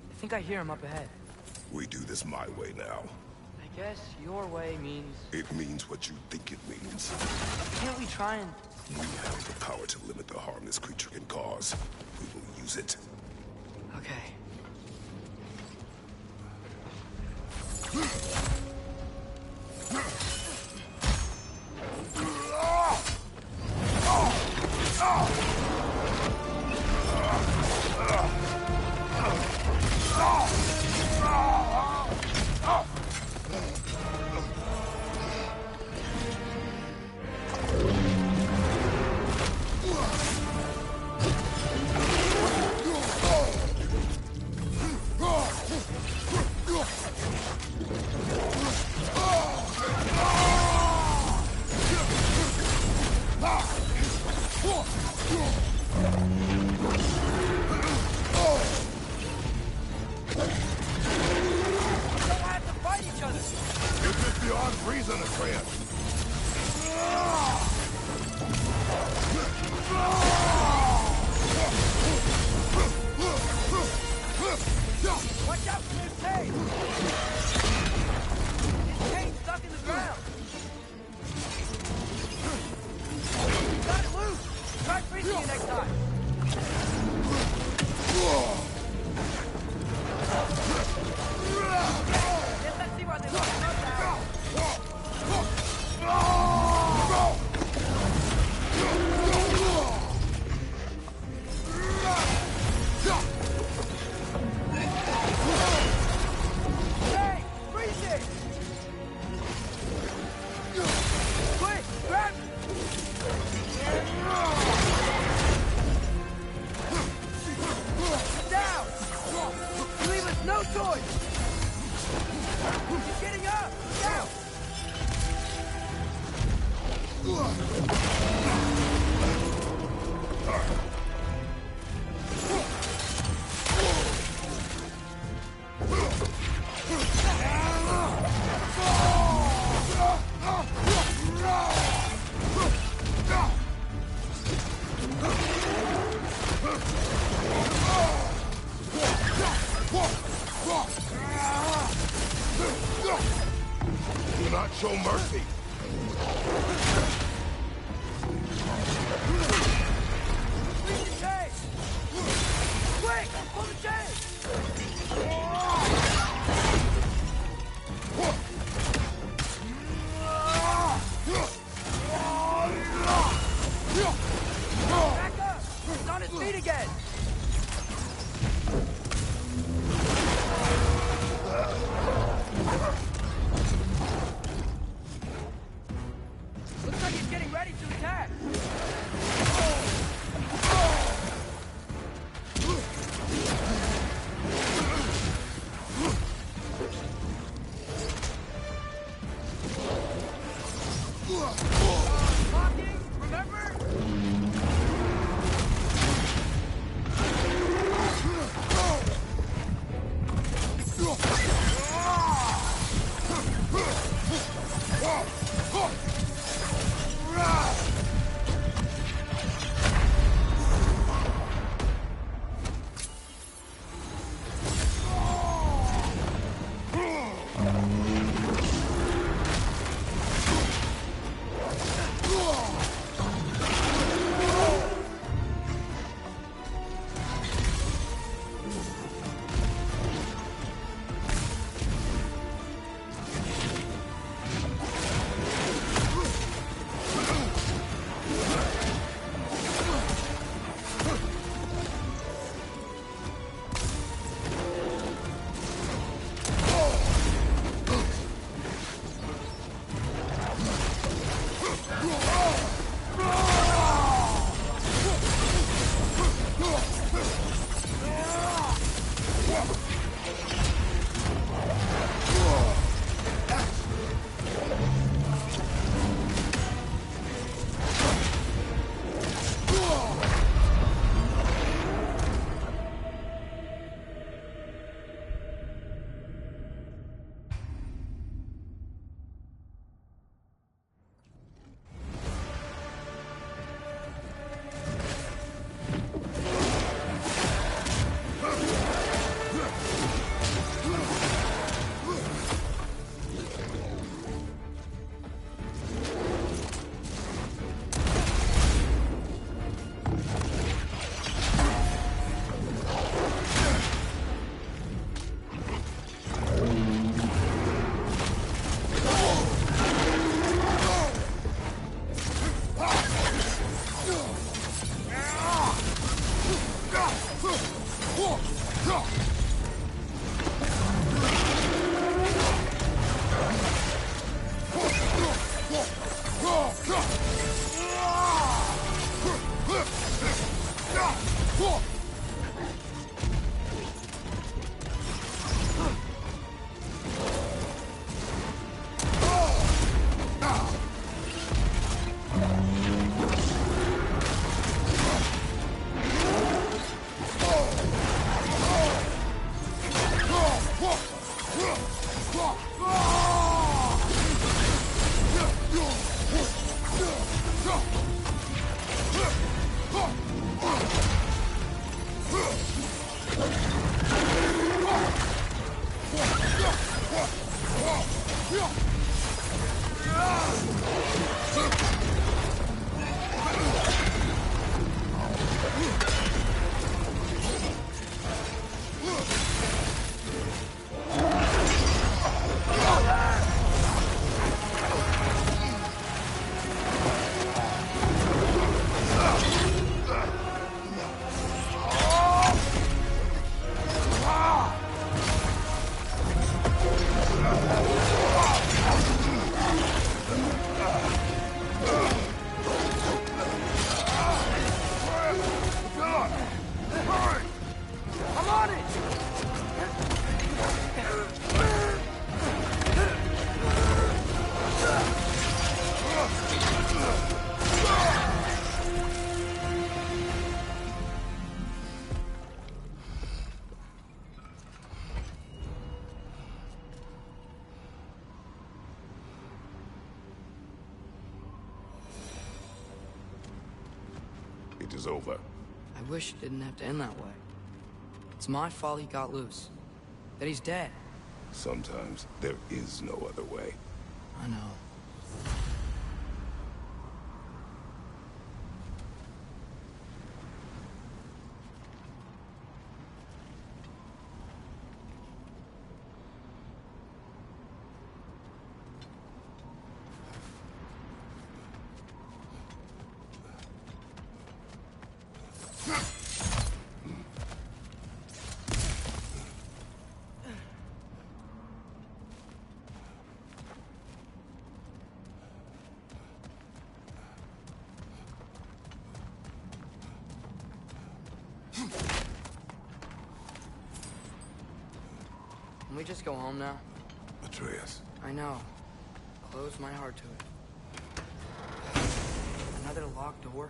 I think I hear him up ahead. We do this my way now. I guess your way means... It means what you think it means. Can't we try and... We have the power to limit the harm this creature can cause. We will use it. Okay. on freezing, Atreus. Watch out for this cage! Cage's stuck in the ground! Got it loose! Try freezing it next time! Yes, let's see why they want to know that! Hey! Freeze it! Quick! Grab it! Down! You leave us no choice! He's getting up! Down! Do not show mercy. Freeze the chain! Quick! Pull the chain! Back up! He's on his feet again! Looks like he's getting ready to attack! Blocking, remember? It is over. I wish it didn't have to end that way. It's my fault he got loose. That he's dead. Sometimes there is no other way. I know. Can we just go home now? Atreus. I know. Close my heart to it. Another locked door?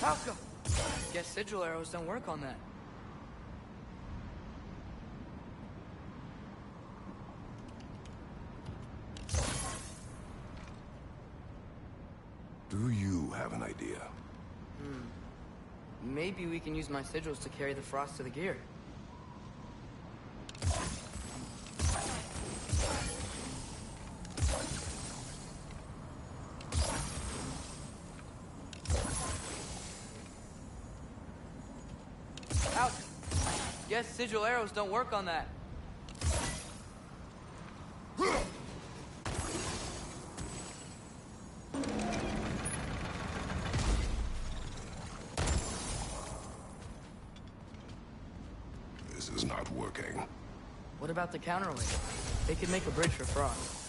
Falco! Guess sigil arrows don't work on that. Do you have an idea? Maybe we can use my sigils to carry the frost to the gear. Ouch! Guess sigil arrows don't work on that. This is not working. What about the counterweight? They could make a bridge for frost.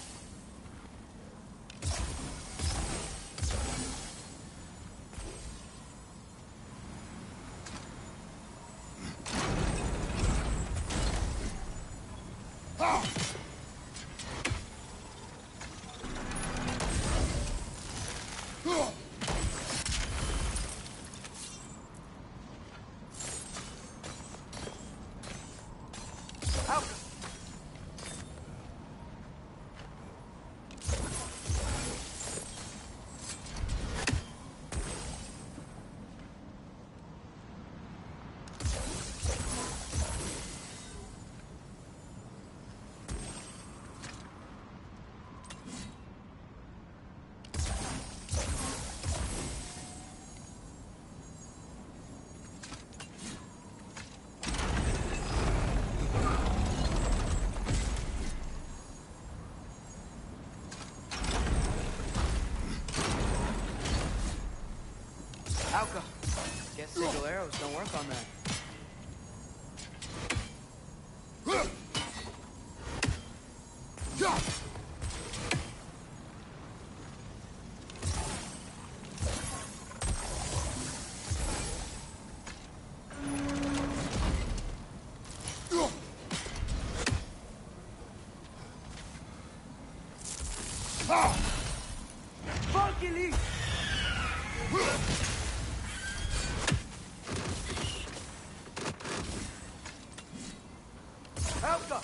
Helka!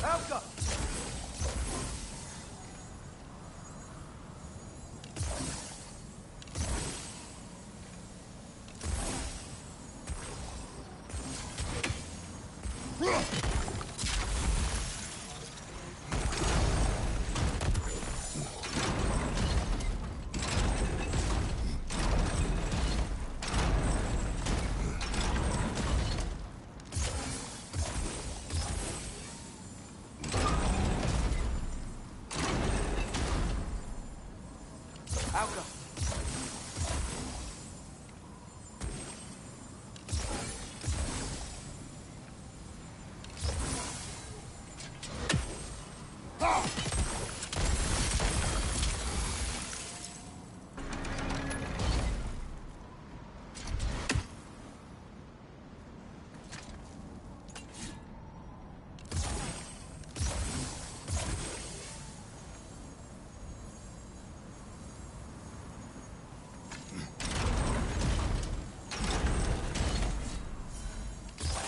Helka!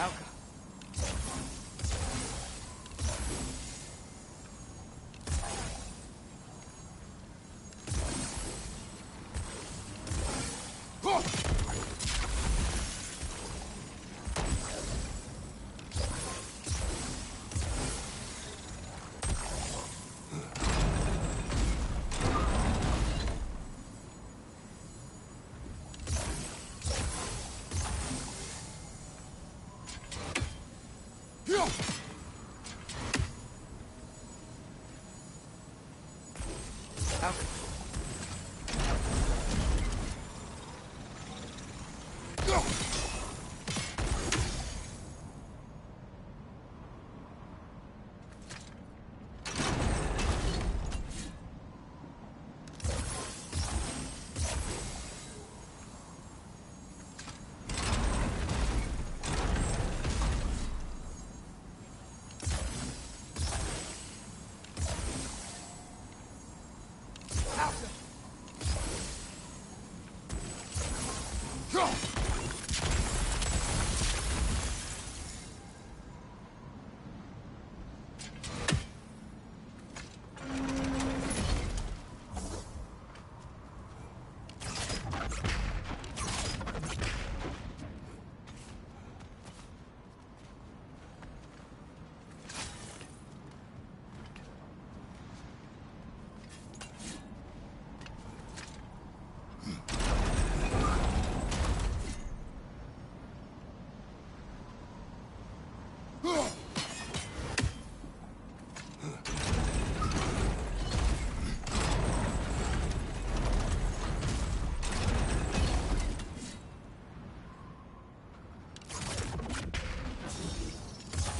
Helka! Helka! Helka!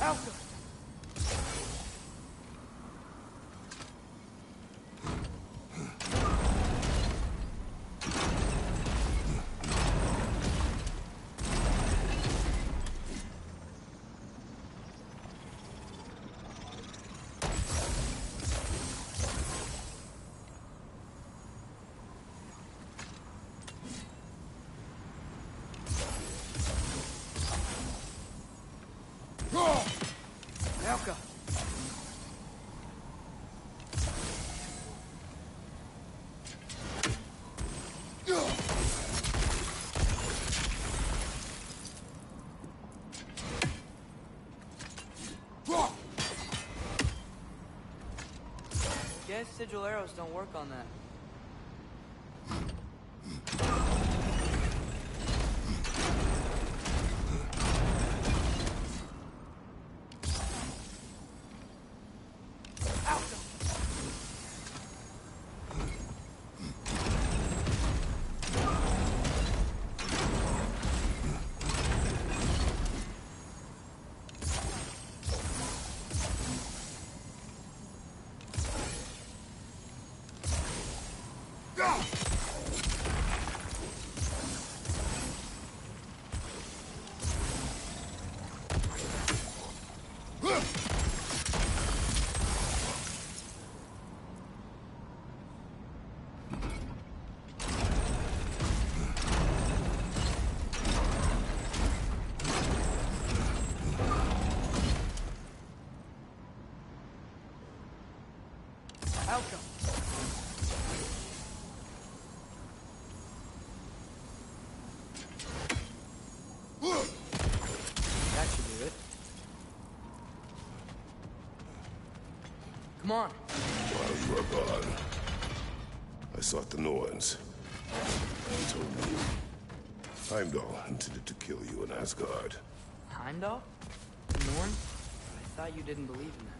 Helka! Helka! Guess sigil arrows don't work on that. outcome. That should do it. Come on. While you were gone, I sought the Norns. You told me Heimdall intended to kill you in Asgard. Heimdall? Norn? I thought you didn't believe in that.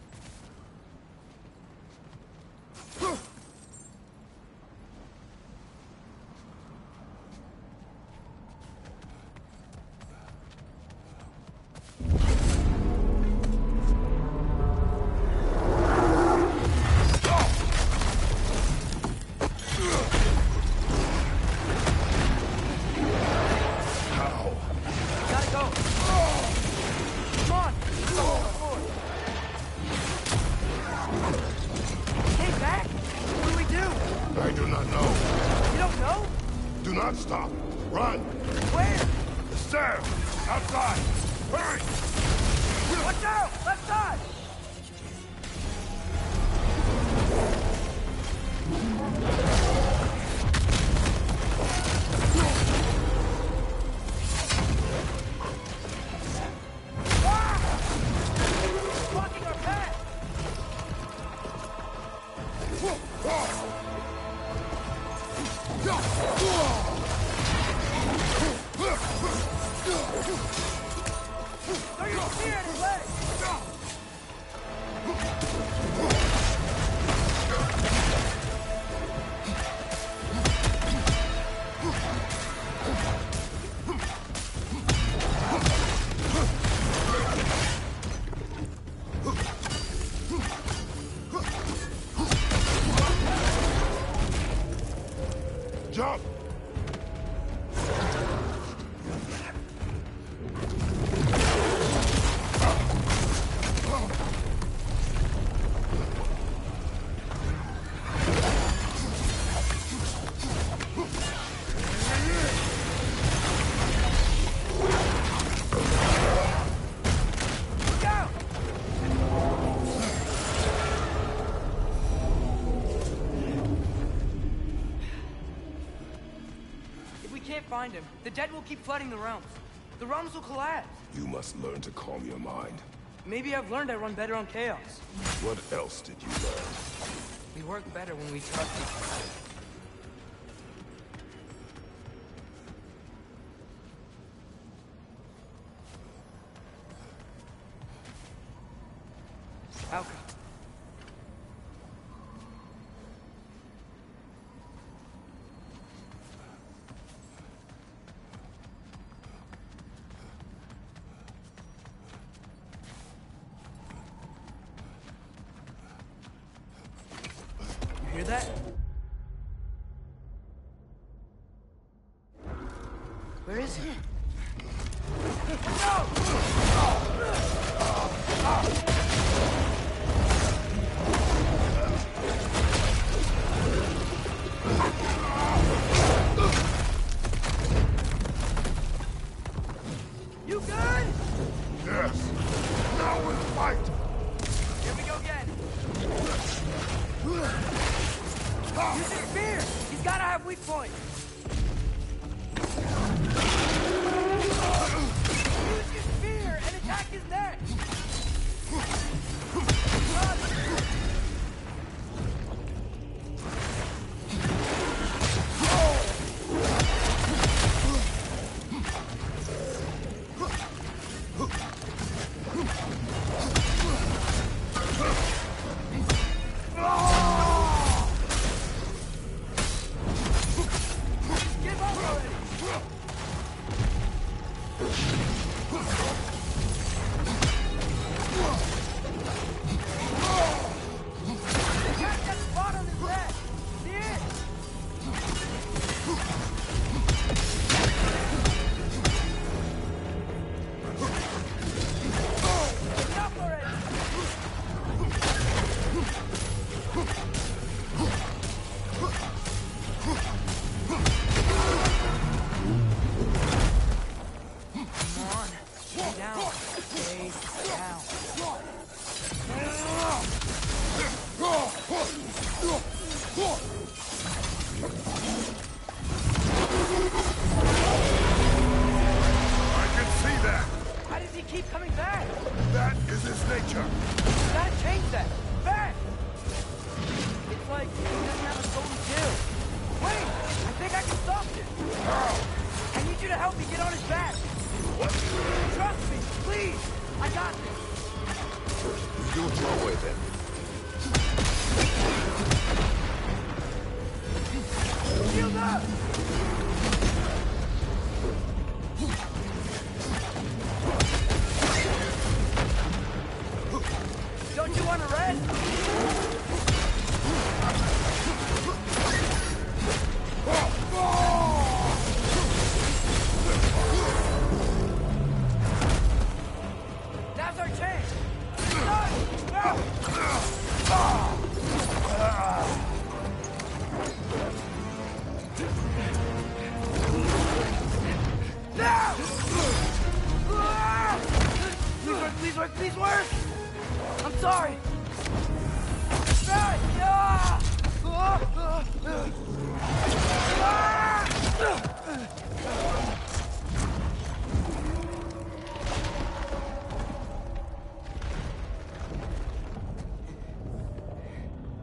Jump! Find him. The dead will keep flooding the realms. The realms will collapse. You must learn to calm your mind. Maybe I've learned I run better on chaos. What else did you learn? We work better when we trust each other. Alka. Hear that? Where is he? No! You good? Yes. Now we'll fight. Here we go again. Use his spear! He's gotta have weak points! Use your spear keep coming back. That is its nature. You gotta change that. Back! It's like he doesn't have a soul to kill. Wait! I think I can stop it. How? I need you to help me get on his back. What? Trust me, please. I got this. You do it your way, then. Shield up! Don't you want to rest? Now's our chance! Now! Please work, please work! I'm sorry!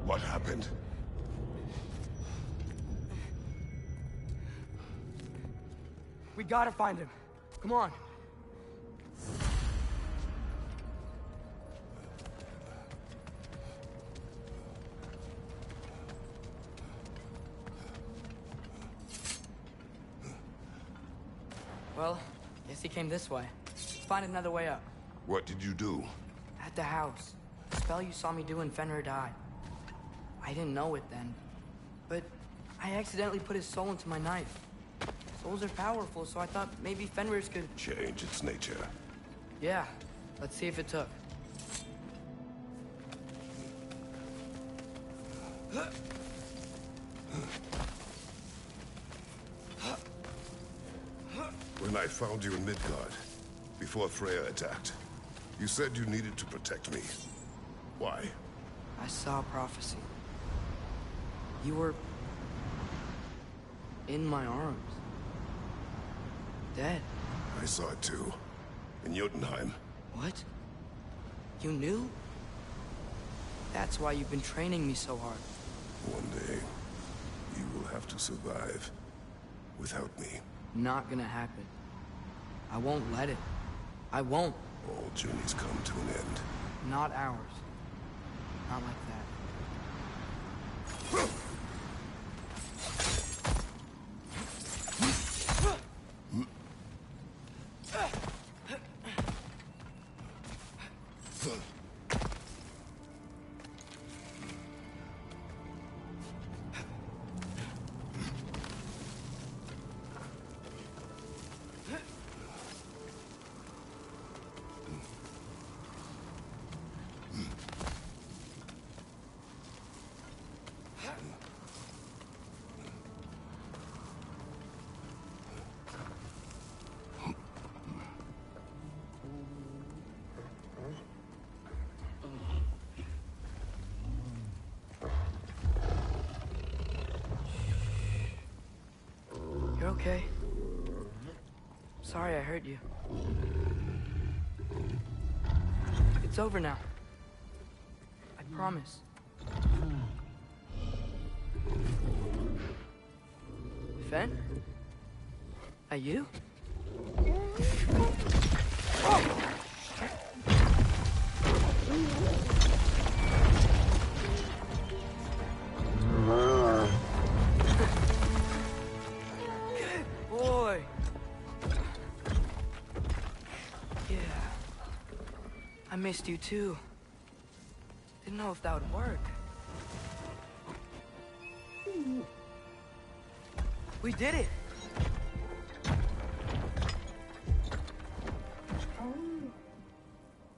What happened? We gotta find him. Come on. Well, guess he came this way. Let's find another way up. What did you do? At the house. The spell you saw me do when Fenrir died. I didn't know it then, but I accidentally put his soul into my knife. Souls are powerful, so I thought maybe Fenrir's could... Change its nature. Yeah, let's see if it took. When I found you in Midgard, before Freya attacked, you said you needed to protect me. Why? I saw a prophecy. You were... in my arms. Dead. I saw it too. In Jotunheim. What? You knew? That's why you've been training me so hard. One day, you will have to survive without me. Not gonna happen. I won't let it. I won't. All journeys come to an end. Not ours. Not like that. You're okay. Sorry I hurt you. It's over now. I promise. Fen? Are you? Boy. Yeah. I missed you too. Didn't know if that would work. We did it!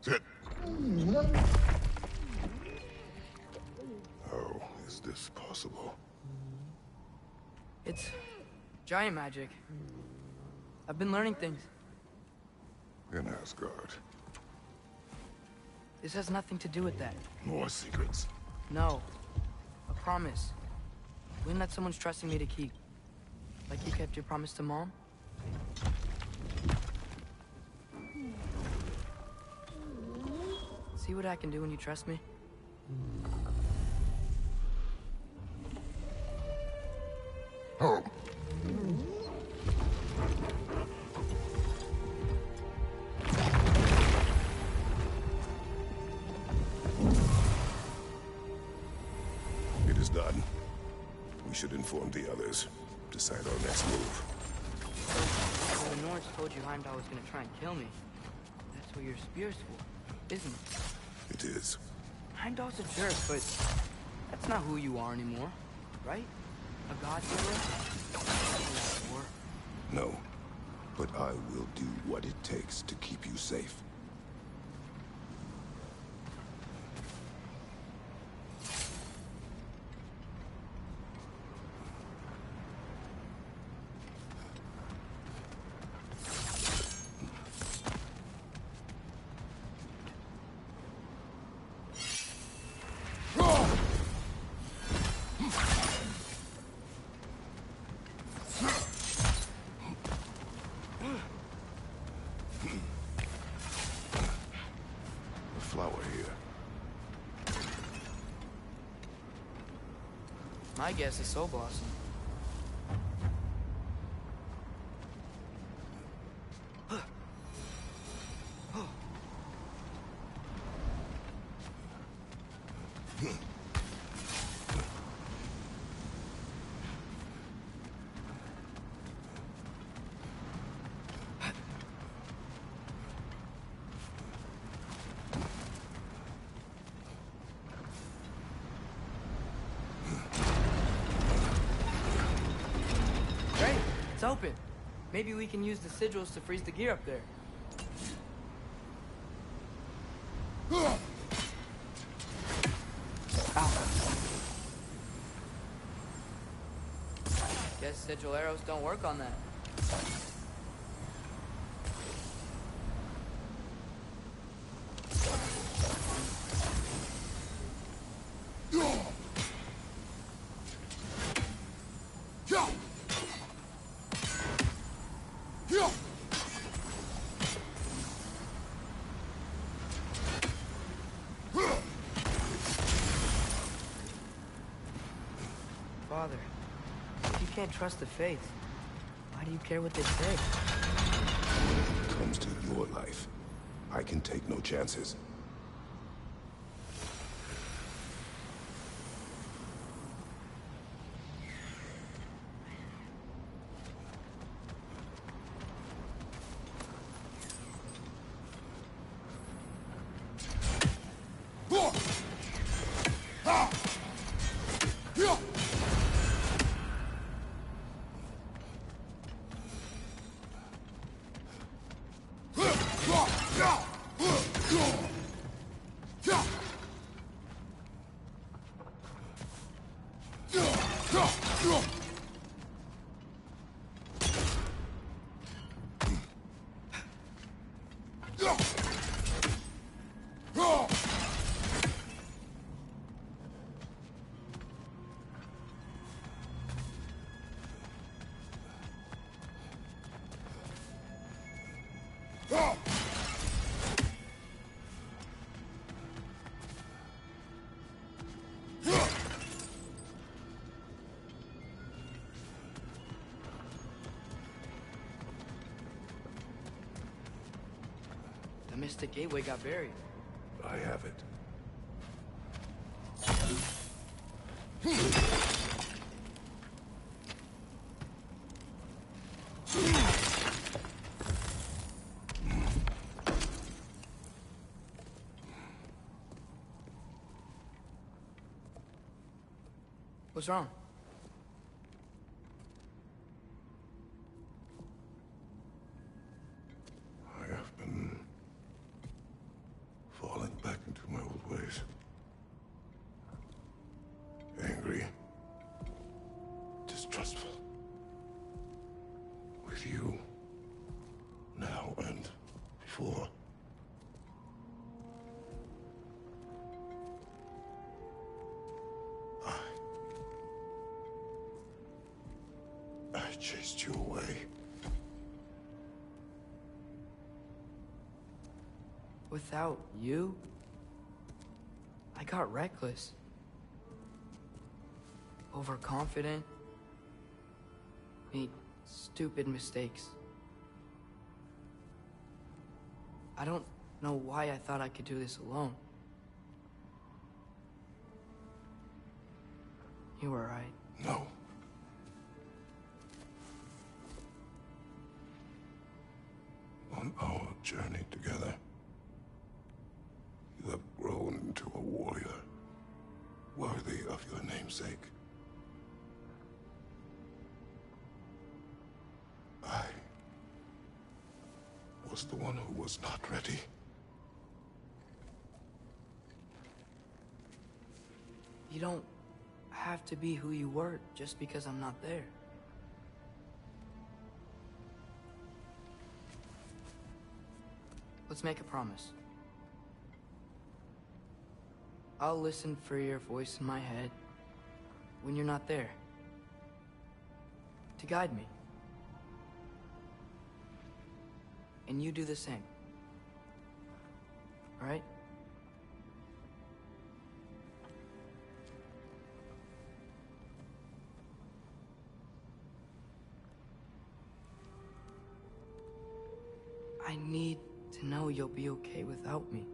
Sit. How is this possible? It's giant magic. I've been learning things. In Asgard. This has nothing to do with that. More secrets. No. A promise. One that someone's trusting me to keep. Like you kept your promise to Mom? See what I can do when you trust me? Oh. It is done. We should inform the others. Decide our next move. Well, the Nords told you Heimdall was gonna try and kill me. That's what your spear's for, isn't it? It is. Heimdall's a jerk, but that's not who you are anymore, right? A god killer? War. No. But I will do what it takes to keep you safe. My guess is Soul Blossom. It's open. Maybe we can use the sigils to freeze the gear up there. Ow. Guess sigil arrows don't work on that. Father, if you can't trust the faith, why do you care what they say? When it comes to your life, I can take no chances. The Mystic Gateway got buried. I have it. What's wrong? I have been falling back into my old ways. Angry. Distrustful. With you. Now and before. I chased you away. Without you? I got reckless. Overconfident. Made stupid mistakes. I don't know why I thought I could do this alone. You were right. No. On our journey together, you have grown into a warrior, worthy of your namesake. I was the one who was not ready. You don't have to be who you were just because I'm not there. Let's make a promise. I'll listen for your voice in my head when you're not there, to guide me. And you do the same. All right? I need to know you'll be okay without me.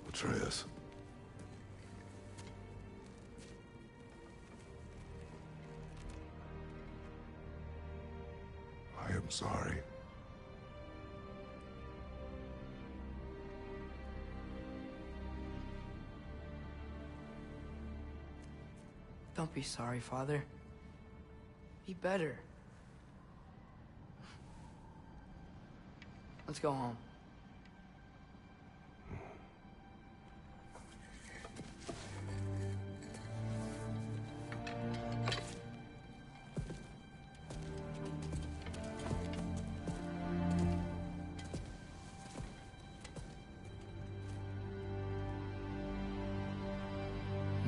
Atreus. I am sorry. Don't be sorry, Father. Be better. Let's go home.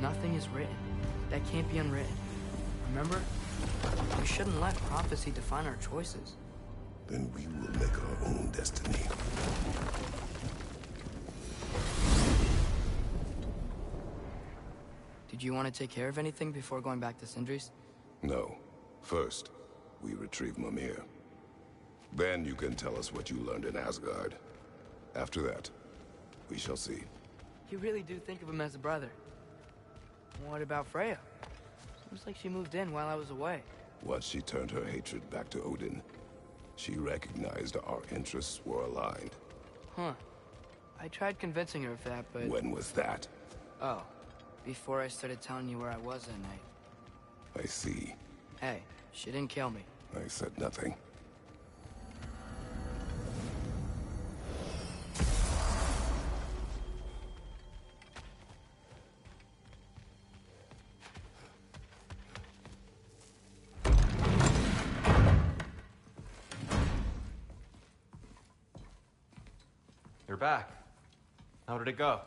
Nothing is written that can't be unwritten. Remember? We shouldn't let prophecy define our choices. Then we will make our own destiny. Did you want to take care of anything before going back to Sindri's? No. First, we retrieve Mimir. Then you can tell us what you learned in Asgard. After that, we shall see. You really do think of him as a brother. What about Freya? Seems like she moved in while I was away. Once she turned her hatred back to Odin, she recognized our interests were aligned. Huh. I tried convincing her of that, but... When was that? Oh, before I started telling you where I was that night. I see. Hey, she didn't kill me. I said nothing. You're back. How did it go?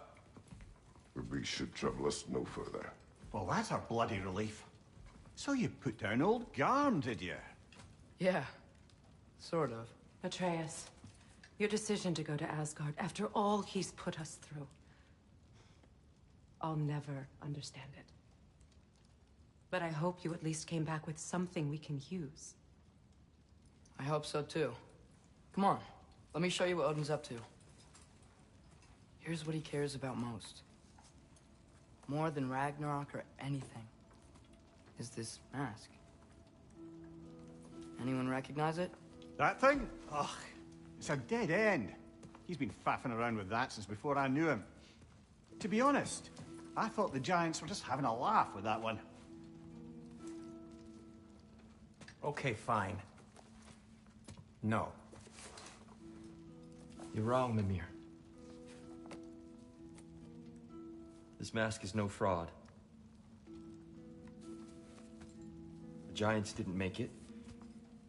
The beast should trouble us no further. Well, that's a bloody relief. So you put down old Garm, did you? Yeah, sort of. Atreus, your decision to go to Asgard after all he's put us through. I'll never understand it. But I hope you at least came back with something we can use. I hope so too. Come on, let me show you what Odin's up to. Here's what he cares about most. More than Ragnarok or anything. Is this mask. Anyone recognize it? That thing? Ugh, it's a dead end. He's been faffing around with that since before I knew him. To be honest, I thought the Giants were just having a laugh with that one. Okay, fine. No. You're wrong, Mimir. This mask is no fraud. The Giants didn't make it,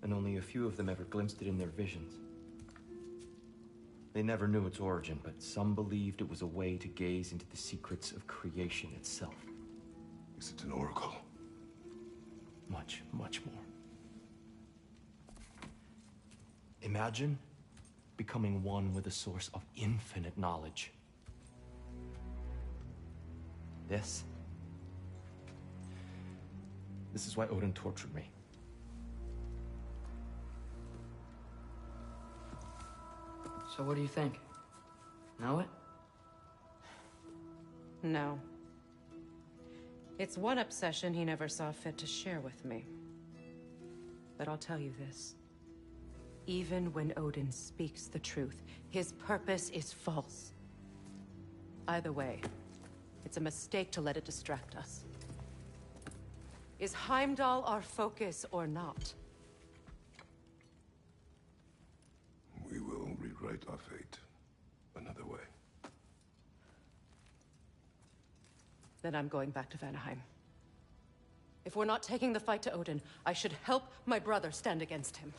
and only a few of them ever glimpsed it in their visions. They never knew its origin, but some believed it was a way to gaze into the secrets of creation itself. Is it an oracle? Much, much more. Imagine becoming one with a source of infinite knowledge. This is why Odin tortured me. So what do you think? Know it? No. It's one obsession he never saw fit to share with me. But I'll tell you this. Even when Odin speaks the truth, his purpose is false. Either way, it's a mistake to let it distract us. Is Heimdall our focus or not? We will rewrite our fate another way. Then I'm going back to Vanaheim. If we're not taking the fight to Odin, I should help my brother stand against him.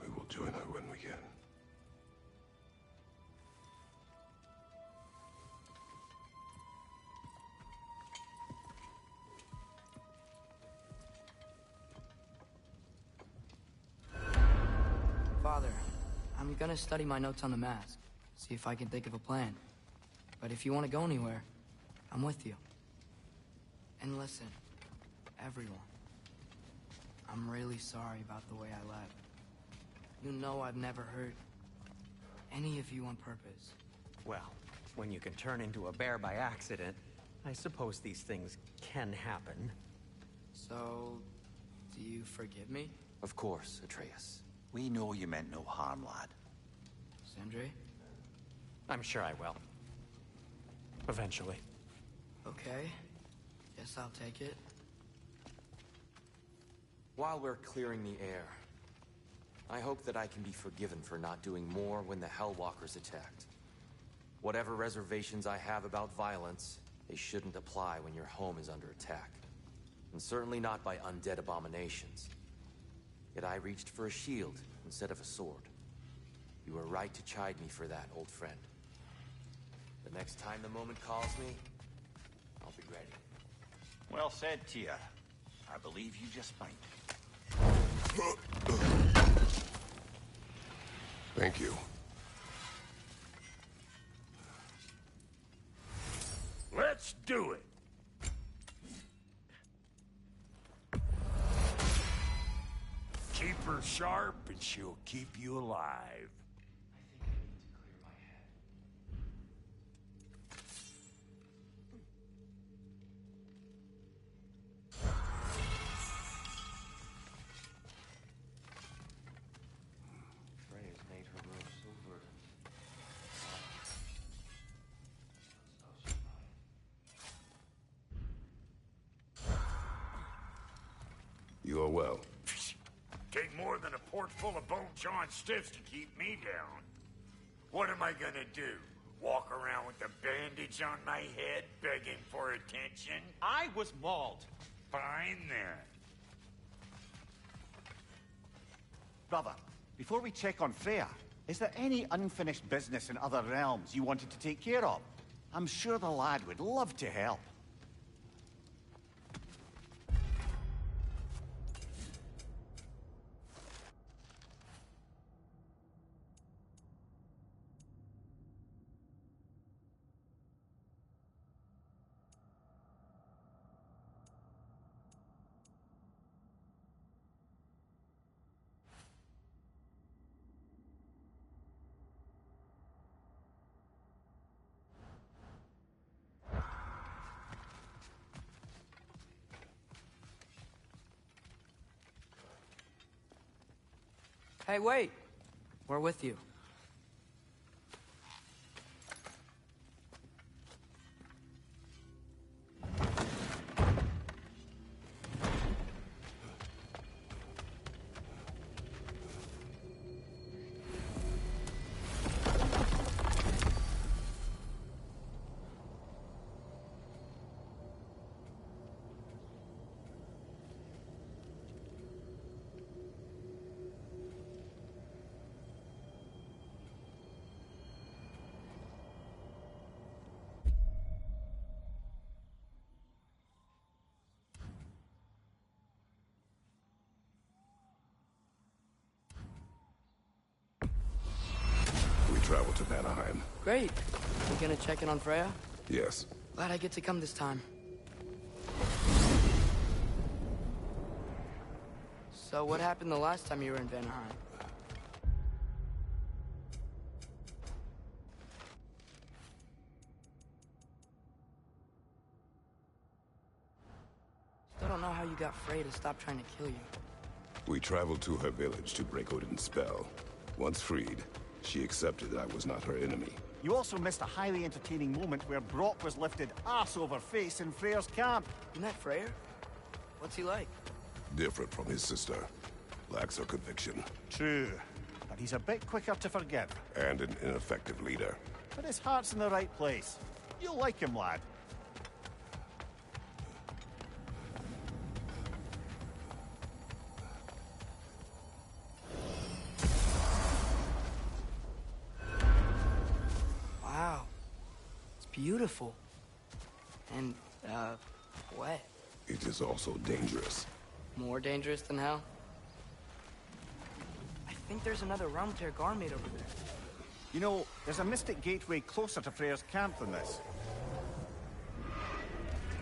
We will join her when we can. Father, I'm gonna study my notes on the mask. See if I can think of a plan. But if you want to go anywhere, I'm with you. And listen, everyone. I'm really sorry about the way I left. You know I've never hurt any of you on purpose. Well, when you can turn into a bear by accident, I suppose these things can happen. So, do you forgive me? Of course, Atreus. We know you meant no harm, lad. Sindri? I'm sure I will. Eventually. Okay. Guess I'll take it. While we're clearing the air, I hope that I can be forgiven for not doing more when the Hellwalkers attacked. Whatever reservations I have about violence, they shouldn't apply when your home is under attack. And certainly not by undead abominations. Yet I reached for a shield instead of a sword. You were right to chide me for that, old friend. The next time the moment calls me, I'll be ready. Well said, Tyr. I believe you just might. Thank you. Let's do it. Keep her sharp and she'll keep you alive. Freya's made her robe silver. You are well. Take more than a port full of bone-chawing stiffs to keep me down. What am I gonna do? Walk around with a bandage on my head, begging for attention? I was mauled. Fine then. Brother, before we check on Freya, is there any unfinished business in other realms you wanted to take care of? I'm sure the lad would love to help. Hey, wait! We're with you. travel to Vanaheim. Great. You gonna check in on Freya? Yes. Glad I get to come this time. So what happened the last time you were in Vanaheim? Still don't know how you got Freya to stop trying to kill you. We traveled to her village to break Odin's spell. Once freed, she accepted that I was not her enemy. You also missed a highly entertaining moment where Brock was lifted ass over face in Freyr's camp. Isn't that Freyr? What's he like? Different from his sister. Lacks her conviction. True. But he's a bit quicker to forgive. And an ineffective leader. But his heart's in the right place. You'll like him, lad. Wow. It's beautiful. And, wet. It is also dangerous. More dangerous than hell? I think there's another realm tear Garmaid over there. You know, there's a mystic gateway closer to Freyr's camp than this.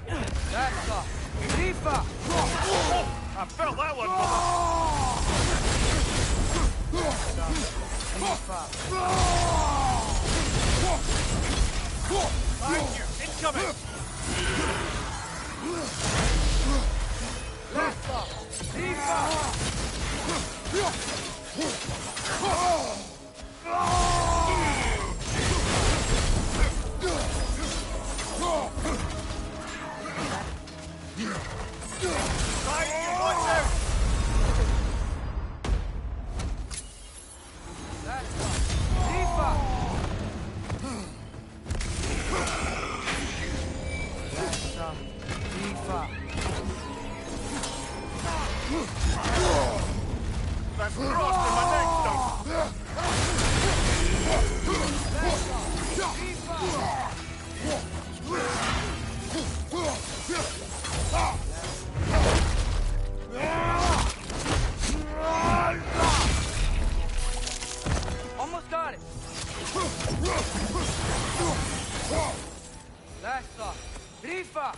That's up! Tifa! I felt that one! Behind you! Incoming! Left up! Tifa! That's crossed in my neck, though. Almost got it! Last up! Rifa!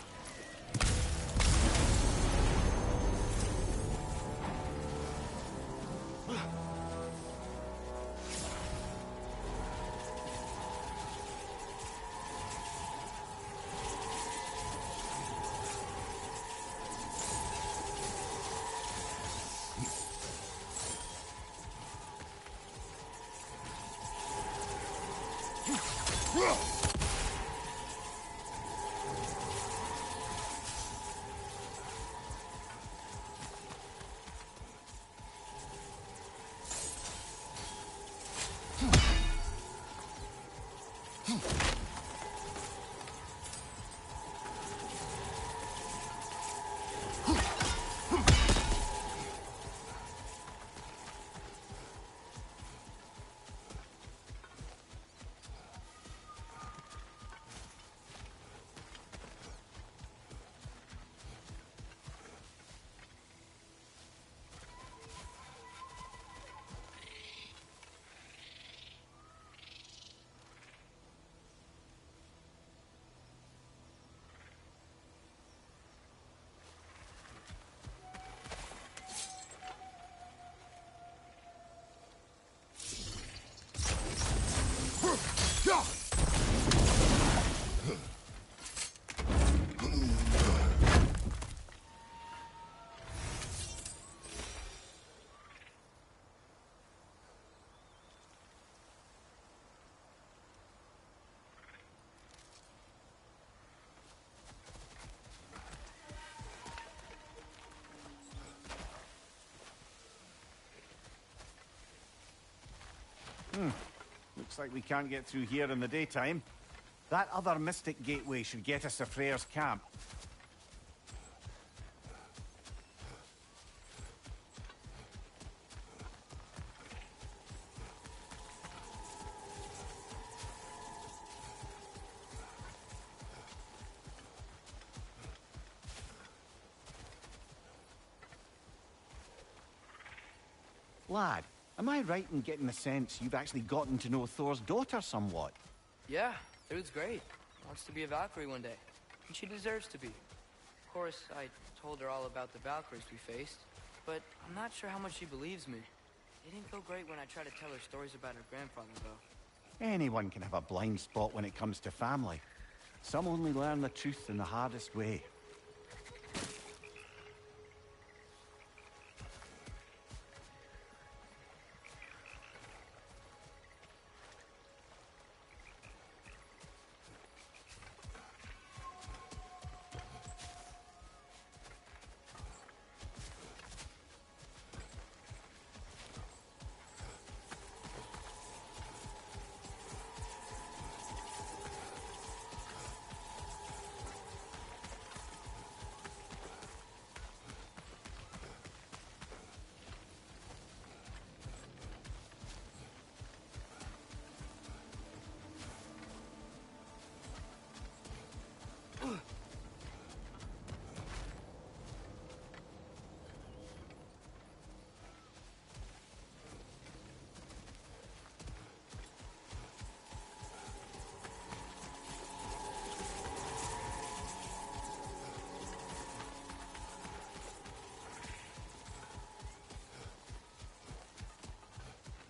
Looks like we can't get through here in the daytime. That other mystic gateway should get us to Freyr's camp. Lad, Am I right in getting the sense you've actually gotten to know Thor's daughter somewhat? Yeah, Thrude's great. Wants to be a Valkyrie one day. And she deserves to be. Of course, I told her all about the Valkyries we faced, but I'm not sure how much she believes me. It didn't go great when I tried to tell her stories about her grandfather, though. Anyone can have a blind spot when it comes to family. Some only learn the truth in the hardest way.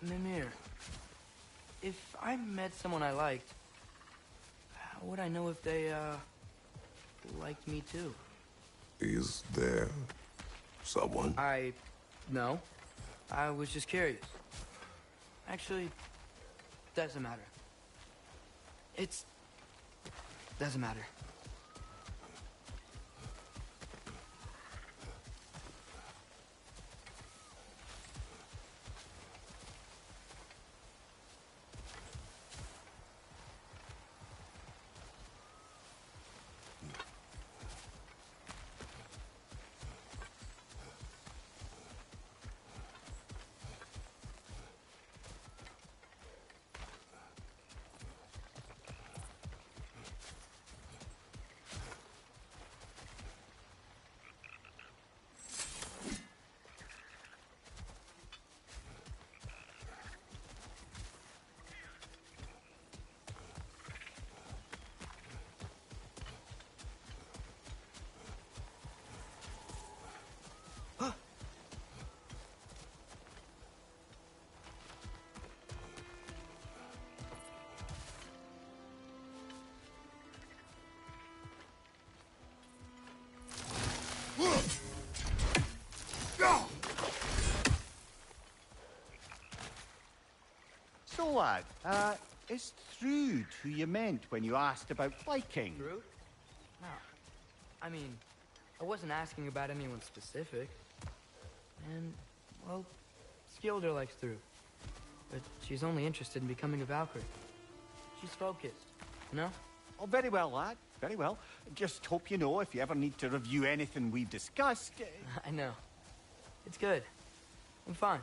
Mimir, if I met someone I liked, how would I know if they, liked me too? Is there someone? No. I was just curious. Actually, doesn't matter. Doesn't matter. So, lad, is Thrude who you meant when you asked about Viking? Thrude? No. I mean, I wasn't asking about anyone specific. And, well, Skilder likes Thrude. But she's only interested in becoming a Valkyrie. She's focused, you know? Oh, very well, lad. Very well. Just hope you know if you ever need to review anything we've discussed. I know. It's good. I'm fine.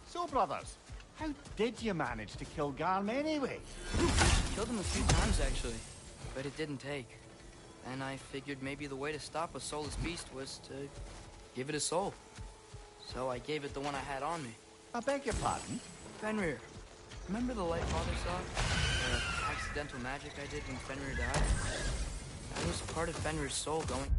So, brothers, how did you manage to kill Garm anyway? Killed him a few times, actually, but it didn't take. and I figured maybe the way to stop a soulless beast was to give it a soul. So I gave it the one I had on me. I beg your pardon? Fenrir. Remember the light Father saw? The accidental magic I did when Fenrir died? That was part of Fenrir's soul going...